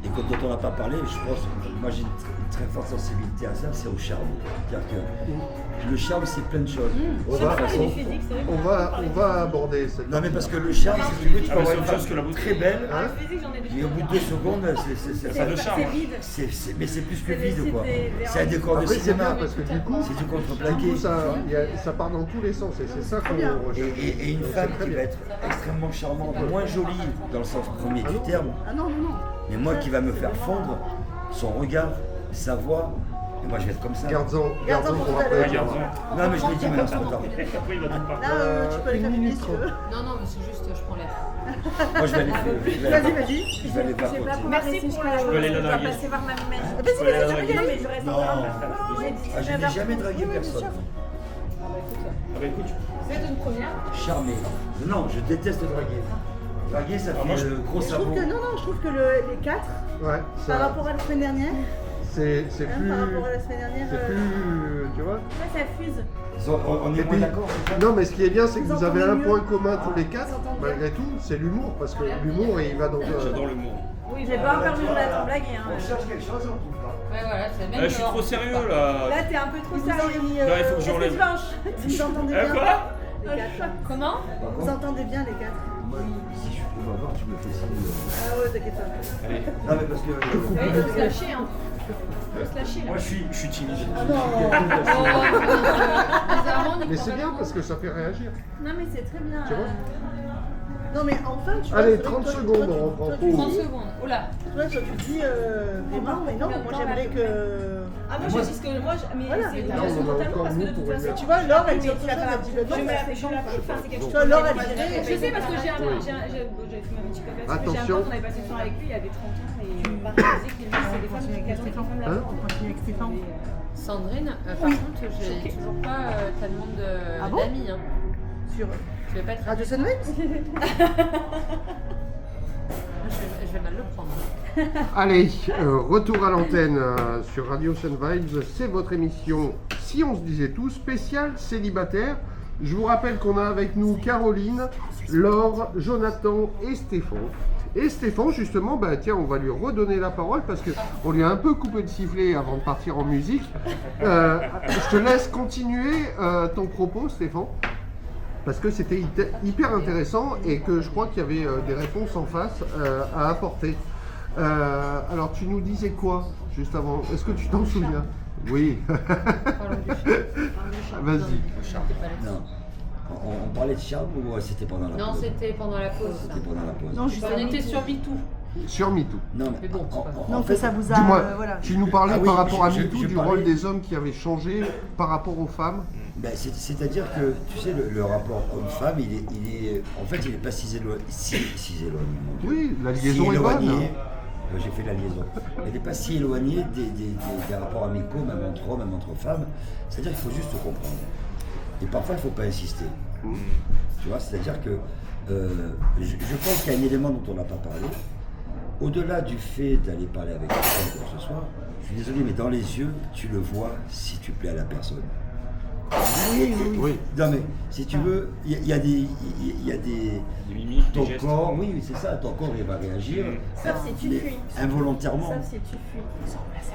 Et dont on n'a pas parlé, je pense, moi j'ai une très forte sensibilité à ça, c'est au charme. C'est-à-dire que le charme, c'est plein de choses. On C'est va- une façon- physique, c'est vrai. On va aborder cette. Non mais parce que le charme, si tu veux, tu Ah, peux mais avoir c'est une autre chose femme que la beauté. très belle, Ah, le physique, j'en ai des mais au bout de 2 secondes, Ça le charme. C'est vide. mais c'est plus que C'est des- vide quoi. c'est des- C'est un décor de Après, c'est cinéma. bien parce que du coup, C'est du du contreplaqué. coup, ça part dans tous les sens et c'est ça qu'on recherche. Et une Donc, femme c'est très qui bien. va être extrêmement charmante, moins jolie dans le sens premier du terme, Ah non. mais moi qui va me faire fondre son regard, sa voix, et moi je vais être comme ça. Garde-en pour pour après. Regarde-en. Non mais je l'ai dit, mais attends. Après, il va tout partir. Là, tu peux aller une faire minute si tu veux. Non, mais c'est juste, je prends l'air. Moi je vais aller Vas-y. Je vais aller voir côté. Merci pour la Je peux aller la draguer. passer voir ma mère. Je peux aller la draguer. Non, mais je reste Non, encore. ah, je n'ai jamais dragué personne. Ah bah écoute, Vous êtes une première. Charmé. Non, je déteste draguer. Draguer, ça moi, fait je- le gros Je trouve sabot. que, je trouve que les 4, Ouais, par ça, rapport à la semaine dernière, c'est par plus. rapport à la semaine dernière, C'est plus. Tu vois? Ouais, ça fuse. On Et est puis- moins d'accord, c'est ça? Non, mais ce qui est bien, c'est que Vous vous avez entendez un mieux point commun tous les quatre, Vous entendez bien malgré tout, c'est l'humour, parce que l'humour, il va dans. j'adore le mot. Oui, j'ai pas encore vu la blaguer. Hein. On cherche quelque chose, on trouve pas. Ouais, voilà, c'est même. Ah, je suis trop sérieux là. Là, t'es un peu trop Vous avez sérieux. mis, Là, il faut que Est-ce que j'enlève. tu manges vous entendez Eh, bien quoi les 4. Comment Vous entendez bien les 4. Moi, si je peux avoir, tu me fais signe. Ah ouais, t'inquiète pas. Allez. Non, mais parce que. Il faut se lâcher. Hein. Il faut se lâcher. Moi je suis timide. Mais c'est bien parce que ça fait réagir. Non, mais c'est très bien. Tu vois Non mais enfin tu vois, Allez, c'est vrai 30 que toi, secondes, toi, on tu- prend toi, pause. 30 secondes. Oula. toi tu dis vraiment mais non, moi j'aimerais que... Ah, moi, je dis ce que. Moi, mais Voilà. c'est Non, on a fondamentalement encore parce que nous de toute pour façon. dire. Tu vois, Laure elle dit Mais autre tu vas chose, pas elle dit le je nom, me la c'est fais, je la fais, enfin, c'est quelque chose. Tu vois, Laure, elle que- dirait- Je sais parce que j'ai fait ma petite coopération. Attention. J'ai un pote, on avait passé une soirée avec lui, il avait 30 ans et il me disait qu'il c'est des femmes qui casent les femmes là. On continue avec Stéphane. Sandrine, par contre, j'ai toujours pas ta demande Ah bon d'amis. Hein. Sur Tu veux pas être Radio Sunlight Je vais mal le prendre. Allez, retour à l'antenne sur Radio Sun Vibes. C'est votre émission Si on se disait tout, spécial célibataire. Je vous rappelle qu'on a avec nous Caroline, Laure, Jonathan et Stéphane. Et Stéphane, justement, bah, tiens, on va lui redonner la parole parce qu'on lui a un peu coupé le sifflet avant de partir en musique. Je te laisse continuer ton propos, Stéphane. Parce que c'était hyper intéressant et que je crois qu'il y avait des réponses en face à apporter. Alors tu nous disais quoi juste avant? Est-ce que tu t'en souviens? Oui. Parlons du chat. Vas-y. Non, t'es pas là-dessus. Non. On parlait de charme ou c'était pendant la pause? Non, c'était pendant la pause. C'était pendant la pause. Non, On était sur MeToo. Sur MeToo. Non, Mais bon, c'est pas Non, en fait, ça vous a. Dis-moi, Voilà. tu nous parlais Ah oui, par rapport à je MeToo du parlais- rôle des hommes qui avait changé par rapport aux femmes. ben, c'est-à-dire que, tu sais, le rapport homme-femme, en fait, il n'est pas si éloigné. Si éloigné, mon Dieu. Oui, la Si liaison est bonne. éloigné, j'ai fait la liaison. Elle n'est pas si éloignée des rapports amicaux, même entre hommes, même entre femmes. C'est-à-dire qu'il faut juste comprendre. Et parfois, il ne faut pas insister. Tu vois, c'est-à-dire que je pense qu'il y a un élément dont on n'a pas parlé. Au-delà du fait d'aller parler avec quelqu'un, quoi que ce soit, je suis désolé, mais dans les yeux, tu le vois si tu plais à la personne. Oui. Non mais, si tu veux, il y a des... Des mimiques, des Ton gestes. corps, oui, c'est ça, ton corps il va réagir. Sauf si tu mais fuis. involontairement. Sauf si tu fuis.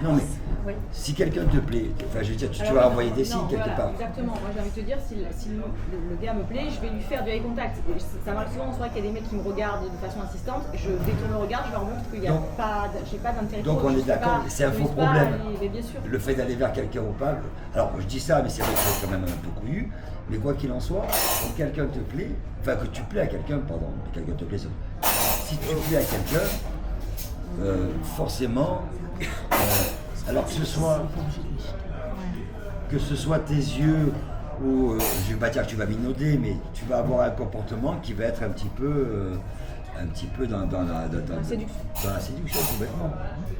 Non mais, Oui. si quelqu'un te plaît, enfin je veux dire, tu Alors, vas envoyer des signes non, quelque voilà, part. Exactement. Moi, j'ai envie de te dire, si le gars me plaît, je vais lui faire du eye contact. Et ça m'arrive souvent, c'est vrai qu'il y a des mecs qui me regardent de façon insistante. Je détourne le regard, je leur montre qu'il n'y a Donc- pas, j'ai pas d'intérêt. donc pour eux, on je est suis d'accord, pas- c'est un je faux suis pas problème. allée- mais bien sûr. Le fait d'aller vers quelqu'un ou pas, alors je dis ça, mais c'est vrai que c'est quand même un peu couillu, mais quoi qu'il en soit, quand quelqu'un te plaît, enfin que tu plais à quelqu'un, pardon, que quelqu'un te plaît, si tu plais à quelqu'un, forcément, alors que ce soit tes yeux ou, je vais pas dire que tu vas minauder, mais tu vas avoir un comportement qui va être un petit peu dans la séduction. Dans la séduction, complètement.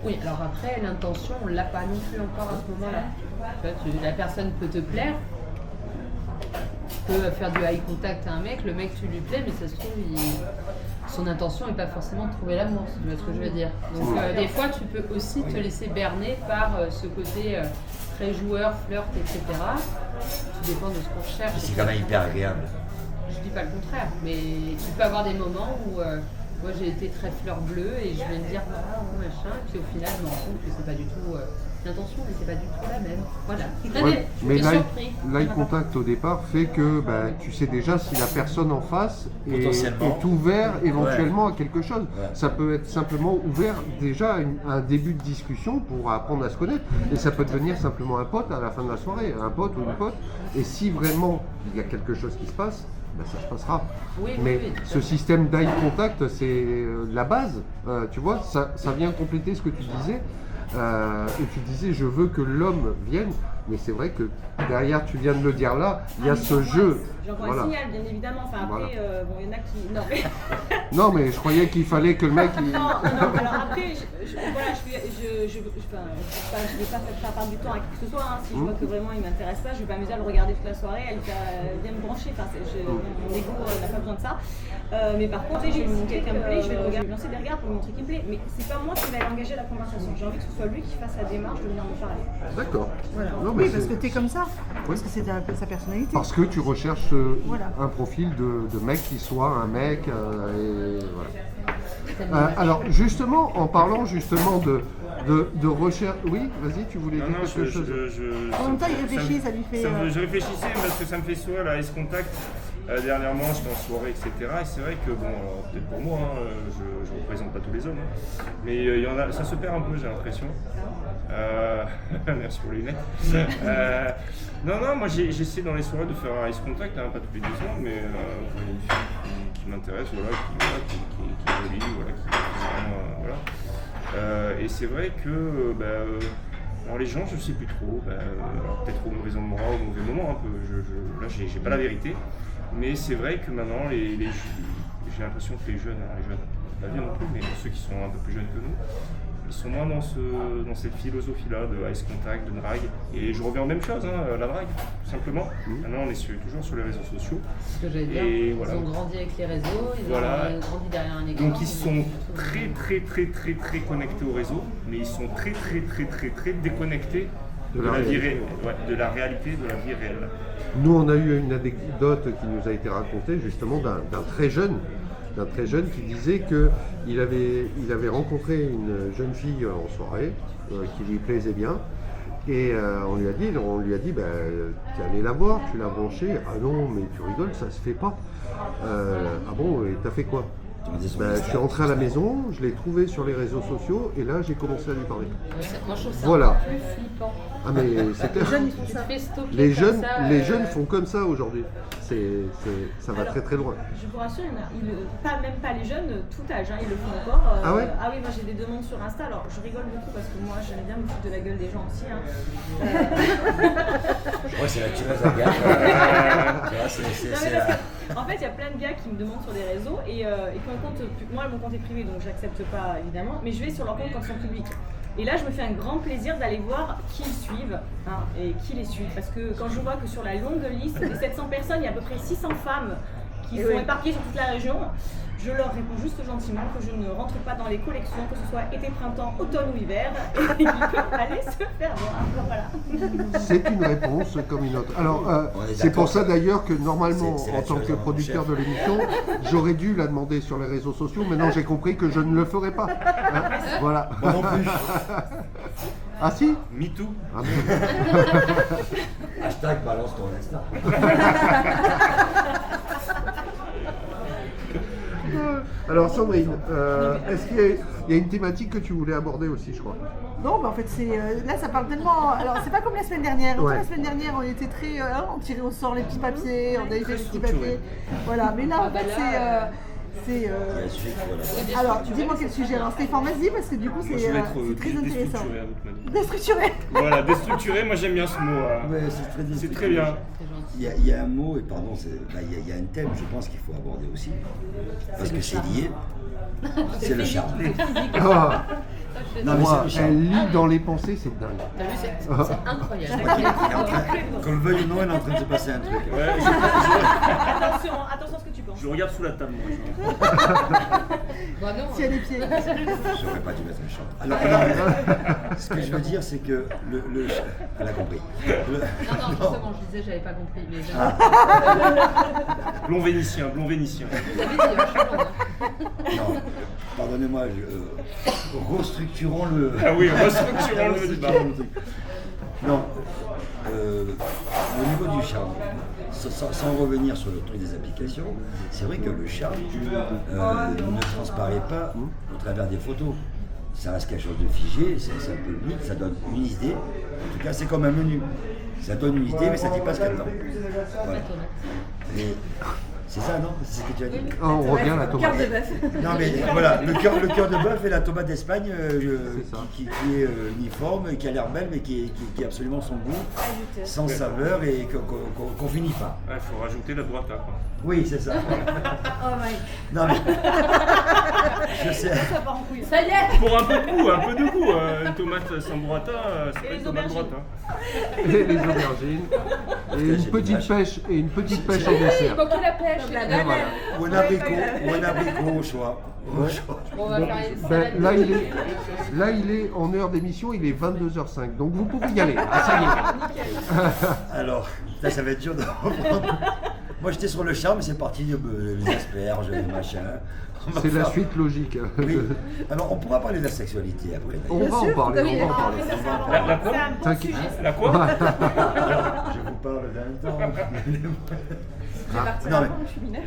Oui, alors après, l'intention, on l'a pas non plus encore à ce moment-là. Tu vois, la personne peut te plaire, peut faire du eye contact à un mec, le mec tu lui plais, mais ça se trouve, son intention n'est pas forcément de trouver l'amour, si tu vois ce que je veux dire. Donc des fois, tu peux aussi te laisser berner par ce côté très joueur, flirt, etc. Tout dépend de ce qu'on cherche. C'est quand même hyper agréable. Je dis pas le contraire, mais tu peux avoir des moments où moi j'ai été très fleur bleue et je vais me dire machin, puis au final je me rends compte que c'est pas du tout l'intention, mais c'est pas du tout la même. Voilà. Ouais, mais J'étais surpris. l'eye contact au départ fait que tu sais déjà si la personne en face Potentiellement. est ouvert éventuellement à quelque chose. Ouais. Ça peut être simplement ouvert déjà à un début de discussion pour apprendre à se connaître. Et ça peut devenir simplement un pote à la fin de la soirée, un pote ou une pote. Et si vraiment il y a quelque chose qui se passe, ça se passera. Oui, Mais oui, ce système d'eye contact, c'est la base. Tu vois, ça vient compléter ce que tu disais. Et tu disais, je veux que l'homme vienne. Mais c'est vrai que derrière, tu viens de le dire là, il y a ce jeu. J'envoie Voilà. un signal, bien évidemment. Enfin, après, bon, il y en a qui. Non, mais. Non, mais je croyais qu'il fallait que le mec. Non, alors après, voilà, je vais pas faire part du temps à qui que ce soit. Hein. Si je vois que vraiment il m'intéresse pas, je vais pas m'amuser à le regarder toute la soirée, elle vient me brancher. Enfin, mon ego n'a pas besoin de ça. Mais par contre, je vais lui montrer quelqu'un me plaît, je vais le regarder, lancer des regards pour lui montrer qu'il me plaît. Mais c'est pas moi qui vais engager la conversation. J'ai envie que ce soit lui qui fasse la démarche de venir me parler. D'accord. Voilà. Non, mais Oui, parce c'est- que t'es comme ça. Parce que c'est sa personnalité. Parce que tu recherches Voilà. un profil de mec qui soit un mec. Et voilà. Alors justement, en parlant justement de recherche. Oui, vas-y, tu voulais dire Non, quelque chose. En même temps, il réfléchit, ça lui fait. Je réfléchissais parce que ça me fait sourire la Ice Contact. Dernièrement, j'étais en soirée, etc. Et c'est vrai que, bon, alors, peut-être pour moi, hein, je ne représente pas tous les hommes, hein, mais il y en a, ça se perd un peu, j'ai l'impression. Merci pour les lunettes. Non, moi j'essaie dans les soirées de faire un Ice Contact, hein, pas tous les 2 ans, mais quand il y a une fille qui m'intéresse, voilà, qui est jolie, voilà, qui est voilà. Et c'est vrai que alors les gens, je sais plus trop, alors peut-être au mauvais endroit, au mauvais moment un peu, là j'ai pas la vérité, mais c'est vrai que maintenant j'ai l'impression que les jeunes, pas bien non plus, mais ceux qui sont un peu plus jeunes que nous, ils sont moins dans cette philosophie-là de ice contact, de drague. Et je reviens aux mêmes choses, hein, la drague, tout simplement. Maintenant, on est toujours sur les réseaux sociaux. Ce que j'allais dire, Et ils voilà. ont grandi avec les réseaux, ils Voilà. ont grandi derrière un écran. Donc ils sont très connectés au réseau, mais ils sont très déconnectés de la vie réelle, de la réalité, de la vie réelle. Nous, on a eu une anecdote qui nous a été racontée justement d'un très jeune qui disait qu'il avait rencontré une jeune fille en soirée qui lui plaisait bien. Et on lui a dit, tu es allé la voir, tu l'as branchée. Ah non, mais tu rigoles, ça se fait pas. Ah bon, et t'as fait quoi? Je suis rentré à la maison, je l'ai trouvé sur les réseaux sociaux et là j'ai commencé à lui parler. Moi je trouve ça Voilà. encore plus flippant. Ah mais c'est clair. Tu te fais stalker Les comme jeunes, ça, les jeunes font comme ça aujourd'hui. Ça va Alors, très très loin. Je vous rassure, même pas les jeunes, tout âge, ils le font encore. Ah ouais? Ah oui, moi j'ai des demandes sur Insta, alors je rigole beaucoup parce que moi j'aime bien me foutre de la gueule des gens aussi. Je crois que c'est la tueuse à gaffe. Tu vois, En fait, il y a plein de gars qui me demandent sur des réseaux et moi mon compte est privé donc j'accepte pas évidemment, mais je vais sur leur compte quand ils sont publics. Et là, je me fais un grand plaisir d'aller voir qui ils suivent et qui les suivent. Parce que quand je vois que sur la longue liste des 700 personnes, il y a à peu près 600 femmes qui sont éparpillées sur toute la région, je leur réponds juste gentiment que je ne rentre pas dans les collections, que ce soit été, printemps, automne ou hiver, et qu'ils peuvent aller se faire voir. Voilà. C'est une réponse comme une autre. Alors, c'est pour ça d'ailleurs que normalement, en tant que producteur de l'émission, j'aurais dû la demander sur les réseaux sociaux. Maintenant, j'ai compris que je ne le ferai pas. Voilà. Moi non plus. Ah si? Me too. Ah, merde. Hashtag balance ton Insta. Alors Sandrine, est-ce qu'il y a une thématique que tu voulais aborder aussi, je crois? Non, en fait, là, ça parle tellement. Alors, c'est pas comme la semaine dernière. Ouais. La semaine dernière, on était très. On tirait au sort les petits papiers, on avait fait les petits papiers. Voilà, mais là, en fait, c'est. Il y a un sujet qui voilà. Alors, dis-moi quel sujet. Alors, Stéphane, vas-y, parce que du coup, c'est Moi, je vais être très intéressant. déstructuré à votre manière. Déstructuré. Voilà, déstructuré, moi j'aime bien ce mot. Ouais, c'est C'est très bien. Il y a un mot, et pardon, il y a un thème, je pense qu'il faut aborder aussi, parce que c'est lié. C'est le charme. Ah, Non, mais moi, c'est le elle charme. lit dans les pensées, c'est dingue. T'as vu, c'est incroyable. Je crois qu'il est en train, qu'on le veuille ou non, il est en train de se passer un truc. Ouais, Attention à ce que tu penses. je regarde sous la table, moi. Bon, non, Si elle a des pieds. J'aurais pas dû mettre un chant. Alors, non, ce que je veux dire, c'est que elle a compris. non, justement, je disais, j'avais pas compris. Mais Blond vénitien, blond vénitien. vous avez dit, je suis blonde. Non, pardonnez-moi, restructurons-le. Ah oui, restructurons le débat. Non, au niveau du charme, sans revenir sur le truc des applications, c'est vrai que le charme ne transparaît pas au travers des photos. Ça reste quelque chose de figé, c'est un peu unique, ça donne une idée. En tout cas, c'est comme un menu. Ça donne une idée, mais ça ne dit pas ce qu'il y a dedans. Voilà. Et c'est ça, non? C'est ce que tu as dit? Oh, on revient à la tomate. Non mais voilà, le cœur de bœuf et la tomate d'Espagne ça. qui est uniforme, qui a l'air belle mais qui a absolument son goût, sans saveur et qu'on finit pas. Il faut rajouter la burrata, quoi. Oui, c'est ça. Oh my. Non mais je sais. Ça part en couille. Ça y est. Pour un peu de goût, une tomate sans burrata, c'est pas Et une les tomate aubergines. burrata. Et les aubergines. Et une petite pêche en dessert. Donc, la pêche, la banane. Ou un abricot au choix. Au choix. On va faire une Ben, salade. là, il est en heure d'émission, il est 22h05. Donc vous pouvez y aller. Ah, ça y est. Alors, là ça va être dur de reprendre. Moi j'étais sur le charme, c'est parti les asperges, les machins. On va C'est la faire- suite logique. Oui. Alors on pourra parler de la sexualité après. On d'ailleurs. va en parler, on va en parler. La quoi? T'inquiète. La quoi? Je vous parle d'un temps. Non, mais...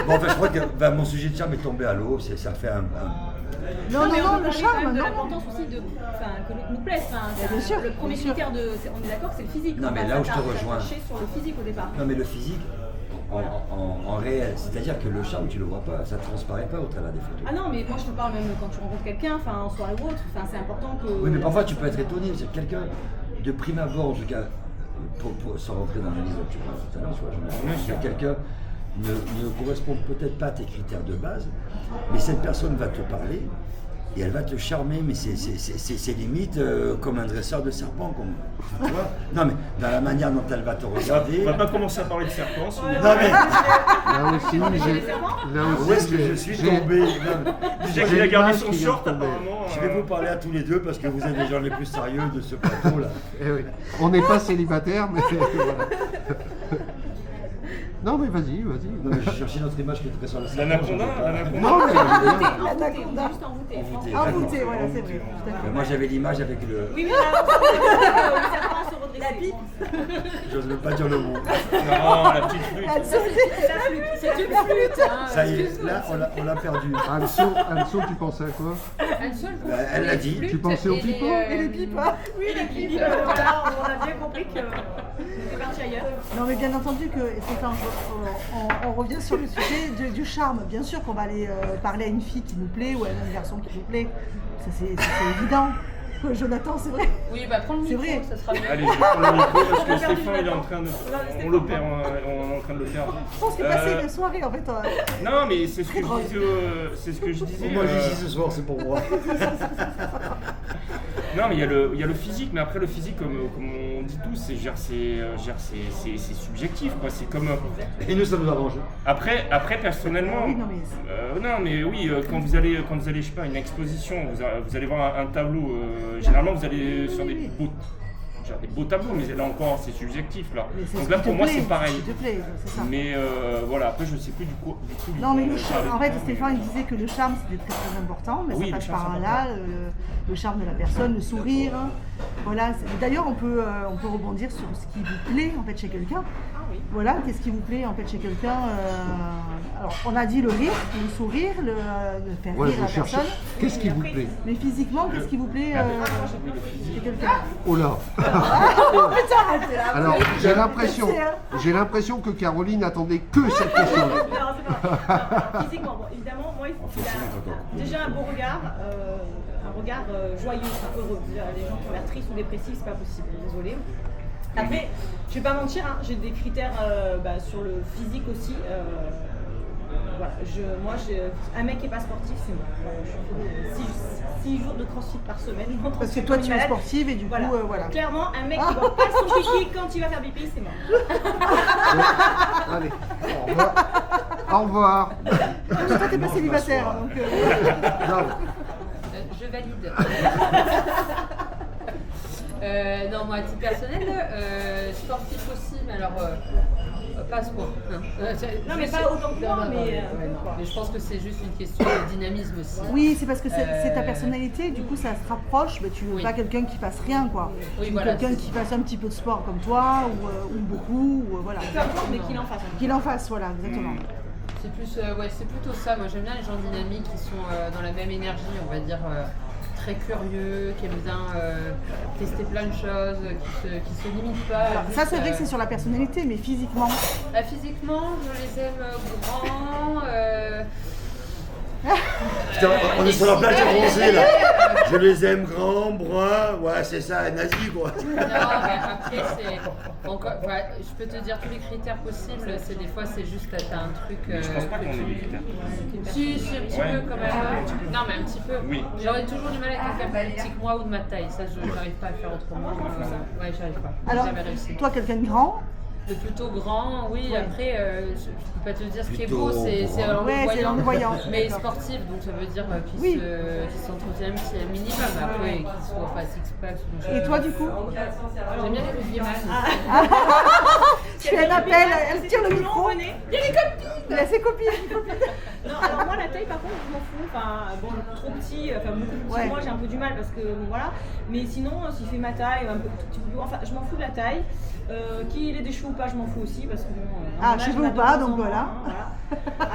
Bon, enfin, je crois que mon sujet de charme est tombé à l'eau, ça fait un... Non, mais non, on le parlait quand charme, même de non. l'importance aussi que nous plaise. Bien sûr, Le premier bien sûr. critère on est d'accord, c'est le physique. Non, On mais va là où je te s'attacher rejoins. sur le physique au départ. Non mais le physique, en réel, c'est-à-dire que le charme, tu le vois pas, ça transparaît pas au travers des photos. Ah non, mais moi je te parle même quand tu rencontres quelqu'un, en soirée ou autre, c'est important que. Oui, mais parfois tu peux être étonné, c'est que quelqu'un de prime abord, en tout cas, sans rentrer dans l'analyse dont tu parles tout à l'heure, tu vois, j'en ai que quelqu'un ne correspond peut-être pas à tes critères de base, mais cette personne va te parler et elle va te charmer, mais c'est limite comme un dresseur de serpent, tu vois. Non mais dans la manière dont elle va te regarder. On va pas commencer à parler de serpents, si vous voulez. Non mais Là aussi, où est-ce que je suis tombé? Non, mais- Déjà qu'il a gardé l'image son qui vient short, de tomber. apparemment. Je vais vous parler à tous les deux parce que vous êtes les gens les plus sérieux de ce plateau là. Eh oui. On n'est pas célibataire, mais voilà. Non, mais vas-y. Non mais je cherchais notre image qui est très sur la L'anaconda, l'anaconda. Non, mais L'anaconda. Juste envoûté. Envoûté. Envoûté, voilà, c'est vrai. Tout à fait. Moi j'avais l'image avec le. Oui, mais là, le serpent se redresse. La pipe. J'ose même pas dire le mot. Non, la petite flûte. C'est une flûte. Hein, Ça y est, là, on l'a perdu. Anso, tu pensais à quoi? Bah, elle l'a dit. Tu pensais au pipeau? Et les pipes, hein. Oui, les pipes, voilà, on a bien compris que c'était parti ailleurs. Non mais bien entendu que Stéphane, on revient sur le sujet du charme. Bien sûr qu'on va aller parler à une fille qui nous plaît ou à un garçon qui nous plaît. Ça c'est évident. Jonathan, c'est vrai. Oui, bah prends le micro, vrai. ça sera mieux. Allez, je vais prendre le micro parce que Stéphane il est en train de. On le perd, on est en train de le perdre. Je pense que passer une soirée en fait. Non, mais c'est ce que je disais. C'est ce que je disais. Moi, j'y suis ce soir, c'est pour moi. Non, mais il y a le physique, mais après le physique, comme on dit tous, c'est subjectif, quoi. C'est comme. Et nous, ça nous arrange. Après personnellement. Oui, non, mais oui, quand vous allez, je sais pas, à une exposition, vous allez voir un tableau. Généralement, vous allez sur des beaux tableaux, mais là encore, c'est subjectif là. Donc là, pour moi, c'est pareil. S'il te plaît, c'est ça. Mais voilà, après, je sais plus du coup. Non, mais le charme, en fait, Stéphane il disait que le charme c'était très très important, mais Oui, ça le passe charme, par c'est là, le charme de la personne, le sourire. Voilà. D'ailleurs, on peut rebondir sur ce qui vous plaît en fait chez quelqu'un. Ah oui. Voilà, qu'est-ce qui vous plaît en fait chez quelqu'un Alors, on a dit le rire, le sourire, le faire Ouais, rire la je cherche. personne. Qu'est-ce qui vous plaît? Mais physiquement, qu'est-ce qui vous plaît chez quelqu'un Oh là. Putain, arrêtez là. Alors, j'ai l'impression que Caroline attendait que cette question-là. Non, c'est pas. Alors, physiquement, bon, évidemment, moi, il a déjà un beau regard, un regard joyeux, enfin, heureux. Les gens qui ont l'air tristes ou dépressifs, c'est pas possible, désolé. Après, je vais pas mentir, hein, j'ai des critères sur le physique aussi. Voilà, un mec qui n'est pas sportif, c'est moi. Voilà, je fais 6 jours de crossfit par semaine. Parce que toi, tu es sportive et du coup, voilà. Clairement, un mec qui voit pas son pipi quand il va faire pipi, c'est mort. Allez, au revoir. Toi, t'es pas célibataire, donc. Non. Je valide. Non, moi, à titre personnel, sportif aussi, mais alors pas à ce point. Non, mais pas autant que moi, mais. Mais je pense que c'est juste une question de dynamisme aussi. Oui, c'est parce que c'est ta personnalité, du coup ça se rapproche, mais tu veux pas quelqu'un qui fasse rien quoi. Oui, tu veux voilà, quelqu'un qui fasse un petit peu de sport comme toi, ou beaucoup, ou voilà. Peu importe, mais qu'il en fasse. Qu'il en fasse, voilà, exactement. C'est plus, c'est plutôt ça. Moi, j'aime bien les gens dynamiques qui sont dans la même énergie, on va dire, très curieux, qui aiment bien tester plein de choses, qui se limitent pas. Alors, juste, ça, c'est vrai que c'est sur la personnalité, mais physiquement. Physiquement, je les aime grands. Putain, on est sur la plage de bronzé là. Je les aime grands, bruns, ouais, c'est ça, nazi quoi. Non, mais après, c'est. Encore, je peux te dire tous les critères possibles, des fois, c'est juste, t'as un truc. Je pense pas qu'on ait des critères. Si, un petit peu quand même. Non, mais un petit peu. Oui. J'aurais toujours du mal avec quelqu'un plus petit que moi ou de ma taille. Ça, je n'arrive pas à faire autrement. Ouais, j'arrive pas. Alors, J'ai jamais réussi. toi, quelqu'un de grand, De plutôt grand, oui. Ouais. Après, je peux pas te dire ce qui est Plutôt beau, c'est Ouais, c'est l'envoyant. Mais D'accord. sportif, donc ça veut dire qu'il Oui. s'entretienne un minimum. Après, qu'il soit pas six-pack. et toi du coup J'aime bien les musulmanes. Je fais un appel, elle tire le micro. Venez. Il a ses copines. Non, alors moi la taille par contre je m'en fous, enfin bon trop petit, enfin beaucoup plus petit Ouais. que moi j'ai un peu du mal parce que bon, voilà, mais sinon s'il fait ma taille, un peu tout petit peu plus, enfin je m'en fous de la taille, qu'il ait des cheveux ou pas je m'en fous aussi parce que bon, Ah, mon âge, cheveux on a ou pas, de temps en donc temps, voilà. hein, voilà.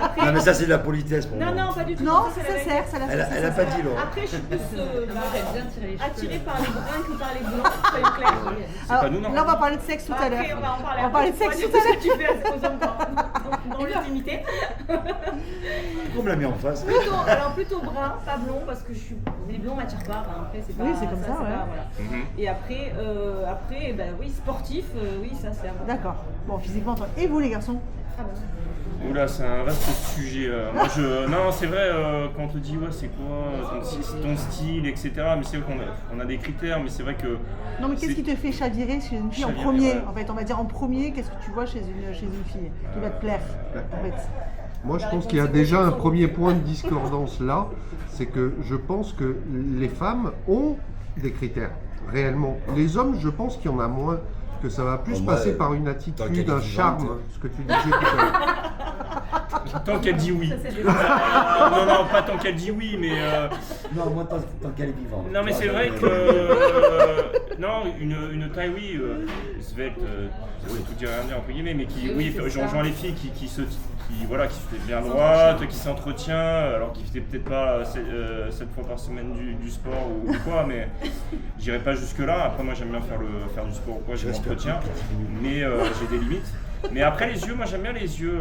Après, Non mais ça c'est de la politesse pour moi. non pas du tout. Non, c'est ça la sert, vérité. ça la Elle a pas dit Laura. Après je suis plus Moi, j'aime bien tirer les cheveux. attirée par les bruns que par les blancs, soyons clairs. Alors, pas nous, non. là, on va parler de sexe tout à l'heure. Après on va en parler. On va parler de sexe tout à l'heure. Tu fais aux hommes dans l'intimité. On me l'a mis en face. Plutôt brun, pas blond, parce que les blonds m'attirent pas. Enfin, après, c'est pas. Oui, c'est comme ça, c'est ouais. pas, voilà. Et après, oui, sportif, oui, ça c'est important. D'accord. Bon, physiquement, toi. Et vous, les garçons? Ah bon. Oula, c'est un vaste sujet. Moi, non, c'est vrai, quand on te dit, ouais, c'est quoi ton style, etc. Mais c'est vrai qu'on a des critères, mais c'est vrai que. Non, mais qu'est-ce qui te fait chavirer chez une fille en Chavirer, premier? ouais. En fait, on va dire en premier, qu'est-ce que tu vois chez une fille qui va te plaire? En fait. Moi, je pense qu'il y a déjà un premier point de discordance là, c'est que je pense que les femmes ont des critères, réellement. Les hommes, je pense qu'il y en a moins, que ça va plus Moi, passer par une tant attitude, qu'elle est un vivante. charme, ce que tu disais tout à l'heure. Tant qu'elle dit oui. Ça, c'est des- Non, pas tant qu'elle dit oui, mais Non, moi, tant qu'elle est vivante. Non, mais c'est vrai que. Non, une taille, oui, svelte, tout dire rien dire, entre guillemets, mais qui, oui, genre les filles qui se fait bien droite, qui s'entretient, alors qui fait peut-être pas 7 fois par semaine du sport ou quoi, mais j'irai pas jusque-là. Après, moi, j'aime bien faire du sport ou quoi, je m'entretiens, mais j'ai des limites. Mais après, les yeux, moi, j'aime bien les yeux,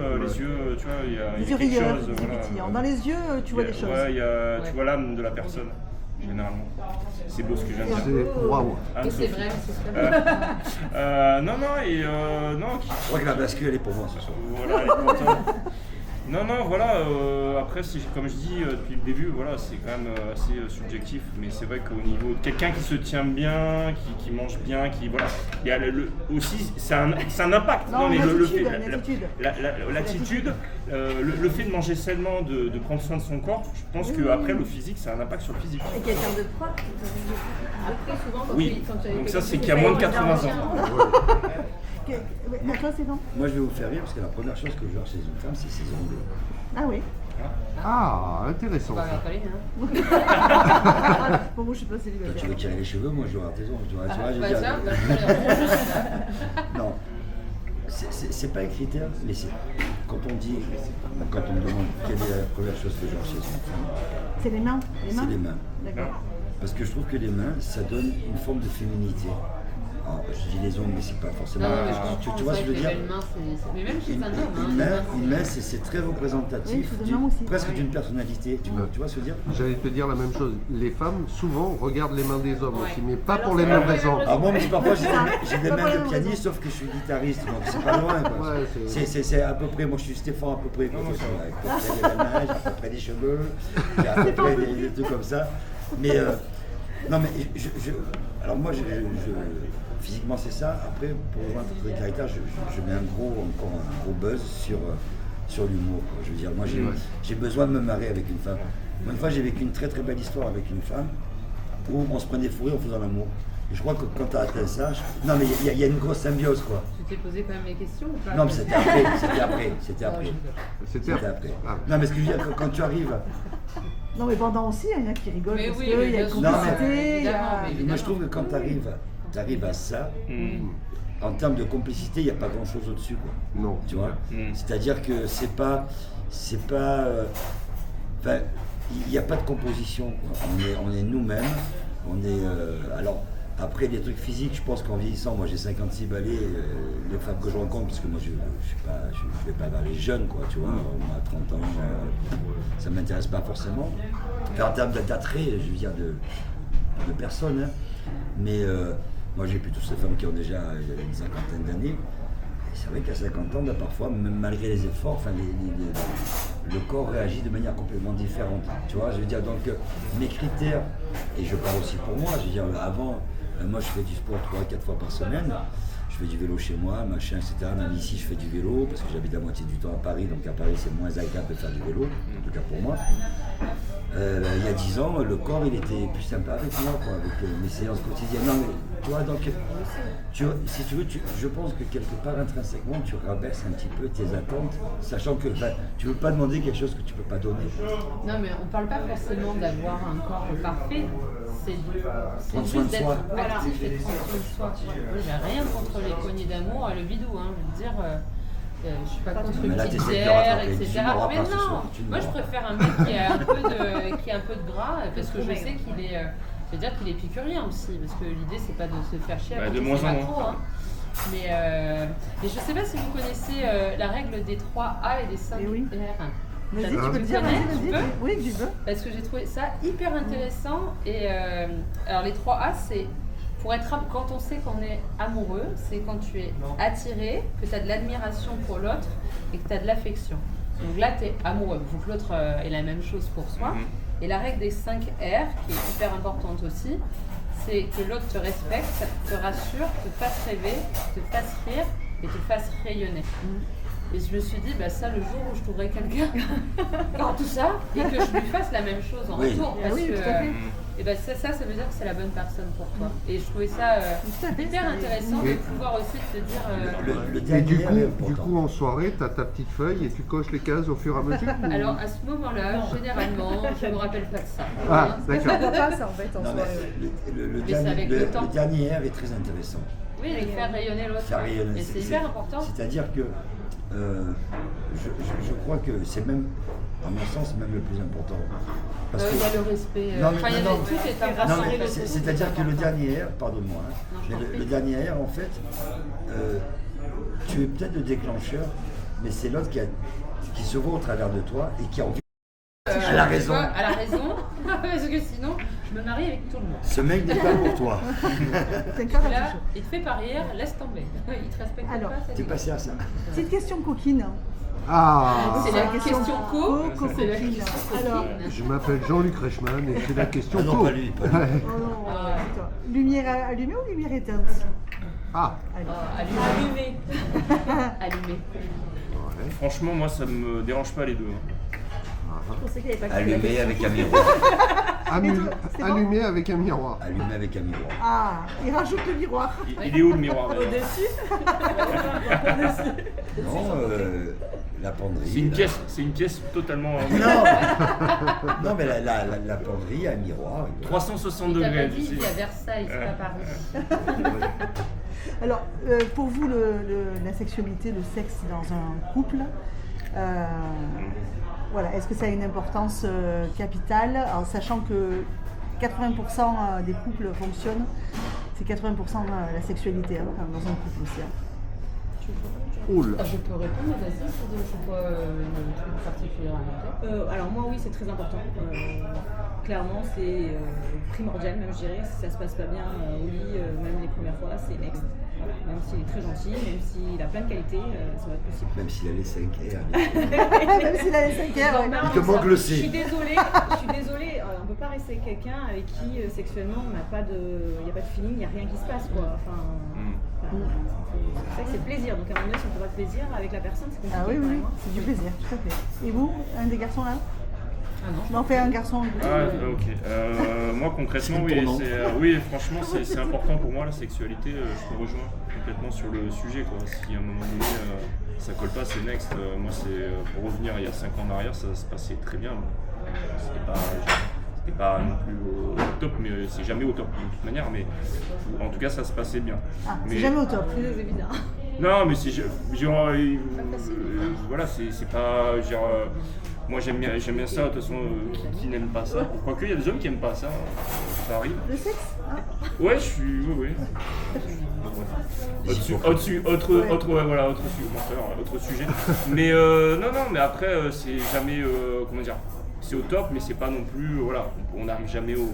tu vois, il y a quelque chose. Voilà. Dans les yeux, tu vois des choses. Ouais, tu vois l'âme de la personne. Généralement. C'est beau ce que je viens de dire. Waouh. Et c'est vrai, c'est ça. Non. Je crois que la bascule, elle est pour moi ce soir. Voilà, elle est pour toi. Non, voilà, après, comme je dis depuis le début, voilà, c'est quand même assez subjectif, mais c'est vrai qu'au niveau de quelqu'un qui se tient bien, qui mange bien, voilà, il y a aussi, c'est un impact. Non, mais l'attitude. Le fait de manger sainement, de prendre soin de son corps, je pense qu'après, le physique, ça a un impact sur le physique. Et quelqu'un de propre. Après, souvent, Donc ça, c'est qu'il y a moins de 80 ans. Toi, c'est non? Moi, je vais vous faire rire parce que la première chose que je vois chez une femme, c'est ses ongles. Ah oui. Ah, intéressant. Pas Ça. Pauline, hein. Bon, moi, je suis pas Quand célibataire. tu veux tirer les cheveux, moi, je vais avoir tes ongles. Tu vois, je veux Bah dire, ça, bah, je vais aller en non, c'est pas un critère, mais c'est quand on me demande quelle est la première chose que je vois chez une femme, C'est les mains. c'est les mains. D'accord. Parce que je trouve que les mains, ça donne une forme de féminité. Alors, je dis les ongles, mais c'est pas forcément. Non, mais je comprends, tu vois ce que je veux dire? Mais même chez un homme, Une main, c'est très représentatif Oui, c'est de main aussi. presque d'une personnalité. Tu vois ce que je veux dire? J'allais te dire la même chose. Les femmes, souvent, regardent les mains des hommes aussi, mais pas Alors, pour les c'est mêmes vrai, raisons. Alors moi, parfois, j'ai des Pas mains pour les de mêmes pianiste, raisons. sauf que je suis guitariste, donc c'est pas loin. Quoi. Ouais, C'est à peu près, moi je suis Stéphane à peu près. Quoi, avec à peu près les mêmes mains, j'ai à peu près des cheveux, j'ai à peu près des trucs comme ça. Mais non, mais alors moi, physiquement c'est ça. Après, pour rejoindre votre caractère, je mets encore un gros buzz sur l'humour. Je veux dire, moi j'ai besoin de me marrer avec une femme. Moi, une fois, j'ai vécu une très très belle histoire avec une femme où on se prenait fou rire en faisant l'amour. Et je crois que quand tu as atteint ça, non mais il y a une grosse symbiose quoi. Tu t'es posé quand même les questions ou pas? Non mais c'était après. C'était après. Ah. Non mais ce que je veux dire, quand tu arrives. Non, mais pendant aussi, il y en a qui rigolent Mais parce oui, qu'il y a bien une sûr. complicité. il y a- Évidemment. Moi je trouve que quand tu arrives à ça, en termes de complicité, il n'y a pas grand chose au-dessus quoi. Non. Tu vois? C'est-à-dire que c'est pas. Enfin, il n'y a pas de composition. Quoi. On est nous-mêmes. Alors, après, des trucs physiques, je pense qu'en vieillissant, moi j'ai 56 balais, les femmes que je rencontre, parce que moi je vais pas vers les jeunes, quoi, tu vois, moi à 30 ans, ça ne m'intéresse pas forcément. Enfin, en termes d'attrait, je veux dire, de personnes, hein. Mais moi j'ai plutôt ces femmes qui ont déjà une cinquantaine d'années. C'est vrai qu'à 50 ans, parfois, même malgré les efforts, enfin, le corps réagit de manière complètement différente. Tu vois, je veux dire, donc mes critères, et je parle aussi pour moi, je veux dire, avant, moi je fais du sport 3-4 fois par semaine, je fais du vélo chez moi, machin, etc. Même ici, je fais du vélo, parce que j'habite la moitié du temps à Paris, donc à Paris, c'est moins agréable de faire du vélo, en tout cas pour moi. Il y a 10 ans, le corps, il était plus sympa avec moi, quoi, avec mes séances quotidiennes. Non, mais tu vois, donc, si tu veux, je pense que quelque part, intrinsèquement, tu rabaisses un petit peu tes attentes, sachant que tu ne veux pas demander quelque chose que tu ne peux pas donner. Non, mais on ne parle pas forcément d'avoir un corps parfait. C'est Prendre soin de juste soi. d'être actif et de prendre soin de soi. J'ai rien contre les poignées d'amour, le bidou, hein, je veux dire. Je suis pas contre une Mais là, petite t'essaies de bière, rattraper. etc. Tu n'auras Mais pas ce non, soir, tu moi je n'auras. préfère un mec qui a un peu de gras, parce que je sais qu'il est, je veux dire qu'il est épicurien aussi, parce que l'idée c'est pas de se faire chier. Bah, de quand moins c'est en pas moins. trop, hein. Mais je sais pas si vous connaissez la règle des 3 A et des 5 Eh oui. R. Vas-y, Tu tu peux le dire, connais, vas-y, tu vas-y. peux Oui, tu peux. Parce que j'ai trouvé ça hyper intéressant. Et alors les 3 A, c'est quand on sait qu'on est amoureux, c'est quand tu es attiré, que tu as de l'admiration pour l'autre et que tu as de l'affection. Donc là, tu es amoureux. Il faut que l'autre ait la même chose pour soi. Et la règle des 5 R, qui est hyper importante aussi, c'est que l'autre te respecte, te rassure, te fasse rêver, te fasse rire et te fasse rayonner. Et je me suis dit, bah ça, le jour où je trouverai quelqu'un dans tout ça, et que je lui fasse la même chose en Oui. retour. Ah Parce oui, que, tout à fait. et ben ça veut dire que c'est la bonne personne pour toi. Et je trouvais ça hyper intéressant de pouvoir aussi te dire. Le Et dernier est important. du coup, en soirée, tu as ta petite feuille et tu coches les cases au fur et à mesure ou- Alors à ce moment-là, généralement, je me rappelle pas de ça. Ah, d'accord. Pas ça en fait en Non, mais soirée. le Mais c'est avec le temps. dernier est très intéressant. Oui, et faire rayonner l'autre. Faire rayonner, Et c'est hyper important. C'est-à-dire que je crois que c'est même, à mon sens, même le plus important. Parce Il y a que, le respect. Non, mais- Enfin, il y a non, tout est non, important. mais c'est-à-dire que le dernier R, pardonne-moi, hein, Non, je mais t'en prie. le dernier R, en fait, tu es peut-être le déclencheur, mais c'est l'autre qui se voit au travers de toi et qui a envie. Elle a Tu raison. vois, elle a raison. Parce que sinon, je me marie avec tout le monde. Ce mec n'est pas pour toi. T'es un carré Là, chaud. il te fait parier, laisse tomber. Il te respecte Alors, pas, ça T'es dit. passé à ça. Petite question coquine. Ah, C'est la question co. Co, C'est la coquine. question Alors, coquine. je m'appelle Jean-Luc Reichmann et c'est la question Ah non, co. pas lui, pas lui. Ouais. oh non, Ah. c'est toi. Lumière allumée ou lumière éteinte? Ah, Allez. Allumé. Allumé. Allumé. ouais. Franchement, moi, ça me dérange pas les deux. Je pensais qu'il n'y avait pas que Allumé avec un miroir. C'est bon Allumé avec un miroir. Allumé avec un miroir. Ah, il rajoute le miroir. Il est où le miroir d'ailleurs Au-dessus. Non, la penderie. C'est une pièce totalement Non, non, mais la penderie a un miroir. 360 Il t'a pas degrés. dit, tu il y sais. a Versailles, c'est pas Paris. Alors, pour vous, la sexualité, le sexe dans un couple, voilà, est-ce que ça a une importance capitale, en sachant que 80% des couples fonctionnent, c'est 80% la sexualité hein, dans un couple aussi. Hein. Oh là. Je peux répondre, vas-y, c'est quoi le truc particulier à noter? Alors moi oui c'est très important. Clairement c'est primordial même je dirais. Si ça se passe pas bien au lit, même les premières fois, c'est next. Voilà. Même s'il est très gentil, même s'il a plein de qualités, ça va être possible. Même s'il a les 5 R. Même s'il a les 5 heures. Non, Il te manque le Je suis C. désolée, on peut pas rester avec quelqu'un avec qui sexuellement il n'y a pas de feeling, il n'y a rien qui se passe quoi. Enfin, c'est vrai que c'est plaisir, donc à un moment donné si on peut pas de plaisir avec la personne c'est compliqué. Ah oui, quand oui, même, hein. c'est du plaisir, tout à fait. Et vous, un des garçons là? Ah non. Je m'en fais un garçon. Ah, ok. Moi concrètement, oui, Tournant. oui, franchement, c'est important pour moi la sexualité. Je te rejoins complètement sur le sujet. Quoi. Si à un moment donné ça colle pas, c'est next. Moi, c'est pour revenir il y a 5 ans en arrière, ça se passait très bien. C'était pas non plus au top, mais c'est jamais au top de toute manière. Mais en tout cas, ça se passait bien. Ah, c'est Mais- jamais au top. C'est bizarre. Non, mais c'est genre, voilà, c'est pas genre. Moi j'aime bien ça, de toute façon, qui n'aime pas ça. Quoique il y a des hommes qui aiment pas ça, ça arrive. Le sexe hein? Ouais, je suis. Oui. Autre sujet. Mais non, mais après, c'est jamais. Comment dire, c'est au top, mais c'est pas non plus. Voilà, on n'arrive jamais au.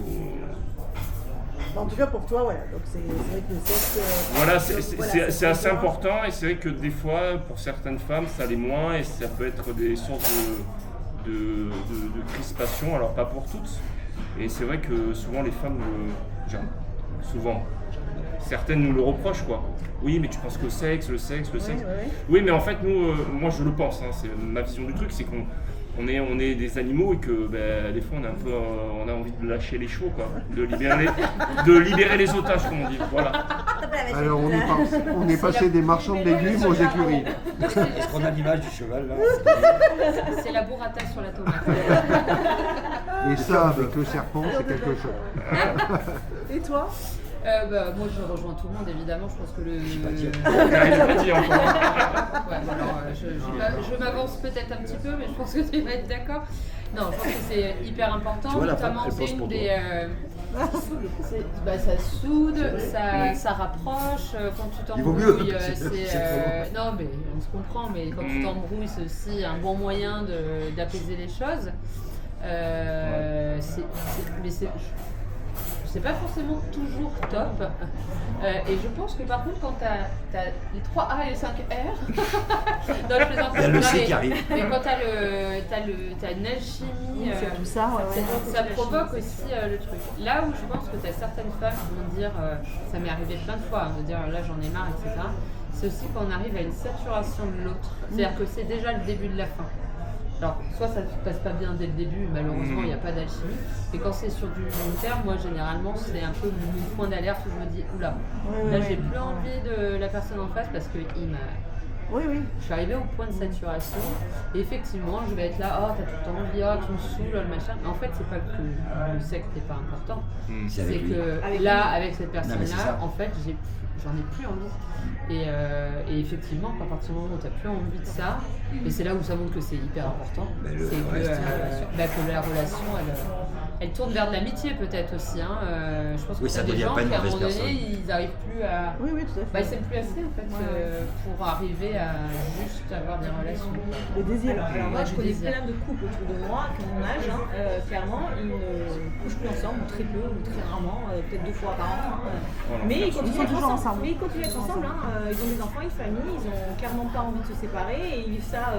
En tout cas pour toi, voilà. Donc c'est vrai que le sexe. Voilà, voilà, c'est assez pour toi. important et c'est vrai que des fois, pour certaines femmes, ça l'est moins et ça peut être des sources de crispation, alors pas pour toutes. Et c'est vrai que souvent les femmes, certaines nous le reprochent quoi. Oui, mais tu penses qu'au sexe, le sexe. Ouais. Oui, mais en fait, nous, moi je le pense, hein, c'est ma vision du truc, c'est qu'on est des animaux et que des fois on a envie de lâcher les chevaux, quoi, de libérer les otages, comme on dit. Voilà. Alors on est passé des marchands de légumes aux écuries. Est-ce qu'on a l'image du cheval là? C'est la burrata sur la tomate. Et ça, avec le serpent, c'est quelque chose. Et toi? Moi je rejoins tout le monde évidemment, je pense que le. J'ai pas dit encore. Ouais, alors, je m'avance peut-être un petit peu, mais je pense que tu vas être d'accord. Non, je pense que c'est hyper important, Tu vois, la femme, notamment elle c'est pense une pour des. Ça soude, ça rapproche. Quand tu Il vaut mieux, t'embrouilles, c'est non, mais on se comprend, mais quand tu t'embrouilles, c'est aussi un bon moyen d'apaiser les choses. C'est pas forcément toujours top. Et je pense que par contre, quand t'as les 3 A et les 5 R, non, je plaisante, Il y a le C mais- qui arrive. Mais quand t'as une alchimie, C'est tout ça, ouais. ça provoque aussi le truc. Là où je pense que t'as certaines femmes qui vont dire, ça m'est arrivé plein de fois, de dire là j'en ai marre, etc. C'est aussi quand on arrive à une saturation de l'autre. C'est-à-dire que c'est déjà le début de la fin. Alors, soit ça ne se passe pas bien dès le début, malheureusement, il n'y a pas d'alchimie. Mais quand c'est sur du long terme, moi, généralement, c'est un peu mon point d'alerte où je me dis, oula, là, j'ai plus envie de la personne en face parce qu'il m'a... Oui. Je suis arrivée au point de saturation et effectivement je vais être là, oh t'as tout le temps envie, oh tu me saoules, le machin. Mais en fait c'est pas que le sexe n'est pas important, c'est que là avec cette personne-là, en fait j'en ai plus envie. Et effectivement, à partir du moment où tu n'as plus envie de ça, et c'est là où ça montre que c'est hyper important, c'est que la relation, elle tourne vers de l'amitié peut-être aussi. Je pense que c'est des gens qui à un moment donné, ils n'arrivent plus à... Oui, tout à fait. Ils s'aiment plus assez en fait pour arriver à juste avoir des relations. Le désir. Alors moi, je connais plein de couples autour de moi qui ont mon âge, clairement, ils ne couchent plus ensemble, ou très peu, ou très rarement, peut-être 2 fois par an. Mais ils continuent à être ensemble. Mais ils continuent à être ensemble. Ils ont des enfants, une famille, ils n'ont clairement pas envie de se séparer et ils vivent ça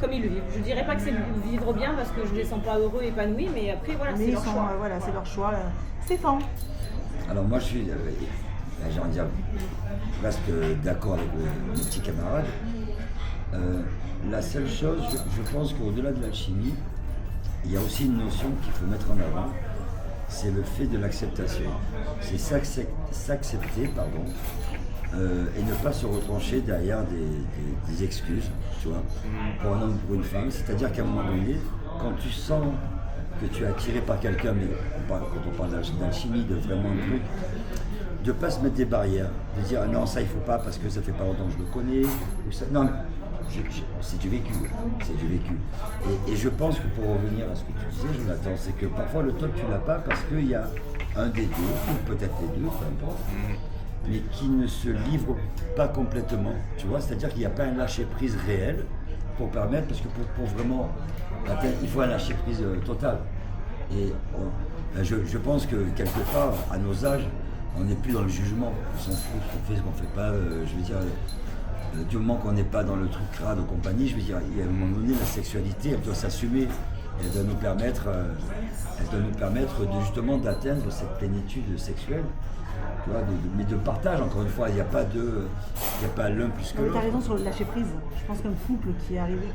comme ils le vivent. Je dirais pas que c'est vivre bien parce que je les sens pas heureux, épanouis, mais après voilà, c'est leur choix. Voilà, c'est leur choix. Stéphane. Alors moi je suis, j'ai envie de dire, presque d'accord avec mes petits camarades. La seule chose, je pense qu'au-delà de l'alchimie, il y a aussi une notion qu'il faut mettre en avant, c'est le fait de l'acceptation. C'est s'accepter, et ne pas se retrancher derrière des excuses, tu vois, pour un homme ou pour une femme. C'est-à-dire qu'à un moment donné, quand tu sens que tu es attiré par quelqu'un, mais quand on parle d'alchimie, de vraiment un truc, de ne pas se mettre des barrières, de dire non, ça il faut pas parce que ça fait pas longtemps que je le connais, ou ça, non, c'est du vécu, Et je pense que pour revenir à ce que tu disais, Jonathan, c'est que parfois le top tu l'as pas parce qu'il y a un des deux, ou peut-être les deux, peu importe, mais qui ne se livre pas complètement, tu vois, c'est-à-dire qu'il n'y a pas un lâcher-prise réel pour permettre, parce que pour vraiment atteindre, il faut un lâcher-prise total. Et je pense que quelque part, à nos âges, on n'est plus dans le jugement, on s'en fout, on fait ce qu'on ne fait pas, je veux dire, du moment qu'on n'est pas dans le truc crade ou compagnie, je veux dire, il y a un moment donné, la sexualité, elle doit s'assumer, elle doit nous permettre justement d'atteindre cette plénitude sexuelle. Mais de partage, encore une fois, il n'y a pas l'un plus que l'autre. Tu as raison sur le lâcher prise. Je pense qu'un couple qui est arrivé,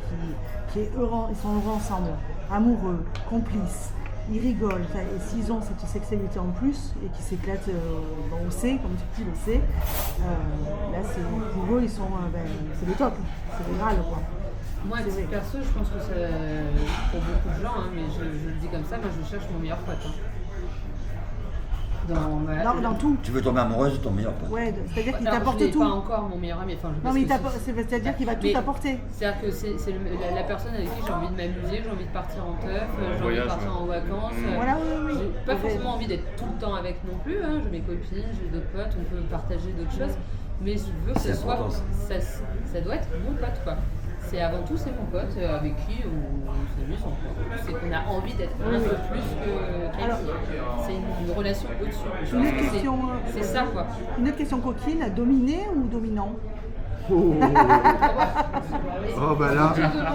qui est heureux, ils sont heureux ensemble, amoureux, complices, ils rigolent. Et s'ils ont cette sexualité en plus et qui s'éclatent au C, comme tu dis, le C, là, pour eux, ils sont, c'est le top, c'est le Graal, quoi. Moi, perso, je pense que c'est pour beaucoup de gens, mais je le dis comme ça, moi je cherche mon meilleur pote. Dans tout. Tu veux tomber amoureuse de ton meilleur pote. Ouais, c'est-à-dire qu'il t'apporte tout. Pas encore mon meilleur ami. Non, mais c'est-à-dire qu'il va tout t'apporter. C'est-à-dire que c'est la personne avec qui j'ai envie de m'amuser, j'ai envie de partir en teuf, j'ai envie de partir en vacances. Voilà, oui. J'ai pas forcément envie d'être tout le temps avec non plus. J'ai mes copines, j'ai d'autres potes, on peut partager d'autres choses. Mais je veux que ce soit. Ça doit être mon pote, quoi. C'est avant tout, c'est mon pote avec qui on s'amuse encore. C'est qu'on a envie d'être un peu plus que quelqu'un. C'est une relation au-dessus. C'est ça, quoi. Une autre question coquine, dominé ou dominant? Oh bah là,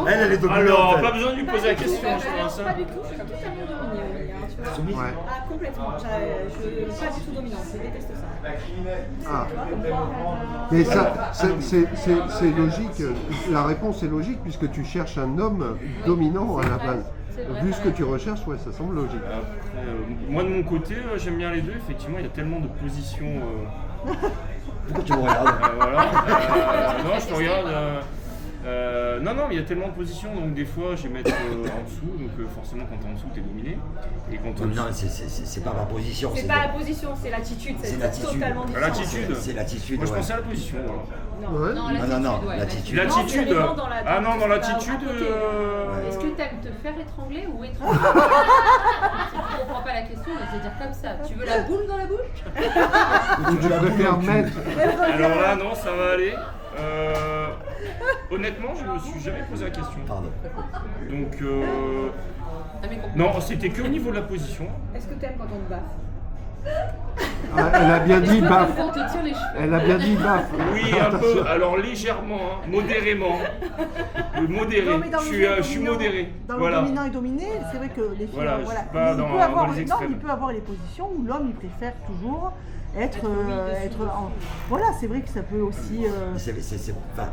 elle est dominante. Alors, pas besoin de lui poser la question, je pense. Pas du tout, je suis totalement dominée. ouais. Ah, complètement. Je suis pas du tout dominante, je déteste ça. Ah. Tu vois, comme quoi, Mais ça, c'est logique. La réponse est logique puisque tu cherches un homme dominant à la base. Vu ce que tu recherches, ouais, ça semble logique. Après, moi de mon côté, j'aime bien les deux. Effectivement, il y a tellement de positions. Pourquoi tu me regardes Voilà. Non, je te regarde. Non, mais il y a tellement de positions, donc des fois je vais mettre en dessous, donc forcément quand t'es en dessous t'es dominé. Et quand non, c'est pas ma position. c'est pas la position, c'est l'attitude. C'est l'attitude. Totalement différent. L'attitude. C'est l'attitude. Moi je pensais à la position. Voilà. Ouais. Non, l'attitude. L'attitude. Ah non, dans l'attitude. Est-ce que t'aimes te faire étrangler ou étrangler? Je comprends pas la question, mais c'est dire comme ça. Tu veux la boule dans la bouche? Ou tu préfères mettre. Alors là, non, ça va aller. Honnêtement, je me suis jamais posé la question. Pardon. Donc, non, c'était que au niveau de la position. Est-ce que t'aimes quand on te baffe? Ah, elle a bien dit baf. On te tire les cheveux. Elle a bien dit baf. Oui, un peu. Alors légèrement, modérément. Modéré. Non, mais dans Je suis modéré. Dans Voilà. le dominant et dominé, c'est vrai que les filles, Voilà, je suis pas dans les extrêmes. il peut avoir les positions où l'homme il préfère toujours Voilà, c'est vrai que ça peut aussi. Voilà. C'est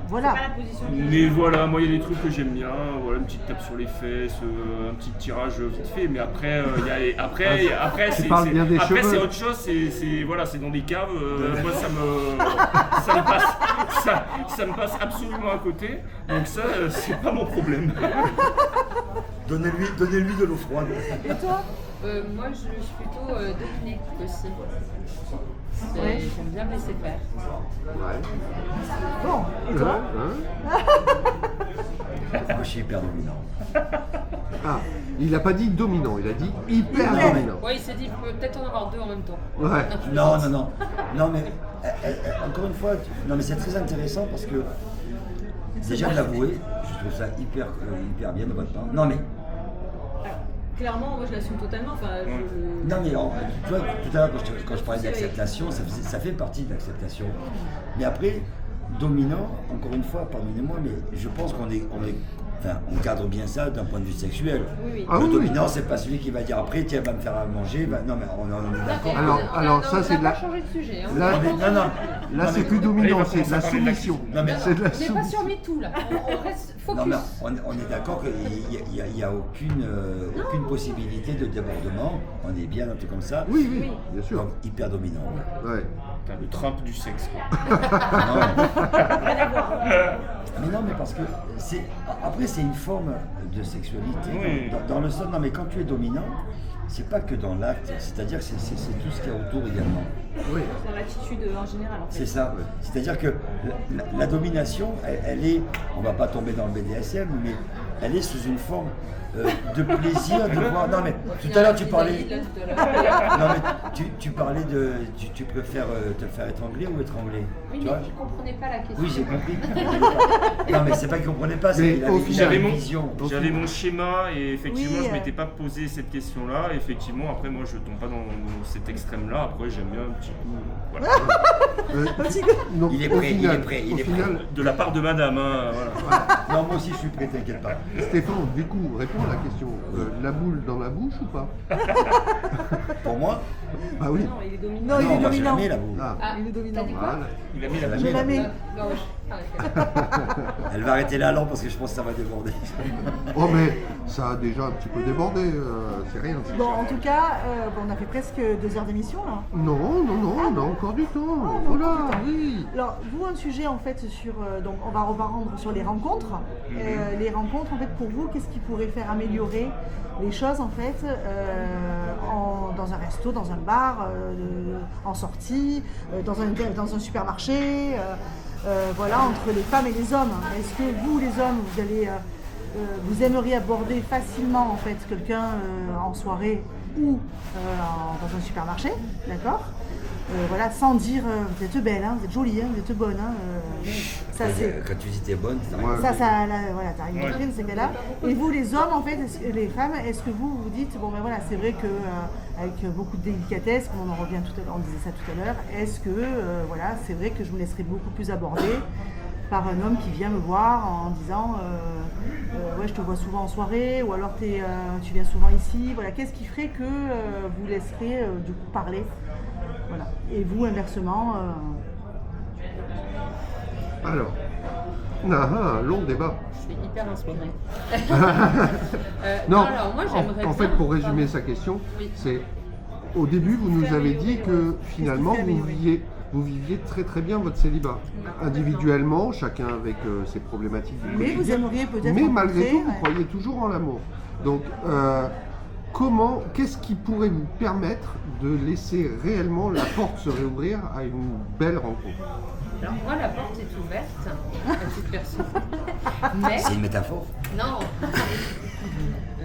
pas la position Mais voilà, moi il y a des trucs que j'aime bien, voilà, une petite tape sur les fesses, un petit tirage vite fait, mais après, après Tu parles bien des cheveux. c'est autre chose, c'est dans des caves, moi ça me passe absolument à côté, donc ça c'est pas mon problème. Donnez-lui de l'eau froide. Et toi? Moi, je suis plutôt dominée aussi. Ouais. J'aime bien me laisser faire. Ouais. Bon, et toi? Moi, je suis hyper dominant. Ah, il n'a pas dit dominant, il a dit hyper Hyper. dominant. Ouais, il s'est dit peut-être en avoir deux en même temps. Ouais. Non, mais encore une fois, non, mais c'est très intéressant parce que déjà de l'avouer, je trouve ça hyper bien de votre part. Non, mais Clairement, moi je l'assume totalement. Enfin, non, mais tu vois, tout à l'heure, quand je parlais d'acceptation, ça fait partie de l'acceptation. Mais après, dominant, encore une fois, pardonnez-moi, mais je pense on cadre bien ça d'un point de vue sexuel. Oui. Ah Le oui, dominant, c'est pas celui qui va dire après, tiens, va me faire à manger. Non, mais on est d'accord. Alors, ça, c'est de la- On n'a pas changé de sujet. Hein. Là, Non, c'est mais- plus Là, il dominant, va c'est de la commencer à parler de la soumission. Non, mais C'est de la On n'est pas soumission. sur MeToo là. On reste focus. Non, mais on est d'accord qu'il n'y a aucune possibilité de débordement. On est bien un truc comme ça. Oui, bien sûr. Donc, hyper dominant. Ouais. T'as le Trump du sexe, quoi. Non. Mais non, mais parce que après c'est une forme de sexualité. Oui. Dans le sens, non, mais quand tu es dominant, c'est pas que dans l'acte, c'est-à-dire que c'est tout ce qu'il y a autour également. Oui. Dans l'attitude en général en fait. C'est ça. C'est-à-dire que la domination, elle est, on va pas tomber dans le BDSM, mais elle est sous une forme de plaisir de voir. Non, mais tout à l'heure tu parlais. Non, mais tu parlais de. Tu préfères te faire étrangler ou étrangler? Oui, Tu mais vois? il ne comprenait pas la question. Oui, j'ai compris. Non, mais c'est pas qu'il comprenait pas, c'est Mais qu'il au avait final, une vision. J'avais mon schéma et effectivement Oui, je m'étais pas posé cette question-là. Effectivement après moi je tombe pas dans cet extrême-là. Après j'aime bien un petit coup, voilà. Donc, Il est au prêt, il final- est prêt, il au est final, De la part de madame, hein, voilà. Non, moi aussi je suis prêt, t'inquiète pas. Stéphane, du coup, réponds à la question. La boule dans la bouche ou pas? Pour moi, Bah oui. Non, il est dominant. Non, il est moi je la dominant. mets la boule. Ah, Ah, Il est dominant. t'as dit quoi? voilà. Il a mis la Je Je la mets. Non, arrêtez. Elle va arrêter là, non, parce que je pense que ça va déborder. Oh, mais ça a déjà un petit peu débordé, c'est rien. Bon, en tout cas, on a fait presque 2 heures d'émission là. Non, on a encore du temps. on a Voilà, encore du temps. oui. Alors, vous, un sujet en fait sur. Donc, on va reprendre sur les rencontres. Les rencontres, en fait, pour vous, qu'est-ce qui pourrait faire améliorer les choses en fait dans un resto, dans un bar, en sortie, dans un supermarché, voilà, entre les femmes et les hommes. Est-ce que vous, les hommes, vous aimeriez aborder facilement en fait quelqu'un en soirée ou dans un supermarché, d'accord? Voilà, sans dire vous êtes belle, hein, vous êtes jolie, hein, vous êtes bonne. Hein, ça c'est. Quand tu dis t'es bonne, c'est Ouais. Voilà, t'as rien compris dans ces cas-là. Et vous, les hommes, en fait, les femmes, est-ce que vous vous dites, bon ben voilà, c'est vrai que avec beaucoup de délicatesse, comme on en revient tout à l'heure, on disait ça tout à l'heure, est-ce que voilà, c'est vrai que je me laisserai beaucoup plus aborder par un homme qui vient me voir en disant ouais, je te vois souvent en soirée, ou alors tu viens souvent ici, voilà, qu'est-ce qui ferait que vous laisserez du coup parler, voilà. Et vous, inversement. Alors, long débat. Je suis hyper inspirée. Non, alors moi j'aimerais en fait, bien- pour résumer Pardon. sa question, Oui. c'est au début, vous nous avez dit que finalement, vous viviez très très bien votre célibat. Individuellement, chacun avec ses problématiques du Mais vous quotidien. aimeriez peut-être. Mais malgré tout, vous rencontrer, croyez toujours en l'amour. Donc, qu'est-ce qui pourrait vous permettre de laisser réellement la porte se réouvrir à une belle rencontre? Alors moi la porte est ouverte à toute personne. Mais C'est une métaphore. non.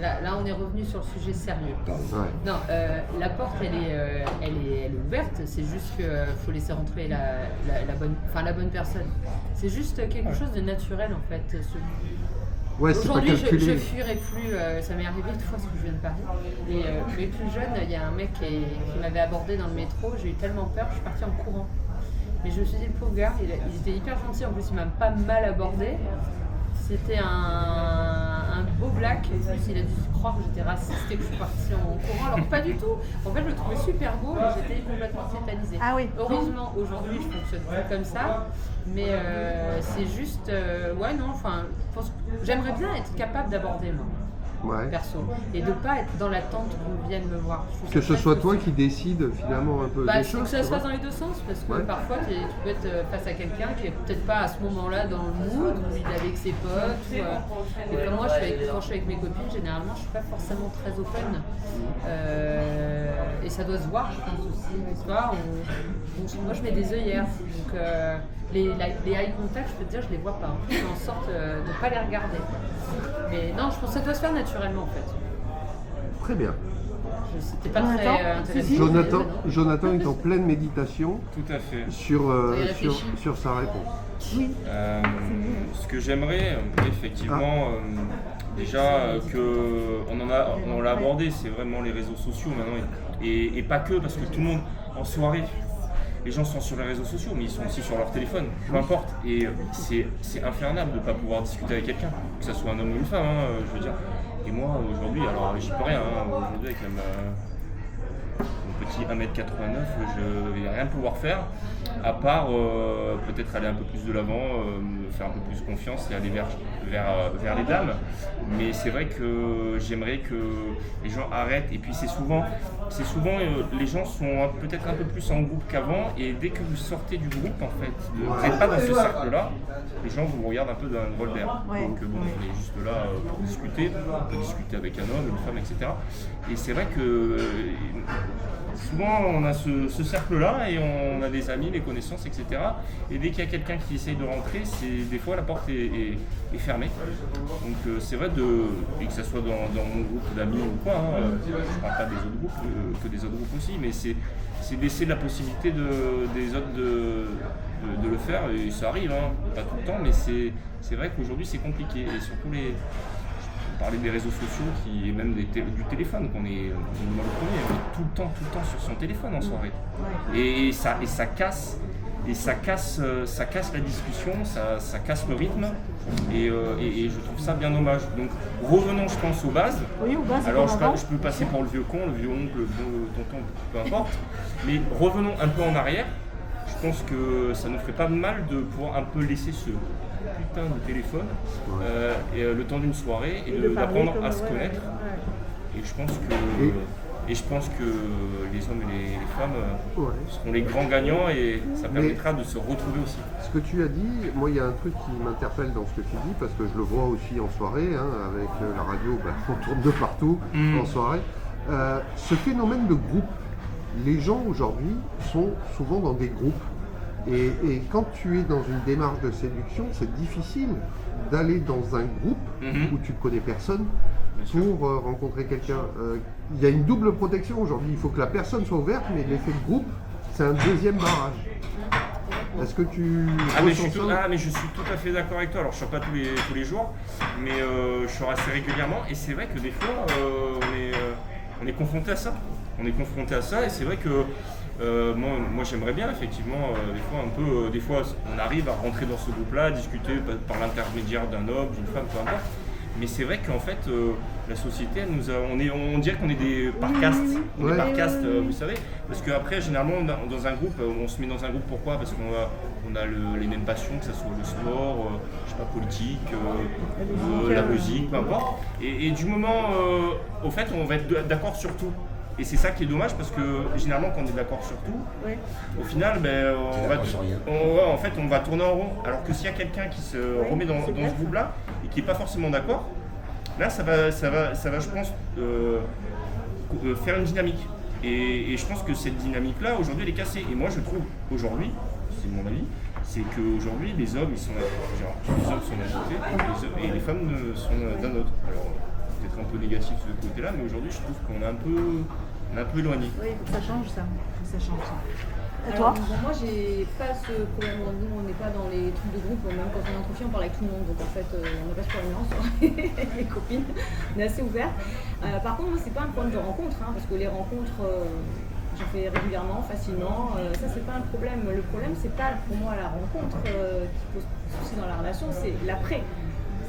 Là on est revenu sur le sujet sérieux. Pardon. Ouais. Non, la porte elle est ouverte, c'est juste qu'il faut laisser rentrer la bonne personne. C'est juste quelque chose de naturel en fait. Ouais, c'est pas Aujourd'hui, je calculé. fuirais plus, ça m'est arrivé une fois ce que je viens de parler. Mais plus jeune, il y a un mec qui m'avait abordé dans le métro, j'ai eu tellement peur, je suis partie en courant. Mais je me suis dit, le pauvre gars, il était hyper gentil, en plus il m'a pas mal abordé. C'était un un beau black, et en plus, il a dû croire que j'étais raciste et que je suis partie en courant, alors que pas du tout. En fait, je le trouvais super beau, mais j'étais complètement tétanisée. Ah oui. Heureusement, aujourd'hui, je fonctionne plus comme ça, mais c'est juste, ouais, non, enfin, j'aimerais bien être capable d'aborder, moi. Ouais. Perso, et de pas être dans l'attente qu'on vienne me voir. Que ce soit toi qui décide finalement un peu des choses. Que ça se fasse dans les deux sens, parce que parfois tu peux être face à quelqu'un qui est peut-être pas à ce moment-là dans le mood, ou il est avec ses potes, et comme moi quand je suis avec mes copines, généralement je suis pas forcément très open, et ça doit se voir, je pense aussi. Moi je mets des œillères, donc les eye contact, je peux te dire, je les vois pas. Je fais en sorte de ne pas les regarder. Mais non, je pense que ça doit se faire naturellement en fait. Très bien. C'était pas très intéressant. Jonathan est en pleine méditation Tout à fait. sur sa réponse. Oui. Ce que j'aimerais, effectivement, déjà on l'a abordé, c'est vraiment les réseaux sociaux maintenant, et pas que, parce que tout le monde en soirée. Les gens sont sur les réseaux sociaux, mais ils sont aussi sur leur téléphone, peu importe. Et c'est infernal de ne pas pouvoir discuter avec quelqu'un, que ce soit un homme ou une femme, je veux dire. Et moi, aujourd'hui, alors j'y peux rien, aujourd'hui avec mon petit 1m89, je vais rien pouvoir faire, à part peut-être aller un peu plus de l'avant, me faire un peu plus confiance et aller vers les dames. Mais c'est vrai que j'aimerais que les gens arrêtent, et puis c'est souvent les gens sont peut-être un peu plus en groupe qu'avant, et dès que vous sortez du groupe, en fait, vous n'êtes pas dans ce cercle-là, les gens vous regardent un peu d'un drôle d'air. Donc bon, on est juste là pour discuter, on peut discuter avec un homme, une femme, etc. Et c'est vrai que souvent on a ce cercle-là, et on a des amis, des connaissances, etc. Et dès qu'il y a quelqu'un qui essaye de rentrer, des fois la porte est fermée. Donc c'est vrai, et que ce soit dans mon groupe d'amis ou quoi, je ne parle pas des autres groupes, que des autres groupes aussi, mais c'est laisser la possibilité des autres de le faire, et ça arrive, pas tout le temps, mais c'est vrai qu'aujourd'hui c'est compliqué, et surtout on parlait des réseaux sociaux, et même du téléphone, qu'on est dans le premier, on est tout le temps sur son téléphone en soirée, et ça casse la discussion, ça casse le rythme, et je trouve ça bien dommage. Donc revenons, je pense, aux bases. Oui, aux bases. Alors je peux passer pour le vieux con, le vieux oncle, le tonton, peu importe, mais revenons un peu en arrière. Je pense que ça ne ferait pas de mal de pouvoir un peu laisser ce putain de téléphone le temps d'une soirée, et d'apprendre à se connaître. Et je pense que les hommes et les femmes seront les grands gagnants, et ça permettra de se retrouver aussi. Ce que tu as dit, moi il y a un truc qui m'interpelle dans ce que tu dis, parce que je le vois aussi en soirée, avec la radio, on tourne de partout en soirée. Ce phénomène de groupe, les gens aujourd'hui sont souvent dans des groupes. Et quand tu es dans une démarche de séduction, c'est difficile d'aller dans un groupe où tu ne connais personne pour rencontrer quelqu'un. Il y a une double protection aujourd'hui. Il faut que la personne soit ouverte, mais l'effet de groupe, c'est un deuxième barrage. Est-ce que tu... mais je suis tout à fait d'accord avec toi. Alors je ne sors pas tous les jours, mais je sors assez régulièrement, et c'est vrai que des fois on est confronté à ça. Et c'est vrai que moi j'aimerais bien, effectivement, des fois on arrive à rentrer dans ce groupe-là, à discuter par l'intermédiaire d'un homme, d'une femme, peu importe. Mais c'est vrai qu'en fait, la société, on dirait qu'on est par caste. On est par caste, vous savez. Parce qu'après, généralement, dans un groupe, on se met dans un groupe, pourquoi ? Parce qu'on a les mêmes passions, que ce soit le sport, politique, la musique, peu importe. Et du moment, au fait, on va être d'accord sur tout. Et c'est ça qui est dommage, parce que généralement quand on est d'accord sur tout, au final on va tourner en rond. Alors que s'il y a quelqu'un qui se remet dans ce groupe-là et qui n'est pas forcément d'accord, là ça va je pense faire une dynamique. Et je pense que cette dynamique-là aujourd'hui elle est cassée. Et moi je trouve aujourd'hui, c'est mon avis, c'est qu'aujourd'hui les hommes ils sont d'un côté et les femmes sont d'un autre. Alors peut-être un peu négatif de ce côté-là, mais aujourd'hui je trouve qu'on est un peu éloigné. Oui, il faut que ça change ça. Et Alors, toi moi j'ai pas ce problème, nous on n'est pas dans les trucs de groupe, même quand on est entre filles on parle avec tout le monde, donc en fait on n'est pas super bien avec les copines, on est assez ouvert. Par contre moi c'est pas un problème de rencontre, parce que les rencontres j'en fais régulièrement, facilement, ça c'est pas un problème. Le problème c'est pas pour moi la rencontre qui pose souci dans la relation, c'est l'après.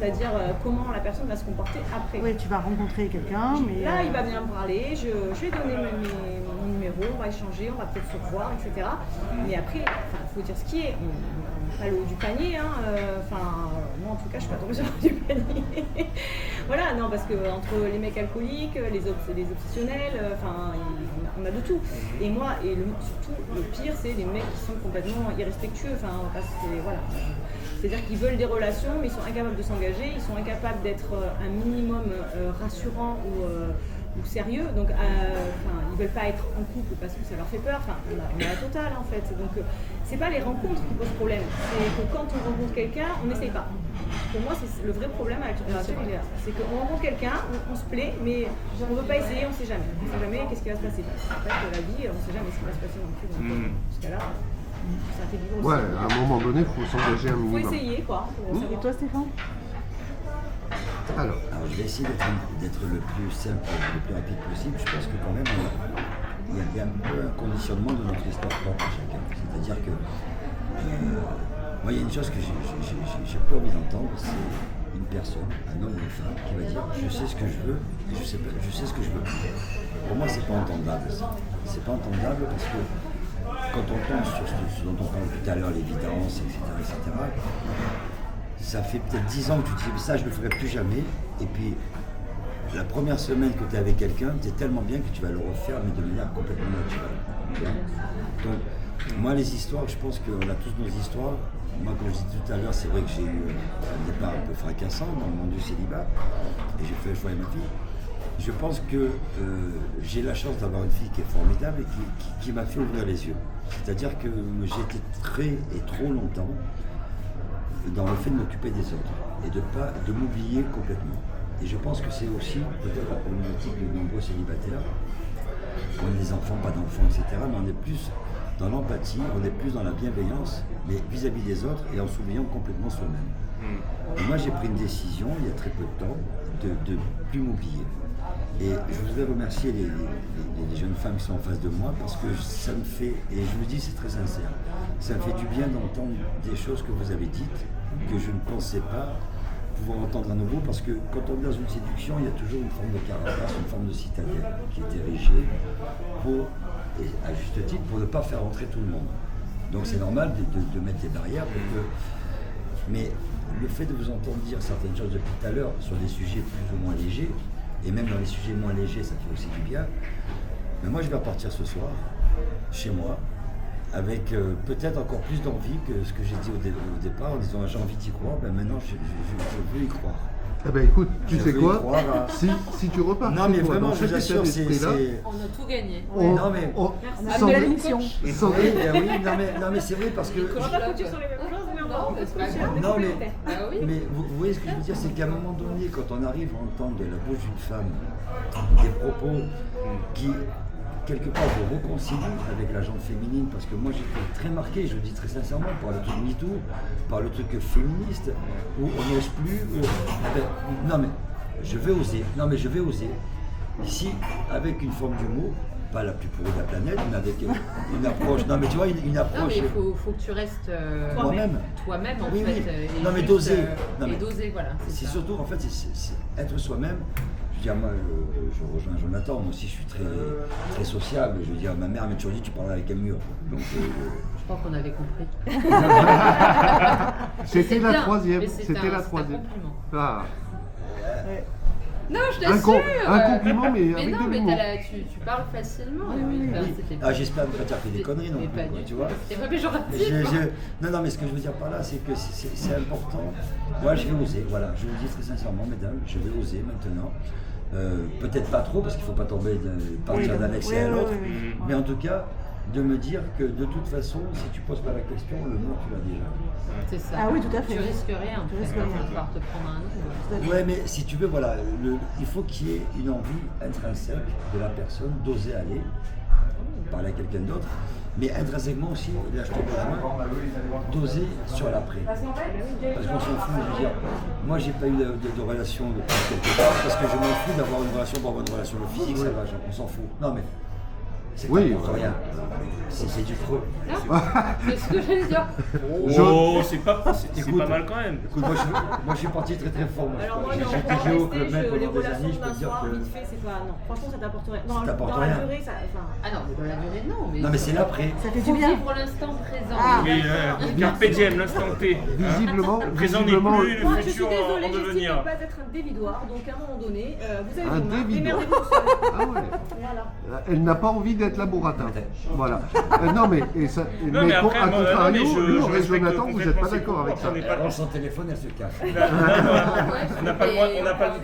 c'est-à-dire comment la personne va se comporter après. Oui, tu vas rencontrer quelqu'un, mais... Là, il va venir me parler, je vais donner mon numéro, on va échanger, on va peut-être se revoir, etc. Mais après, il faut dire ce qui est. On pas le haut du panier, hein. Moi en tout cas, je suis pas tombée sur le haut du panier. Voilà, non, parce que entre les mecs alcooliques, les obsessionnels, on a de tout. Et moi, surtout, le pire, c'est les mecs qui sont complètement irrespectueux. Voilà. C'est-à-dire qu'ils veulent des relations, mais ils sont incapables de s'engager, ils sont incapables d'être un minimum rassurant ou sérieux. Donc, ils veulent pas être en couple parce que ça leur fait peur. On a la totale en fait. Donc, c'est pas les rencontres qui posent problème. C'est que quand on rencontre quelqu'un, on n'essaye pas. Pour moi, c'est le vrai problème avec la relation familiale. C'est qu'on rencontre quelqu'un, on se plaît, mais on veut pas essayer, on sait jamais. On sait jamais qu'est-ce qui va se passer. En fait, la vie, on sait jamais ce qui va se passer non plus. Donc, jusqu'à là. Ça fait du bon Ouais, aussi. à un moment donné, il faut s'engager un minimum. Il faut essayer, quoi. Et toi, Stéphane? Alors, je vais essayer d'être le plus simple, le plus rapide possible. Je pense que quand même, il y a un peu un conditionnement de notre histoire propre à chacun. C'est-à-dire que moi, il y a une chose que j'ai peu envie d'entendre, c'est une personne, un homme ou une femme, qui va dire je sais ce que je veux et je sais ce que je veux plus. Pour moi, c'est pas entendable ça. C'est pas entendable parce que quand on tombe sur ce dont on parlait tout à l'heure, l'évidence, etc., ça fait peut-être 10 ans que tu te dis ça, je ne le ferai plus jamais. Et puis, la première semaine que tu es avec quelqu'un, tu es tellement bien que tu vas le refaire, mais de manière complètement naturelle. Donc, moi, les histoires, je pense qu'on a tous nos histoires. Moi, comme je disais tout à l'heure, c'est vrai que j'ai eu un départ un peu fracassant dans le monde du célibat. Et j'ai fait le choix de ma fille. Je pense que j'ai la chance d'avoir une fille qui est formidable et qui m'a fait ouvrir les yeux. C'est-à-dire que j'étais très et trop longtemps dans le fait de m'occuper des autres et de m'oublier complètement. Et je pense que c'est aussi peut-être la problématique de nombreux célibataires. On a des enfants, pas d'enfants, etc. Mais on est plus dans l'empathie, on est plus dans la bienveillance, mais vis-à-vis des autres et en s'oubliant complètement soi-même. Et moi, j'ai pris une décision il y a très peu de temps de plus m'oublier. Et je voudrais remercier les jeunes femmes qui sont en face de moi parce que ça me fait, et je vous dis c'est très sincère, ça me fait du bien d'entendre des choses que vous avez dites, que je ne pensais pas pouvoir entendre à nouveau parce que quand on est dans une séduction, il y a toujours une forme de carapace, une forme de citadelle qui est érigée pour, et à juste titre, pour ne pas faire entrer tout le monde. Donc c'est normal de mettre des barrières pour que... Mais le fait de vous entendre dire certaines choses depuis tout à l'heure sur des sujets plus ou moins légers, et même dans les sujets moins légers, ça fait aussi du bien. Mais moi, je vais repartir ce soir, chez moi, avec peut-être encore plus d'envie que ce que j'ai dit au départ, en disant j'ai envie d'y croire, ben maintenant je veux y croire. Eh ben écoute, tu sais quoi, à... si tu repars, non mais vraiment, dans je vous assure, c'est... On a tout gagné. Non mais... Sans l'émission. Oui, non mais c'est vrai parce que... On va pas foutu sur les mêmes choses, mais on va non mais vous voyez ce que je veux dire, c'est qu'à un moment donné, quand on arrive à entendre de la bouche d'une femme des propos qui, quelque part, vous réconcilient avec la gente féminine, parce que moi j'étais très marqué, je le dis très sincèrement, par le truc MeToo, par le truc féministe, où on n'ose plus... non mais, je vais oser. Ici, avec une forme d'humour, pas la plus pourrie de la planète, mais avec une approche. Non, mais tu vois, une approche. Non, mais il faut que tu restes toi-même en oui, fait. Oui. Non, mais doser. Et doser, voilà. C'est surtout, en fait, c'est être soi-même. Je veux dire, moi, je rejoins Jonathan, moi aussi, je suis très, très sociable. Je veux dire, ma mère m'a toujours dit, tu parles avec un mur. Donc, je crois qu'on avait compris. C'était la troisième. C'était la troisième. Ah. Ouais. Non, je t'assure. Un compliment, mais avec non, de mais l'humour. tu parles facilement. J'espère ne pas dire des conneries non plus, tu vois. C'est pas péjoratif. Non, mais ce que je veux dire par là, c'est que c'est important. Moi, je vais oser, voilà. Je vous le dis très sincèrement, mesdames, je vais oser maintenant. Peut-être pas trop, parce qu'il ne faut pas partir d'un excès à l'autre. Mais en tout cas, de me dire que de toute façon, si tu poses pas la question, le nom tu l'as déjà. C'est ça. Ah oui, tout à fait. Tu risques rien. Tu risques rien. Tu vas pouvoir te prendre un nom. Ouais, mais si tu veux, voilà, il faut qu'il y ait une envie intrinsèque de la personne d'oser aller parler à quelqu'un d'autre, mais intrinsèquement aussi, là je te donne la main, d'oser sur l'après. Parce qu'on s'en fout, je veux dire, moi j'ai pas eu de relation depuis quelque part, parce que je m'en fous d'avoir une relation pour avoir une relation. Le physique, ça va, on s'en fout. Non mais C'est Oui, t'apportes rien. C'est du creux. C'est ce que j'allais dire. Oh, c'est pas mal quand même. Écoute, moi je suis parti très très fort. Alors moi, J'ai non, été en géo resté, club med les pendant des relations années, je peux d'un te dire soir, que... vite fait, c'est pas... Non, franchement, ça t'apporterait... Ça t'apporte dans rien. la durée, ça... Enfin, Ah non, mais dans la durée, non. Non mais c'est l'après. Ça fait du Faut bien. vivre l'instant présent. Ah. Oui, carpe diem, l'instant T. Visiblement, Le présent n'est visiblement, plus, moi, le je suis futur en désolée, j'estime devenir. ne pas être un dévidoir, donc à un moment donné, vous avez Un vos mains, dévidoir. démerdez-vous tout seul. Ah ouais. Voilà. Elle n'a pas envie d'être la burrata. Voilà. Non mais, et ça, Non, mais après, à moi, non, mais contrario, je Laure et respecte Jonathan, vous n'êtes complètement pas ses d'accord avec propos. ça. On n'est Elle pas range son téléphone, elle se cache. On n'a pas le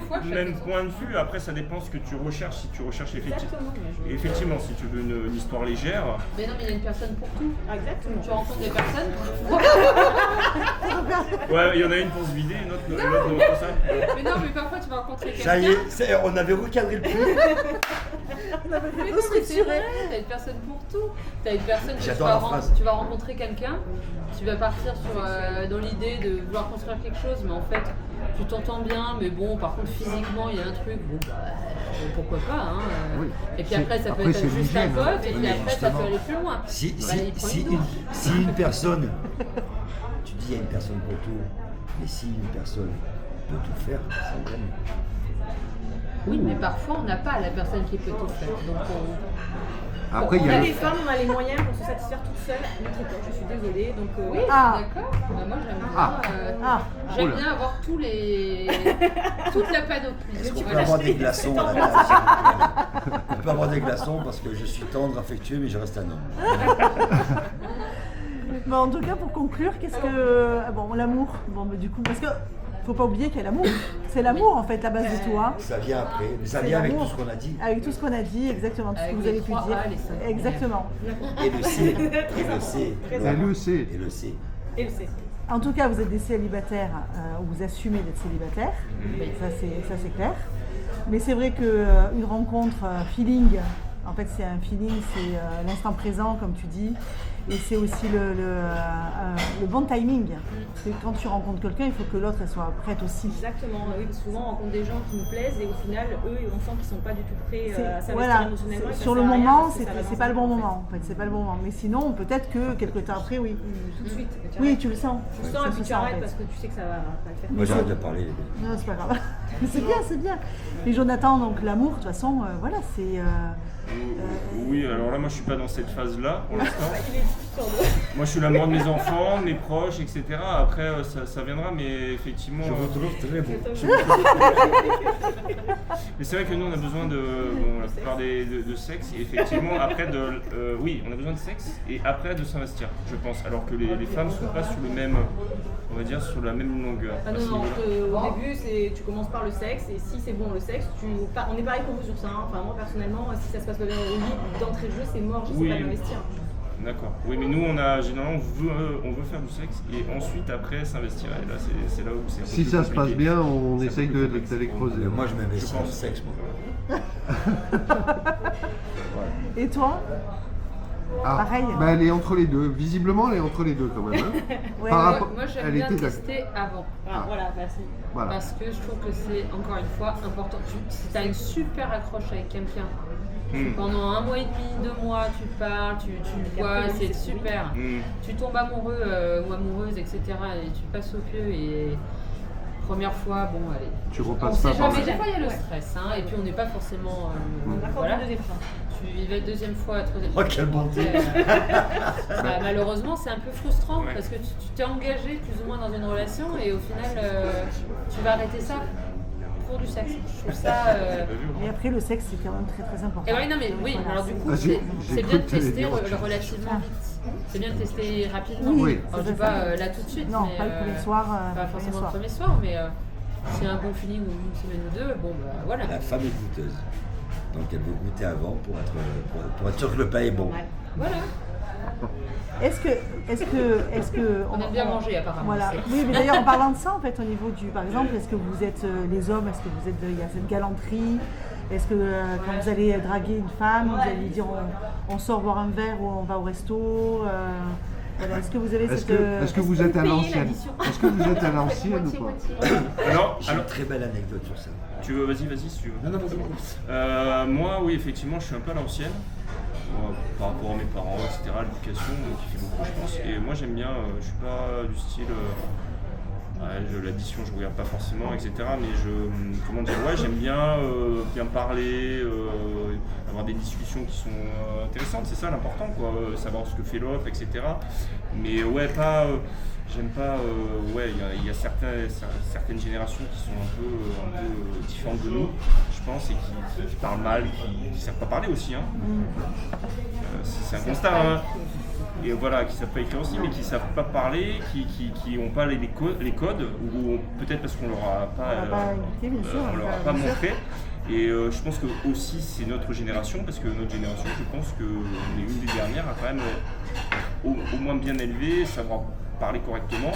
fois, même chacun point de vue. Après, ça dépend ce que tu recherches. Si tu recherches Exactement. mais je- effectivement, si tu veux une histoire légère. Mais non, mais il y a une personne pour tout. Exactement. Tu rencontres des personnes. Ouais, il y en a une pour se vider, une autre pour ça. Mais non, mais parfois tu vas rencontrer quelqu'un. Ça y est, on avait recadré le truc. Mais non, mais c'est vrai, t'as une personne pour tout. T'as une personne que J'adore la phrase. tu vas rencontrer quelqu'un, tu vas partir dans l'idée de vouloir construire quelque chose, mais en fait, tu t'entends bien, mais bon, par contre, physiquement, il y a un truc, bon, bah, pourquoi pas, hein. Oui. Et puis C'est- après, ça peut après, être c'est juste un l'hygiène, pote, hein. et puis Mais après, ça justement, peut aller plus loin. Si Bah, il prend si une douche. une personne, tu dis il y a une personne pour tout, mais si une personne peut tout faire, c'est un problème. Oui, mais parfois, on n'a pas la personne qui peut tout faire. Donc, Après, il y On a a le- les femmes, on a les moyens pour se satisfaire toute seule à notre époque, je suis désolée. Donc, oui, Ah. d'accord. Bah, moi, j'aime bien. Ah. Ah. J'aime Oula. bien avoir toute la panoplie. Est-ce qu'on Voilà. peut avoir des glaçons à la place? On peut avoir des glaçons parce que je suis tendre, affectueux, mais je reste un homme. Mais en tout cas, pour conclure, qu'est-ce que. Ah bon, l'amour. Bon, mais du coup, parce que faut pas oublier qu'il y a l'amour. C'est l'amour en fait, la base de tout. Hein. Ça vient après, mais ça C'est vient avec l'amour. tout ce qu'on a dit. Avec tout ce qu'on a dit, exactement, tout ce Avec que vous les avez pu 3 dire. A, les 5 R. Exactement. Et le C, et le C, Elle le sait. et le C. Et le C. En tout cas, vous êtes des célibataires, ou vous assumez d'être célibataire. Ça c'est clair. Mais c'est vrai qu'une rencontre, feeling, en fait c'est un feeling, c'est l'instant présent comme tu dis. Et c'est aussi le bon timing. Parce que quand tu rencontres quelqu'un, il faut que l'autre elle soit prête aussi. Exactement, oui, souvent on rencontre des gens qui nous plaisent et au final, eux, on sent qu'ils sont pas du tout prêts C'est- à s'investir voilà, émotionnellement. et ça sur le sert à rien moment, parce que ça va c'est dans pas un le bon en fait. moment. En fait, c'est pas le bon moment. Mais sinon, peut-être que quelques temps après, oui. Tout de suite. Oui, tu le sens. Tu le Ça sens et se puis tu sent, en arrêtes fait. parce que tu sais que ça va pas le faire. Moi j'arrête de parler. Non, c'est pas grave. Mais c'est bien, c'est bien. Et Jonathan, donc l'amour, de toute façon, voilà, c'est. Oui, alors là, moi, je suis pas dans cette phase-là pour l'instant. Il est sur le... Moi, je suis l'amour de mes enfants, de mes proches, etc. Après, ça viendra, mais effectivement. Je vous trouve très beau. Mais c'est vrai que nous, on a besoin la plupart de sexe, et effectivement, après oui, on a besoin de sexe, et après de s'investir, je pense. Alors que les femmes ne sont pas sur le même, on va dire, sur la même longueur. Ah à non, ce non, niveau-là. au début, tu commences par le sexe, et si c'est bon le sexe, on est pareil pour vous sur ça. Hein. Enfin, moi, personnellement, si ça se passe pas bien au lit, d'entrée de jeu, c'est mort, j'essaie Oui. pas d'investir. D'accord. Oui, mais nous, généralement, on veut faire du sexe, et ensuite, après, s'investir. Et là, c'est là où c'est un peu Si plus ça se passe compliqué. bien, on C'est un essaye peu plus d'aller complexe. creuser. Moi je m'investis Je dans le pense. sexe, moi. Et toi Ah, Pareil. bah, elle est entre les deux. Visiblement, elle est entre les deux quand même. Hein. Ouais, Par ouais. rapport- Moi, j'aime elle bien était d'accord. tester avant. Ah, voilà, merci. Voilà. Parce que je trouve que c'est, encore une fois, important. Si tu as une super accroche avec quelqu'un, pendant 1 mois et demi, 2 mois, tu parles, tu le vois, après, c'est c'est super. Tu tombes amoureux ou amoureuse, etc. Et tu passes au pieu et première fois, bon, allez. Tu On repasses sait pas par jamais, là. des fois il y a le stress, hein, et puis on n'est pas forcément. D'accord, voilà. deuxième fois. Tu y vas deuxième fois, troisième Oh, quelle bonté. Bah, malheureusement, c'est un peu frustrant Ouais. parce que tu t'es engagé plus ou moins dans une relation et au final, tu vas arrêter ça pour du sexe. Je trouve ça. Et après, le sexe, c'est quand même très très important. Et oui, non, mais oui, Voilà, alors du c'est- coup, Ah, j'ai c'est cru bien de que t'allais tester dire autre chose. relativement vite. C'est bien de tester rapidement. Oui, Alors, je c'est dis ça. pas là tout de suite. Non, mais, pas le premier soir. Pas le premier forcément soir. le premier soir, mais s'il y a un bon feeling ou une semaine ou deux, bon, bah voilà. La femme est goûteuse. Donc elle veut goûter avant pour être sûr que le pain est bon. Voilà. Est-ce que On aime bien manger, apparemment. Voilà. C'est- Oui, mais d'ailleurs en parlant de ça, en fait, au niveau du, par exemple, est-ce que vous êtes les hommes, est-ce que vous êtes, il y a cette galanterie, est-ce que quand vous allez draguer une femme, vous allez lui dire on sort boire un verre ou on va au resto, voilà. Est-ce que vous avez Est-ce cette, est-ce que vous êtes à payer l'ancienne l'addition Est-ce que vous êtes à l'ancienne ou pas Alors, J'ai une très belle anecdote sur ça. tu veux, vas-y, si tu veux. Non, vas-y. Moi, oui, effectivement, je suis un peu à l'ancienne. par rapport à mes parents, etc., l'éducation qui fait beaucoup, je pense. Et moi j'aime bien, je suis pas du style, l'addition je regarde pas forcément, etc. Mais j'aime bien bien parler, avoir des discussions qui sont intéressantes, c'est ça l'important, quoi, savoir ce que fait l'autre, etc. Mais j'aime pas, il y a certaines générations qui sont un peu différentes de nous, je pense, et qui parlent mal, qui savent pas parler aussi, hein. C'est un constat, hein. Et voilà, qui savent pas écrire aussi, mais qui savent pas parler, qui ont pas les codes, ou peut-être parce qu'on leur a pas montré. Et je pense que aussi c'est notre génération, parce que notre génération, je pense qu'on est une des dernières à quand même au moins bien élevée, savoir parler correctement,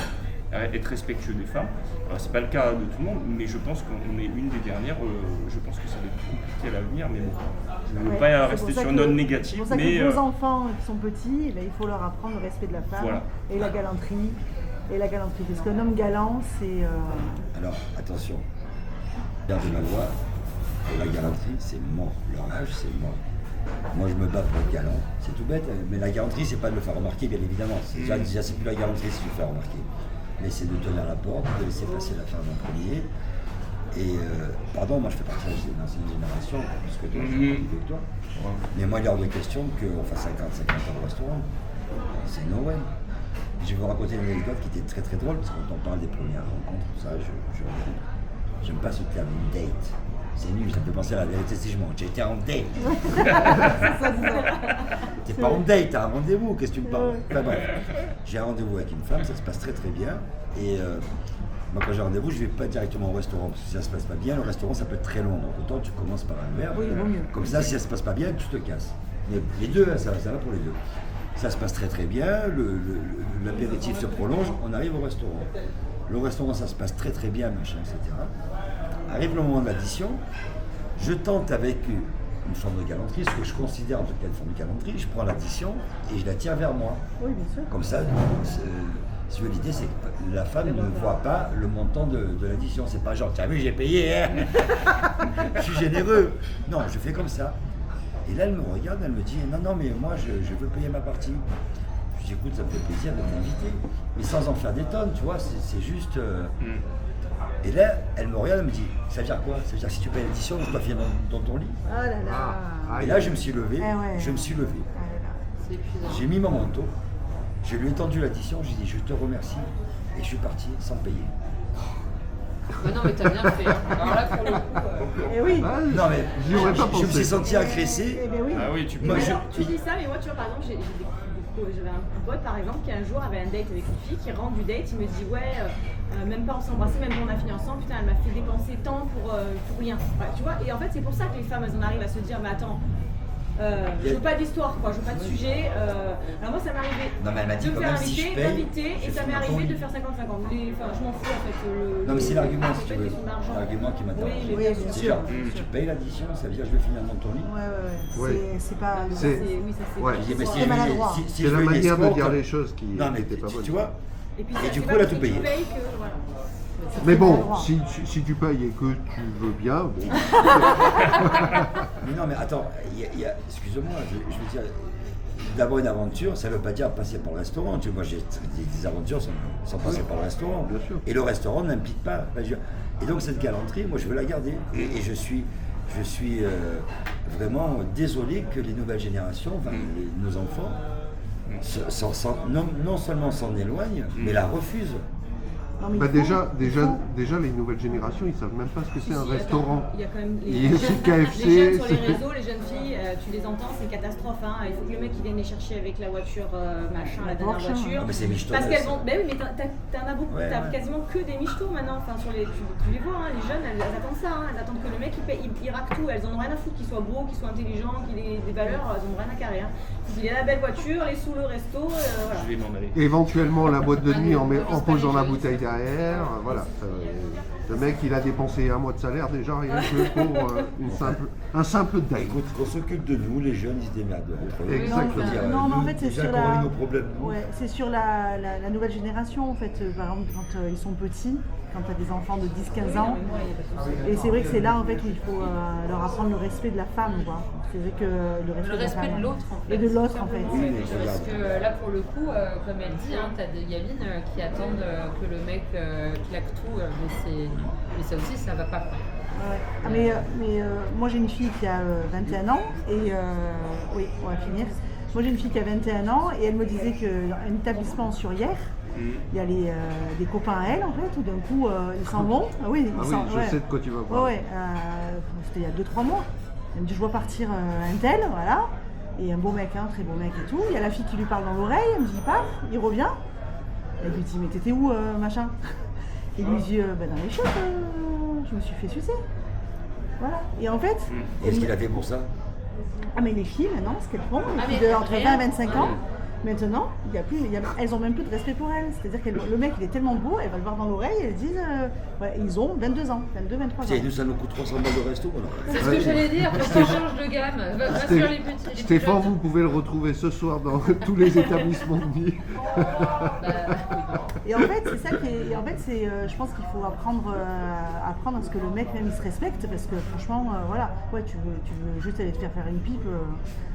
être respectueux des femmes. C'est pas le cas de tout le monde, mais je pense qu'on est une des dernières. Je pense que ça va être compliqué à l'avenir, mais bon, je ne veux pas rester sur une note négative. C'est pour ça que vos enfants qui sont petits, il faut leur apprendre le respect de la femme et la galanterie. Parce qu'un homme galant, c'est... Alors, attention, regardez ma voix, la galanterie, c'est mort. Leur âge, c'est mort. Moi, je me bats pour être galant, c'est tout bête, mais la galanterie, c'est pas de le faire remarquer, bien évidemment. Déjà, c'est plus la galanterie si je le fais remarquer. Mais c'est de tenir la porte, de laisser passer la femme en premier. Et, pardon, moi, je fais partie de l'ancienne génération, plus que toi, je suis plus vieux que toi. Mais moi, il est hors de question qu'on fasse 50 ans au restaurant. C'est no way. Je vais vous raconter une anecdote qui était très très drôle, parce que quand on parle des premières rencontres, tout ça, j'aime pas ce terme date. C'est nul, ça me fait penser à la vérité si je mens. J'ai été en date. T'es pas en date, t'as un rendez-vous, qu'est-ce que tu me parles? Enfin bref, j'ai un rendez-vous avec une femme, ça se passe très très bien. Et moi quand j'ai un rendez-vous, je vais pas directement au restaurant, parce que si ça se passe pas bien, le restaurant ça peut être très long. Donc autant tu commences par un verre, comme ça si ça se passe pas bien, tu te casses. Mais les deux, ça va pour les deux. Ça se passe très très bien, l'apéritif se prolonge, on arrive au restaurant. Le restaurant ça se passe très très bien, machin, etc. Arrive le moment de l'addition, je tente avec une forme de galanterie, ce que je considère en tout cas une forme de galanterie, je prends l'addition et je la tire vers moi. Oui, bien sûr. Comme ça, l'idée c'est que la femme ne voit pas le montant de l'addition. C'est pas genre, t'as vu, j'ai payé, hein. Je suis généreux. Non, je fais comme ça. Et là, elle me regarde, elle me dit, non, mais moi, je veux payer ma partie. Je dis, écoute, ça me fait plaisir de t'inviter, mais sans en faire des tonnes, tu vois, c'est juste... Et là, elle me regarde, elle me dit, ça veut dire quoi? Ça veut dire que si tu payes l'addition, je dois finir dans ton lit. Oh là là. Et là, je me suis levé, J'ai mis mon manteau, je lui ai tendu l'addition, j'ai dit, je te remercie, et je suis parti sans payer. Mais non, mais t'as bien fait. Alors là, pour le coup. Eh oui. Non, mais je me suis senti agressé. Eh ben oui. Ah oui, tu peux. Tu dis ça, mais moi, tu vois, par exemple, j'avais un pote, par exemple, qui un jour avait un date avec une fille, qui rentre du date, il me dit, même pas on s'est embrassé, même quand on a fini ensemble, putain, elle m'a fait dépenser tant pour rien. Ouais, tu vois, et en fait, c'est pour ça que les femmes, elles en arrivent à se dire, mais attends, je veux pas d'histoire, quoi, je veux pas de sujet. Alors moi, ça m'est arrivé de me faire inviter, et ça m'est arrivé de faire 50-50. Enfin, je m'en fous en fait. Non, mais c'est l'argument, si tu veux. L'argument qui m'intéresse. Oui, bien sûr. Tu payes l'addition, ça veut dire que je vais finir dans ton lit. Ouais. C'est pas. Oui, ça c'est. Ouais. C'est maladroit. C'est la manière de dire les choses qui n'était pas bonne. Tu vois. Et puis, du coup, elle a tout payé. Mais bon, si tu payes et que tu veux bien, bon. Mais non, mais attends, excuse-moi, je veux dire, d'abord une aventure, ça ne veut pas dire passer par le restaurant. Tu vois, moi, j'ai des aventures sans passer par le restaurant. Bien sûr. Et le restaurant n'implique pas. Et donc, cette galanterie, moi, je veux la garder. Et je suis vraiment désolé que les nouvelles générations, nos enfants, non seulement s'en éloignent, mais la refusent. Bah déjà, les nouvelles générations, ils savent même pas ce que c'est un restaurant. Il y a quand même les jeunes sur les réseaux, les jeunes filles, tu les entends, c'est une catastrophe. Hein. Il faut que le mec il vienne les chercher avec la voiture, la dernière voiture. Mais c'est michto. Parce qu'elles vont. Ben oui, mais t'en as beaucoup, t'as quasiment que des michtos maintenant. Enfin, tu les vois, hein, les jeunes, elles attendent ça. Hein. Elles attendent que le mec il raque tout. Elles en ont rien à foutre, qu'il soit beau, qu'il soit intelligent, qu'il ait des valeurs, elles en ont rien à carrer. Hein. Il a la belle voiture, les sous le resto. Voilà. Je vais m'en aller. Éventuellement la boîte de nuit en posant la bouteille derrière. Voilà. Le mec il a dépensé un mois de salaire déjà rien que pour un simple date. Écoute, on s'occupe de nous, les jeunes, ils se démerdent entre eux. Exactement. Non, mais en fait, c'est sur la. Nos problèmes. Ouais, c'est sur la nouvelle génération en fait. Par exemple, quand ils sont petits, quand tu as des enfants de 10-15 ans. Et c'est vrai que c'est là en fait où il faut leur apprendre le respect de la femme, quoi. C'est vrai que Le respect de l'autre en fait. Et de l'autre en fait. Oui, mais Parce regarde. que là pour le coup, comme elle dit, hein, t'as des gamines qui attendent que le mec claque tout, mais ça aussi ça va pas. Quoi. Ouais. Ah, mais moi j'ai une fille qui a 21 ans et oui, on va finir. Moi j'ai une fille qui a 21 ans et elle me disait qu'un établissement sur hier, il y a des copains à elle en fait, où d'un coup ils s'en vont. Ah oui, Ah oui, je sais de quoi tu vas Ouais, parler. ouais, c'était il y a 2-3 mois. Elle me dit je vois partir un tel, voilà, et un beau mec, un très beau mec et tout. Il y a la fille qui lui parle dans l'oreille, elle me dit il part, il revient. Elle lui dit mais t'étais où machin? Il lui dit dans les chiottes, je me suis fait sucer. Voilà. Et en fait. Qu'est-ce qu'il a fait pour ça? Ah mais les filles maintenant, ce qu'elles font, les filles mais entre rien. 20 et 25 ans, maintenant, elles ont même plus de respect pour elles. C'est-à-dire que le mec il est tellement beau, elles va le voir dans l'oreille et elles disent ouais, ils ont 22 ans, 22, 23 ans. Tiens, nous ça nous coûte 300 balles de resto alors. C'est ce que j'allais dire, parce qu'on change de gamme. Va sur les petits. les plus Stéphane, jeunes. vous pouvez le retrouver ce soir dans tous les établissements de nuit. Et en fait, c'est ça qui est. Et en fait, c'est, je pense qu'il faut apprendre à ce que le mec même il se respecte parce que franchement, voilà, ouais, tu veux juste aller te faire une pipe.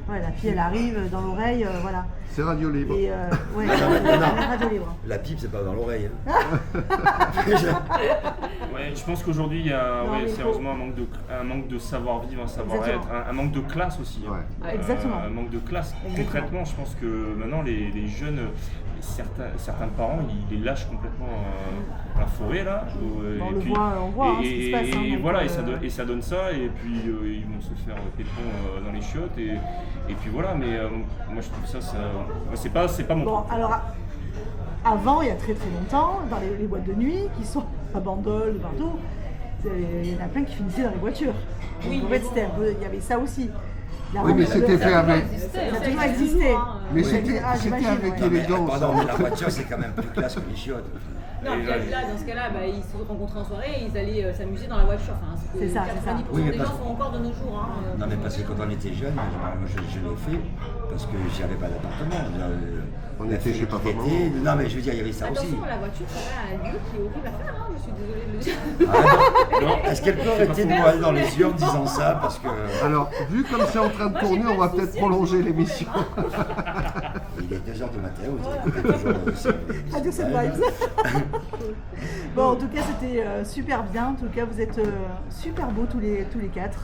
Ouais, la fille elle arrive dans l'oreille, voilà. C'est radio libre. Et ouais, non. radio libre. La pipe, c'est pas dans l'oreille. Hein. Ouais, je pense qu'aujourd'hui il y a Non, mais sérieusement un manque de savoir-vivre, un savoir-être, un manque de classe aussi. Hein. Ouais. Exactement. Un manque de classe. Exactement. Concrètement, je pense que maintenant les jeunes, certains parents, ils les lâchent complètement dans la forêt là. On le voit, on voit ce qui se passe. Et Donc, voilà, et ça donne ça, et puis ils vont se faire pétron dans les chiottes, et puis voilà, mais moi je trouve ça, c'est pas mon Bon, truc. alors avant, il y a très très longtemps, dans les boîtes de nuit qui sont à Bandol, partout, il y en a plein qui finissaient dans les voitures. Donc, Oui, en fait, c'était un peu, il y avait ça aussi. La Oui, mais robe- c'était fait avec. Ça a toujours existé. Mais Oui. c'était j'imagine, avec ouais. élégance. Pardon, mais la voiture, c'est quand même plus classe que les chiottes. Non, Et puis là, là, dans ce cas-là, ils se rencontraient en soirée et ils allaient s'amuser dans la voiture. Enfin, C'est ça, 90% c'est ça. Oui, mais des parce- gens font encore de nos jours. Hein. Non, mais parce que quand on était jeune, moi, je l'ai fait parce que j'avais pas d'appartement. On était chez papa, maman. Non, mais je veux dire, il y avait ça aussi. Attention, la voiture, ça va à un lieu qui est horrible à faire. Hein. Je suis désolée de le dire. Ah, non. Est-ce qu'elle peut arrêter de me regarder dans les yeux en me disant ça? Parce que Alors, vu comme c'est en train de tourner, on va peut-être prolonger l'émission. il est 2h du matin, vous écoutez toujours Radio Set Vibes. Bon, en tout cas, c'était super bien. En tout cas, vous êtes super beaux tous les quatre.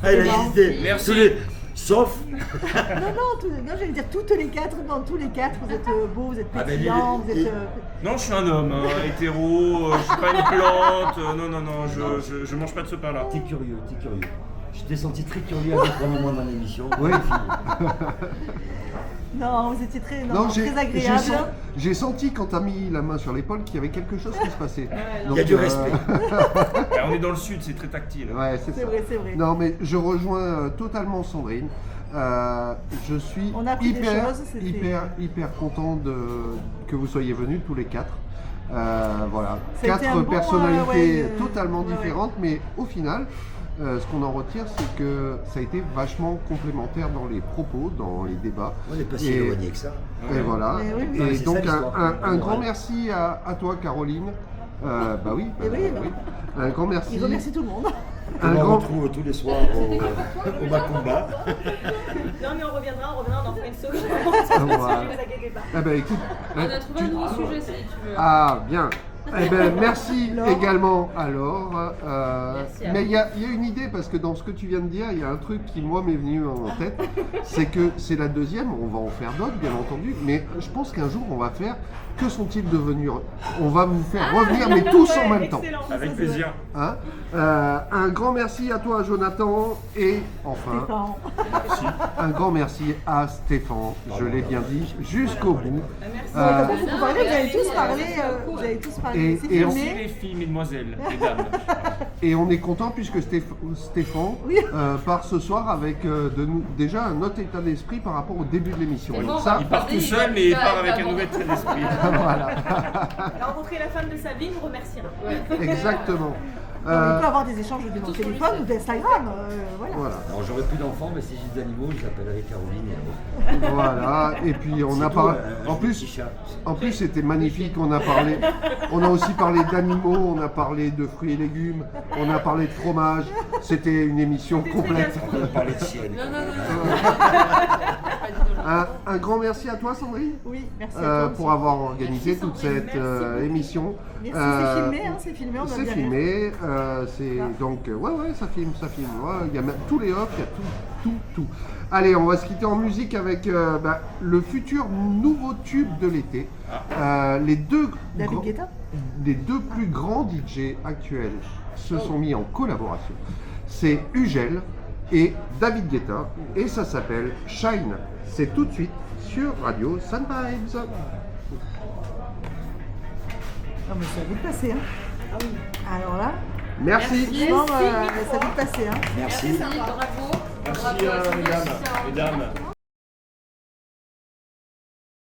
Elle a Vraiment. hésité. Merci. Sauf. Non, j'allais dire toutes les quatre. Dans tous les quatre, vous êtes beaux, vous êtes Ah, ben, pétillants, vous êtes. Non, je suis un homme, hein, hétéro, je suis pas une plante, non, je mange pas de ce pain-là. T'es curieux, t'es curieux. Je t'ai senti très curieux à un moment dans l'émission. Oui. Non, vous étiez très, j'ai- très agréable. j'ai senti quand t'as mis la main sur l'épaule qu'il y avait quelque chose qui se passait. Il y a du respect. On est dans le sud, c'est très tactile. Ouais, c'est C'est ça. vrai, c'est vrai. Non, mais je rejoins totalement Sandrine. Je suis On a appris des choses, c'était- hyper content que vous soyez venus tous les quatre. Voilà, Ça a été un quatre bon, personnalités ouais, totalement ouais, ouais. différentes, mais au final, ce qu'on en retire, c'est que ça a été vachement complémentaire dans les propos, dans les débats. On n'est pas si Et- éloigné que ça. Et voilà. Mais oui, oui. Et C'est donc ça, l'histoire. un grand merci à toi, Caroline. Bah oui. Et oui, Un grand merci. Il remercie tout le monde. Un On grand. retrouve tous les soirs au Macumba. Non, mais on reviendra, on en fera une seconde. Voilà. Ne vous inquiétez pas. Ah bah écoute. On a trouvé un nouveau sujet si tu veux. Ah bien. Eh ben, merci Laure. également à Laure. Merci à Mais vous. il y a une idée, parce que dans ce que tu viens de dire, il y a un truc qui moi m'est venu en tête, c'est que c'est la deuxième, on va en faire d'autres bien entendu, mais je pense qu'un jour on va faire que sont-ils devenus. On va vous faire revenir, mais tous en même temps. Excellent. Avec plaisir. Hein un grand merci à toi Jonathan, et enfin Stéphane. un grand merci à Stéphane, je l'ai bien dit, jusqu'au bout. Merci. T'as pas Euh, beaucoup parlé, vous avez tous parlé. Vous avez tous parlé. Et- C'est et Merci filmé. les filles, mesdemoiselles, mesdames. Et on est content puisque Stéphane Oui. part ce soir avec déjà un autre état d'esprit par rapport au début de l'émission. C'est Donc bon, ça, Il part tout seul, mais il part avec un nouvel état d'esprit. voilà, Elle a rencontré la femme de sa vie, il nous remerciera. exactement. On peut avoir des échanges de téléphone ou d'Instagram. Voilà. Alors j'aurai plus d'enfants, mais si j'ai des animaux, je l'appellerai Caroline et Rose. Voilà, et puis on a parlé. En plus, c'était magnifique. On a aussi parlé d'animaux, on a parlé de fruits et légumes, on a parlé de fromage. C'était une émission complète. On a parlé de ciel. Un grand merci à toi, Sandrine. Oui, merci à toi pour avoir organisé toute cette émission. Merci, c'est filmé, on doit c'est bien filmé, donc ouais, ça filme. Ouais, il y a même tous les offres, il y a tout. Allez, on va se quitter en musique avec le futur nouveau tube de l'été. Les deux plus grands DJ actuels se sont mis en collaboration. C'est Ugel et David Guetta, et ça s'appelle Shine. C'est tout de suite sur Radio Sun Vibes. Non mais ça va vite passer, hein. Ah oui. Alors là. Merci. Non, ça va vite passer, hein. Merci. Bravo. Merci mesdames.